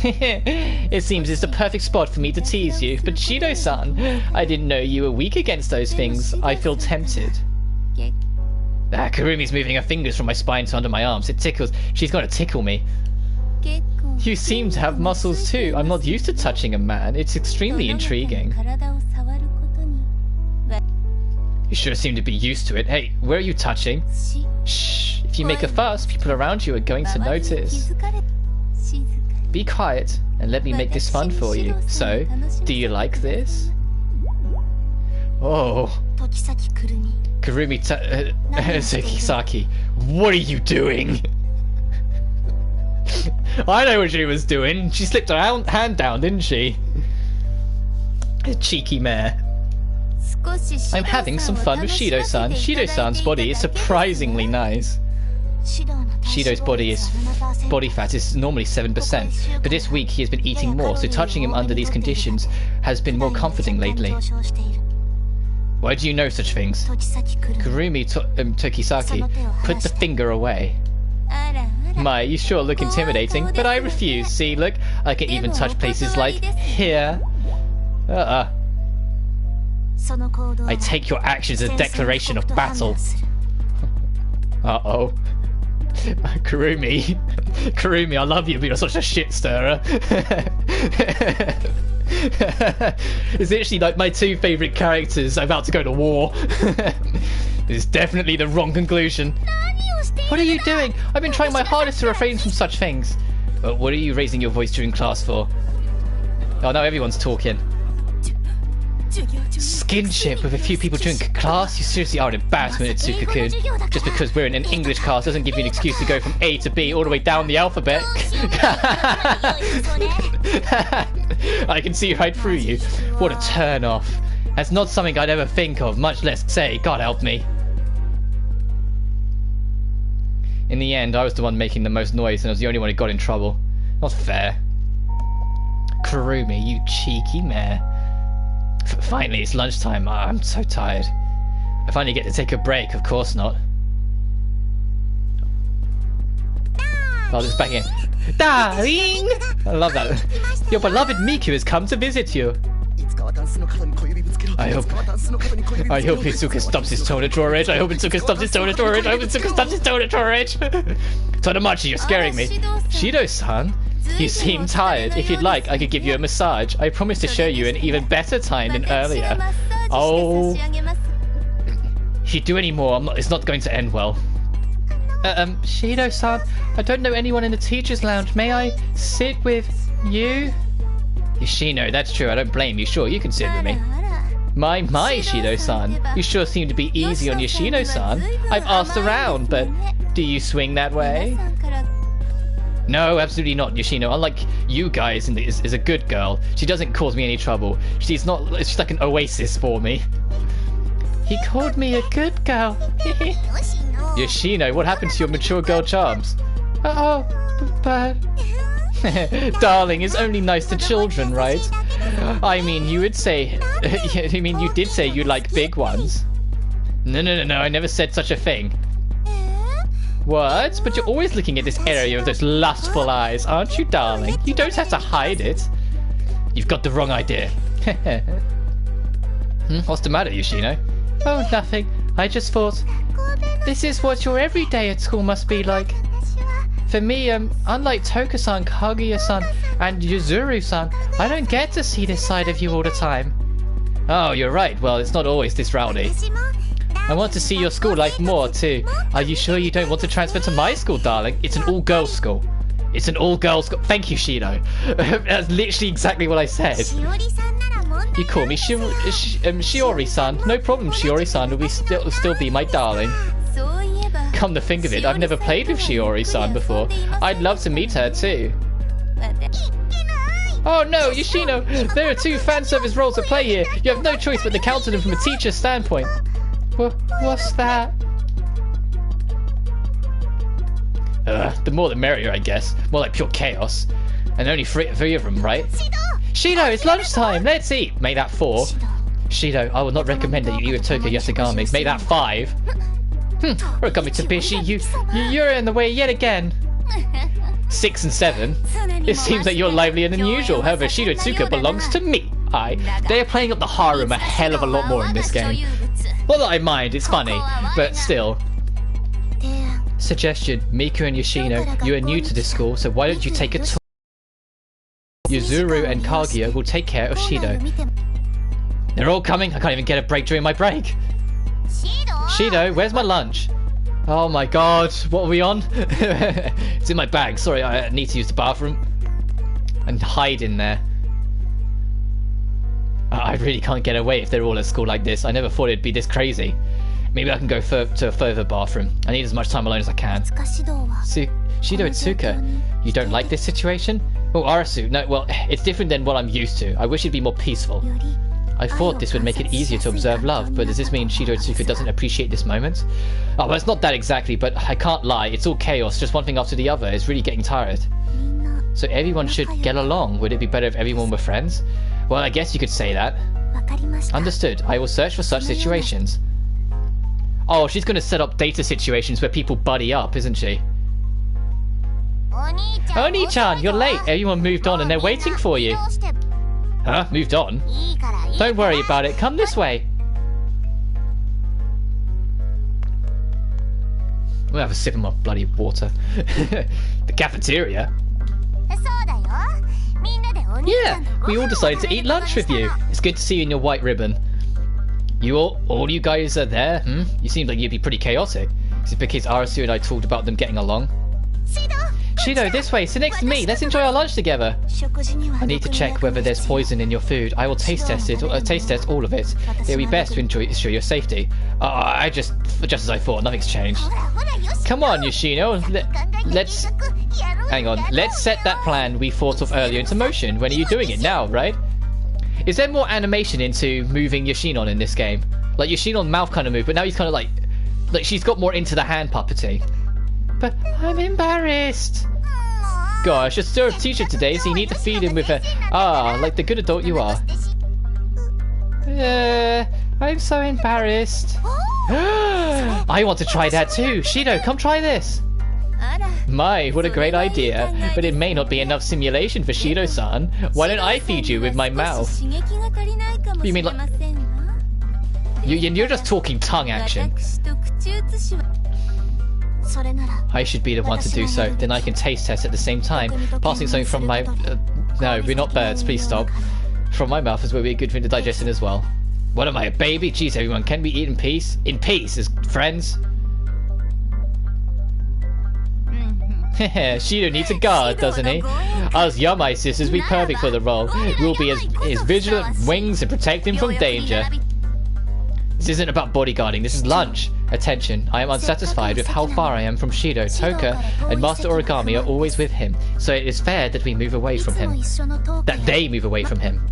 It seems it's the perfect spot for me to tease you, but Shido-san, I didn't know you were weak against those things. I feel tempted. Kurumi's moving her fingers from my spine to under my arms. It tickles. She's gonna tickle me. You seem to have muscles too. I'm not used to touching a man. It's extremely intriguing. You sure seem to be used to it. Hey, where are you touching? Shh. If you make a fuss, people around you are going to notice. Be quiet and let me make this fun for you. So, do you like this? Oh. Kurumi Sekisaki, what are you doing? I know what she was doing. She slipped her hand down, didn't she? Cheeky mare. I'm having some fun with Shido-san. Shido-san's body is surprisingly nice. Shido's body fat is normally 7%, but this week he has been eating more, so touching him under these conditions has been more comforting lately. Why do you know such things? Kurumi Tokisaki, put the finger away. My, you sure look intimidating, but I refuse. See, look, I can even touch places like here. I take your actions as a declaration of battle. Uh-oh. Kurumi. Kurumi, I love you, but you're such a shit stirrer. It's literally like my two favourite characters about to go to war. This is definitely the wrong conclusion. What are you doing? I've been trying my hardest to refrain from such things. What are you raising your voice during class for? Oh, now everyone's talking. Skinship with a few people during class? You seriously are an embarrassment, Itsuka-kun. Just because we're in an English class doesn't give you an excuse to go from A to B all the way down the alphabet. I can see right through you. What a turn off. That's not something I'd ever think of, much less say, God help me. In the end, I was the one making the most noise and I was the only one who got in trouble. Not fair. Kurumi, you cheeky mare. Finally, it's lunchtime. I'm so tired. I finally get to take a break. Of course not. Oh, it's back in. Darling! I love that. Your beloved Miku has come to visit you. I hope Itsuka stops his tone at draw edge. I hope Itsuka stops his tone at draw edge. I hope Itsuka stops his tone at draw edge. Todamachi, you're scaring me. Shido-san? You seem tired. If you'd like, I could give you a massage. I promise to show you an even better time than earlier. Oh. If you do any more, it's not going to end well. Shido-san, I don't know anyone in the teacher's lounge. May I sit with you? Yoshino, that's true. I don't blame you. Sure, you can sit with me. My, Shido-san. You sure seem to be easy on Yoshino-san. I've asked around, but do you swing that way? No, absolutely not. Yoshino, unlike you guys, is a good girl. She doesn't cause me any trouble. She's like an oasis for me. He called me a good girl. Yoshino, what happened to your mature girl charms? Oh, but... Darling, it's only nice to children, right? I mean, you did say you like big ones. No, I never said such a thing. What? But you're always looking at this area with those lustful eyes, aren't you, darling? You don't have to hide it. You've got the wrong idea. What's the matter, Yoshino? Oh, nothing. I just thought, this is what your everyday at school must be like. For me, unlike Toka-san, Kaguya-san, and Yuzuru-san, I don't get to see this side of you all the time. Oh, you're right. Well, it's not always this rowdy. I want to see your school life more, too. Are you sure you don't want to transfer to my school, darling? It's an all-girls school. It's an all-girls school. Thank you, Shido. That's literally exactly what I said. You call me Shiori-san. No problem, Shiori-san will still be my darling. Come to think of it, I've never played with Shiori-san before. I'd love to meet her, too. Oh no, Yoshino! There are two fan service roles to play here. You have no choice but to counter them from a teacher's standpoint. What's that? The more the merrier, I guess. More like pure chaos. And only three of them, right? Shido, it's lunchtime! Let's eat! Make that 4. Shido, I would not recommend that you eat with Toka Yasagami. Make that 5. Origami Tabishi, you're in the way yet again. 6 and 7. It seems that you're livelier than usual. However, Shido Tsuka belongs to me. They are playing up the harem a hell of a lot more in this game. Not that I mind, it's funny, but still. Suggestion, Miku and Yoshino, you are new to this school, so why don't you take a tour? Yuzuru and Kaguya will take care of Shido. They're all coming, I can't even get a break during my break. Shido, where's my lunch? Oh my god, what are we on? It's in my bag, sorry, I need to use the bathroom. And hide in there. I really can't get away if they're all at school like this. I never thought it'd be this crazy. Maybe I can go to a further bathroom. I need as much time alone as I can. Shido Itsuka, you don't like this situation? Oh, Arasu, no, well, it's different than what I'm used to. I wish it'd be more peaceful. I thought this would make it easier to observe love, but does this mean Shido Itsuka doesn't appreciate this moment? Oh, well, it's not that exactly, but I can't lie. It's all chaos, just one thing after the other. It's really getting tired. So everyone should get along. Would it be better if everyone were friends? Well, I guess you could say that. Understood. I will search for such situations. Oh, she's going to set up data situations where people buddy up, isn't she? Oni-chan, you're late. Everyone moved on and they're waiting for you. Huh? Moved on? Don't worry about it. Come this way. I'm gonna have a sip of my bloody water. The cafeteria? Yeah, we all decided to eat lunch with you. It's good to see you in your white ribbon. All you guys are there, hmm? You seem like you'd be pretty chaotic. Is it because Arusu and I talked about them getting along? Shido, this way, sit next to me. Let's enjoy our lunch together. I need to check whether there's poison in your food. I will taste test all of it. It will be best to ensure your safety. Just as I thought, nothing's changed. Come on, Yoshino. Hang on. Let's set that plan we thought of earlier into motion. When are you doing it? Now, right? Is there more animation into moving Yoshino in this game? Like Yoshino's mouth kind of moved, but now he's kind of like she's got more into the hand puppety. But I'm embarrassed. Gosh, you're still a teacher today, so you need to feed him with a like the good adult you are. I'm so embarrassed. I want to try that too. Shido, come try this. My, what a great idea. But it may not be enough simulation for Shido-san. Why don't I feed you with my mouth? You mean like... You're just talking tongue action. I should be the one to do so. Then I can taste test at the same time. Passing something from my... no, we're not birds. Please stop. From my mouth is where we're good for the digestion as well. What am I, a baby? Jeez, everyone, can we eat in peace? In peace, as friends? Shido needs a guard, doesn't he? Us Yamai sisters be perfect for the role. We'll be his vigilant wings and protect him from danger. This isn't about bodyguarding, this is lunch. Attention, I am unsatisfied with how far I am from Shido. Toka and Master Origami are always with him, so it is fair that we move away from him. That they move away from him.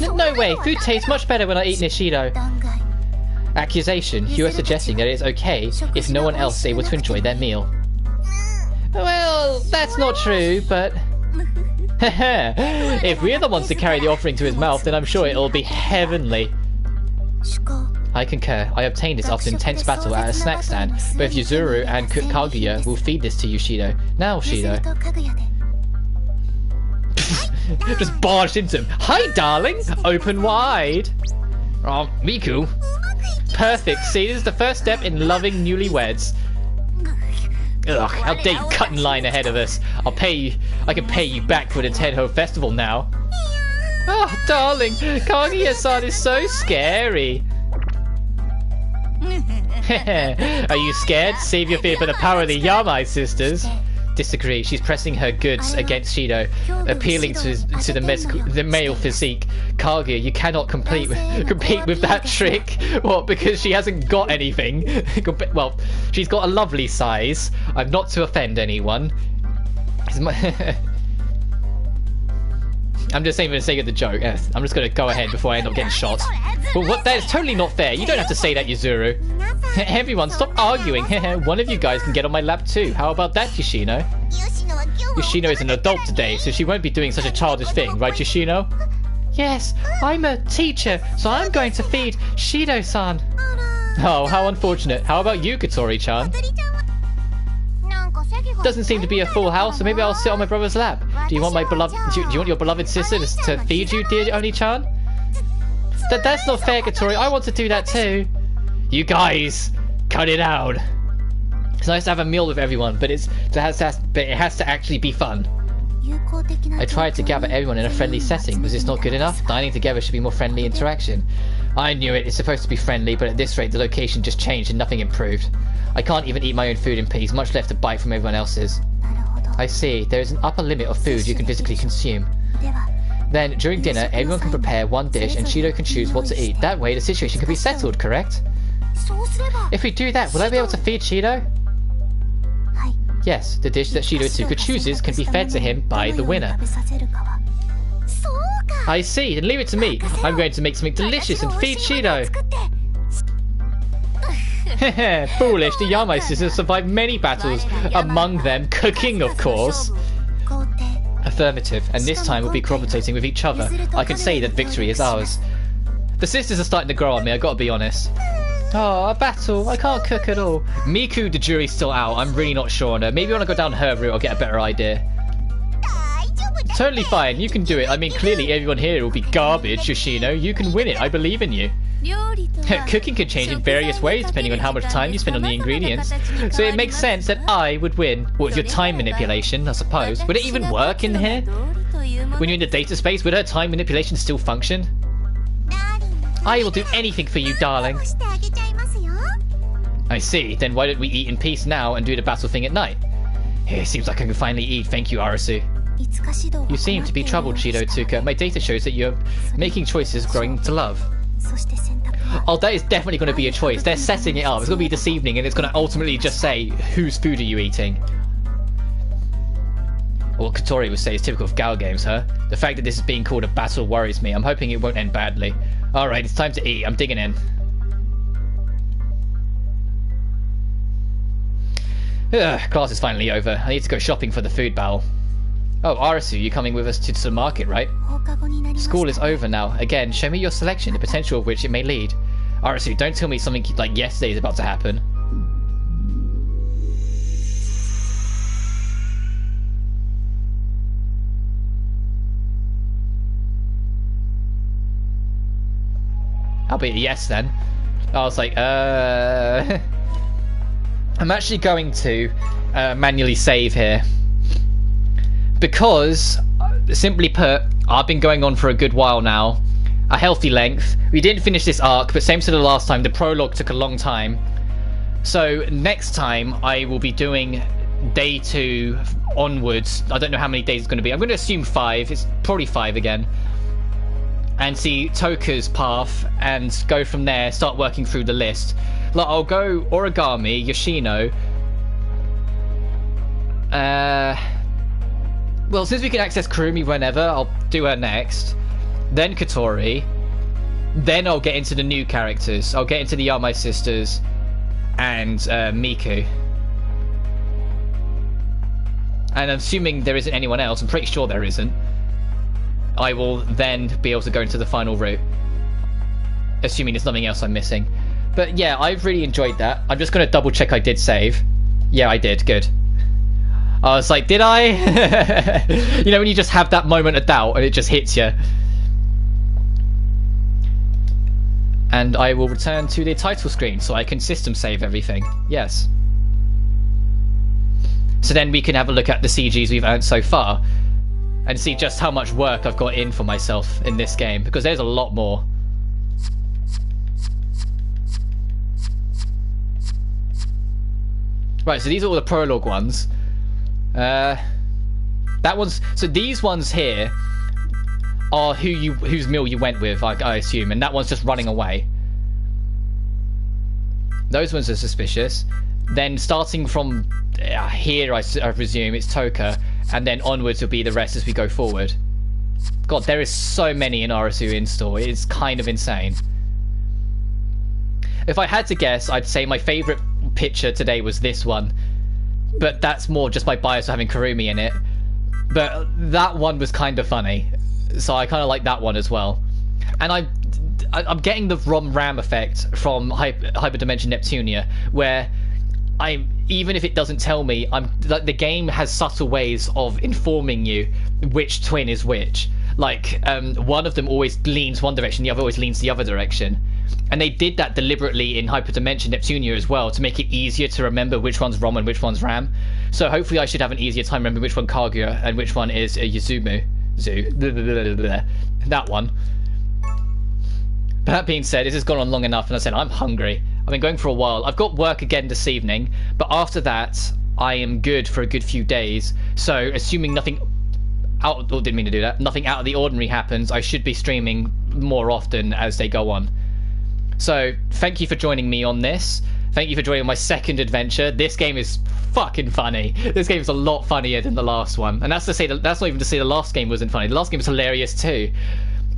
No way, food tastes much better when I eat near Shido. Accusation, you are suggesting that it is okay if no one else is able to enjoy their meal. Well, that's not true, but... if we're the ones to carry the offering to his mouth, then I'm sure it'll be heavenly. I concur. I obtained this after intense battle at a snack stand. Both Yuzuru and Kaguya will feed this to you, Shido. Now, Shido. Just barged into him. Hi, darling! Open wide! Oh, Miku. Perfect. See, this is the first step in loving newlyweds. Ugh, how dare you cut in line ahead of us. I can pay you back for the Tenho Festival now. Oh, darling, Kaguya-san is so scary. Are you scared? Save your fear for the power of the Yamai sisters. Disagree. She's pressing her goods against Shido, appealing to the male physique. Kaguya, you cannot compete with that trick. What? Because she hasn't got anything. Well, she's got a lovely size. I'm not to offend anyone. I'm just saying for the sake of the joke. I'm just going to go ahead before I end up getting shot. But what? That is totally not fair. You don't have to say that, Yuzuru. Everyone, stop arguing. One of you guys can get on my lap too. How about that, Yoshino? Yoshino is an adult today, so she won't be doing such a childish thing, right, Yoshino? Yes, I'm a teacher, so I'm going to feed Shido-san. Oh, how unfortunate. How about you, Katori-chan? Doesn't seem to be a full house, so maybe I'll sit on my brother's lap. Do you want my beloved? Do you want your beloved sister to feed you, dear Oni-chan? That's not fair, Katori. I want to do that too. You guys, cut it out. It's nice to have a meal with everyone, but it has to actually be fun. I tried to gather everyone in a friendly setting. Was this not good enough? Dining together should be more friendly interaction. I knew it. It's supposed to be friendly, but at this rate, the location just changed and nothing improved. I can't even eat my own food in peace, much left to bite from everyone else's. I see. There is an upper limit of food you can physically consume. Then, during dinner, everyone can prepare one dish and Shido can choose what to eat. That way, the situation can be settled, correct? If we do that, will I be able to feed Shido? Yes, the dish that Shido-tsuka chooses can be fed to him by the winner. I see, then leave it to me. I'm going to make something delicious and feed Shido. Foolish, the Yamai sisters survived many battles, among them cooking, of course. Affirmative, and this time we'll be cooperating with each other. I can say that victory is ours. The sisters are starting to grow on me, I gotta be honest. Oh, a battle. I can't cook at all. Miku, the jury's still out. I'm really not sure on her. Maybe when I go down her route, I'll get a better idea. Totally fine. You can do it. I mean, clearly everyone here will be garbage, Yoshino. You can win it. I believe in you. Cooking can change in various ways depending on how much time you spend on the ingredients, so it makes sense that I would win. With your time manipulation, I suppose. Would it even work in here? When you're in the data space, would her time manipulation still function? I will do anything for you, darling. I see. Then why don't we eat in peace now and do the battle thing at night? It seems like I can finally eat. Thank you, Arusu. You seem to be troubled, Shido-tuka. My data shows that you're making choices growing to love. Oh, that is definitely going to be a choice. They're setting it up. It's going to be this evening, and it's going to ultimately just say, whose food are you eating? What Katori would say is typical of Gal games, huh? The fact that this is being called a battle worries me. I'm hoping it won't end badly. Alright, it's time to eat. I'm digging in. Ugh, class is finally over. I need to go shopping for the food bowl. Oh, Arusu, you're coming with us to the market, right? School is over now. Again, show me your selection, the potential of which it may lead. Arusu, don't tell me something like yesterday is about to happen. I'll be a yes then. I was like, I'm actually going to manually save here. Because, simply put, I've been going on for a good while now. A healthy length. We didn't finish this arc, but same to the last time, the prologue took a long time. So, next time, I will be doing day 2 onwards. I don't know how many days it's going to be. I'm going to assume 5. It's probably 5 again. And see Toka's path and go from there, start working through the list. Like, I'll go Origami, Yoshino. Well, since we can access Kurumi whenever, I'll do her next. Then Katori. Then I'll get into the new characters. I'll get into the Yamai sisters and Miku. And assuming there isn't anyone else, I'm pretty sure there isn't, I will then be able to go into the final route. Assuming there's nothing else I'm missing. But yeah, I've really enjoyed that. I'm just going to double check I did save. Yeah, I did. Good. I was like, did I? You know when you just have that moment of doubt and it just hits you. And I will return to the title screen so I can system save everything. Yes. So then we can have a look at the CGs we've earned so far. And see just how much work I've got in for myself in this game. Because there's a lot more. Right, so these are all the prologue ones. That one's... So these ones here are whose meal you went with, I assume. And that one's just running away. Those ones are suspicious. Then starting from here, I presume, it's Toka. And then onwards will be the rest as we go forward. God, there is so many in Arusu-Install. It's kind of insane. If I had to guess, I'd say my favourite picture today was this one. But that's more just my bias for having Kurumi in it. But that one was kind of funny. So I kind of like that one as well. And I'm getting the Rom-Ram effect from Hyperdimension Neptunia, where even if it doesn't tell me, the game has subtle ways of informing you which twin is which. Like, one of them always leans one direction, the other always leans the other direction. And they did that deliberately in Hyperdimension Neptunia as well, to make it easier to remember which one's Rom and which one's Ram. So hopefully I should have an easier time remembering which one Kaguya and which one is Yuzumu. That one. But that being said, this has gone on long enough, and I said I'm hungry. I've been going for a while. I've got work again this evening, but after that, I am good for a good few days. So, assuming nothing didn't mean to do that. Nothing out of the ordinary happens, I should be streaming more often as they go on. So, thank you for joining me on this. Thank you for joining my second adventure. This game is fucking funny. This game is a lot funnier than the last one. And that's not even to say the last game wasn't funny. The last game was hilarious too.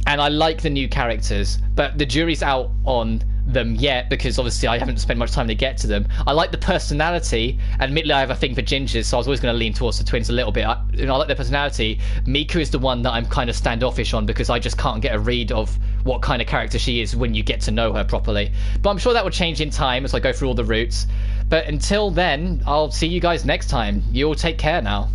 And I like the new characters, but the jury's out on them yet, because obviously I haven't spent much time to get to them. I like the personality. Admittedly, I have a thing for gingers, so I was always going to lean towards the twins a little bit. I like their personality. Miku is the one that I'm kind of standoffish on, because I just can't get a read of what kind of character she is when you get to know her properly. But I'm sure that will change in time as I go through all the routes. But until then, I'll see you guys next time. You all take care now.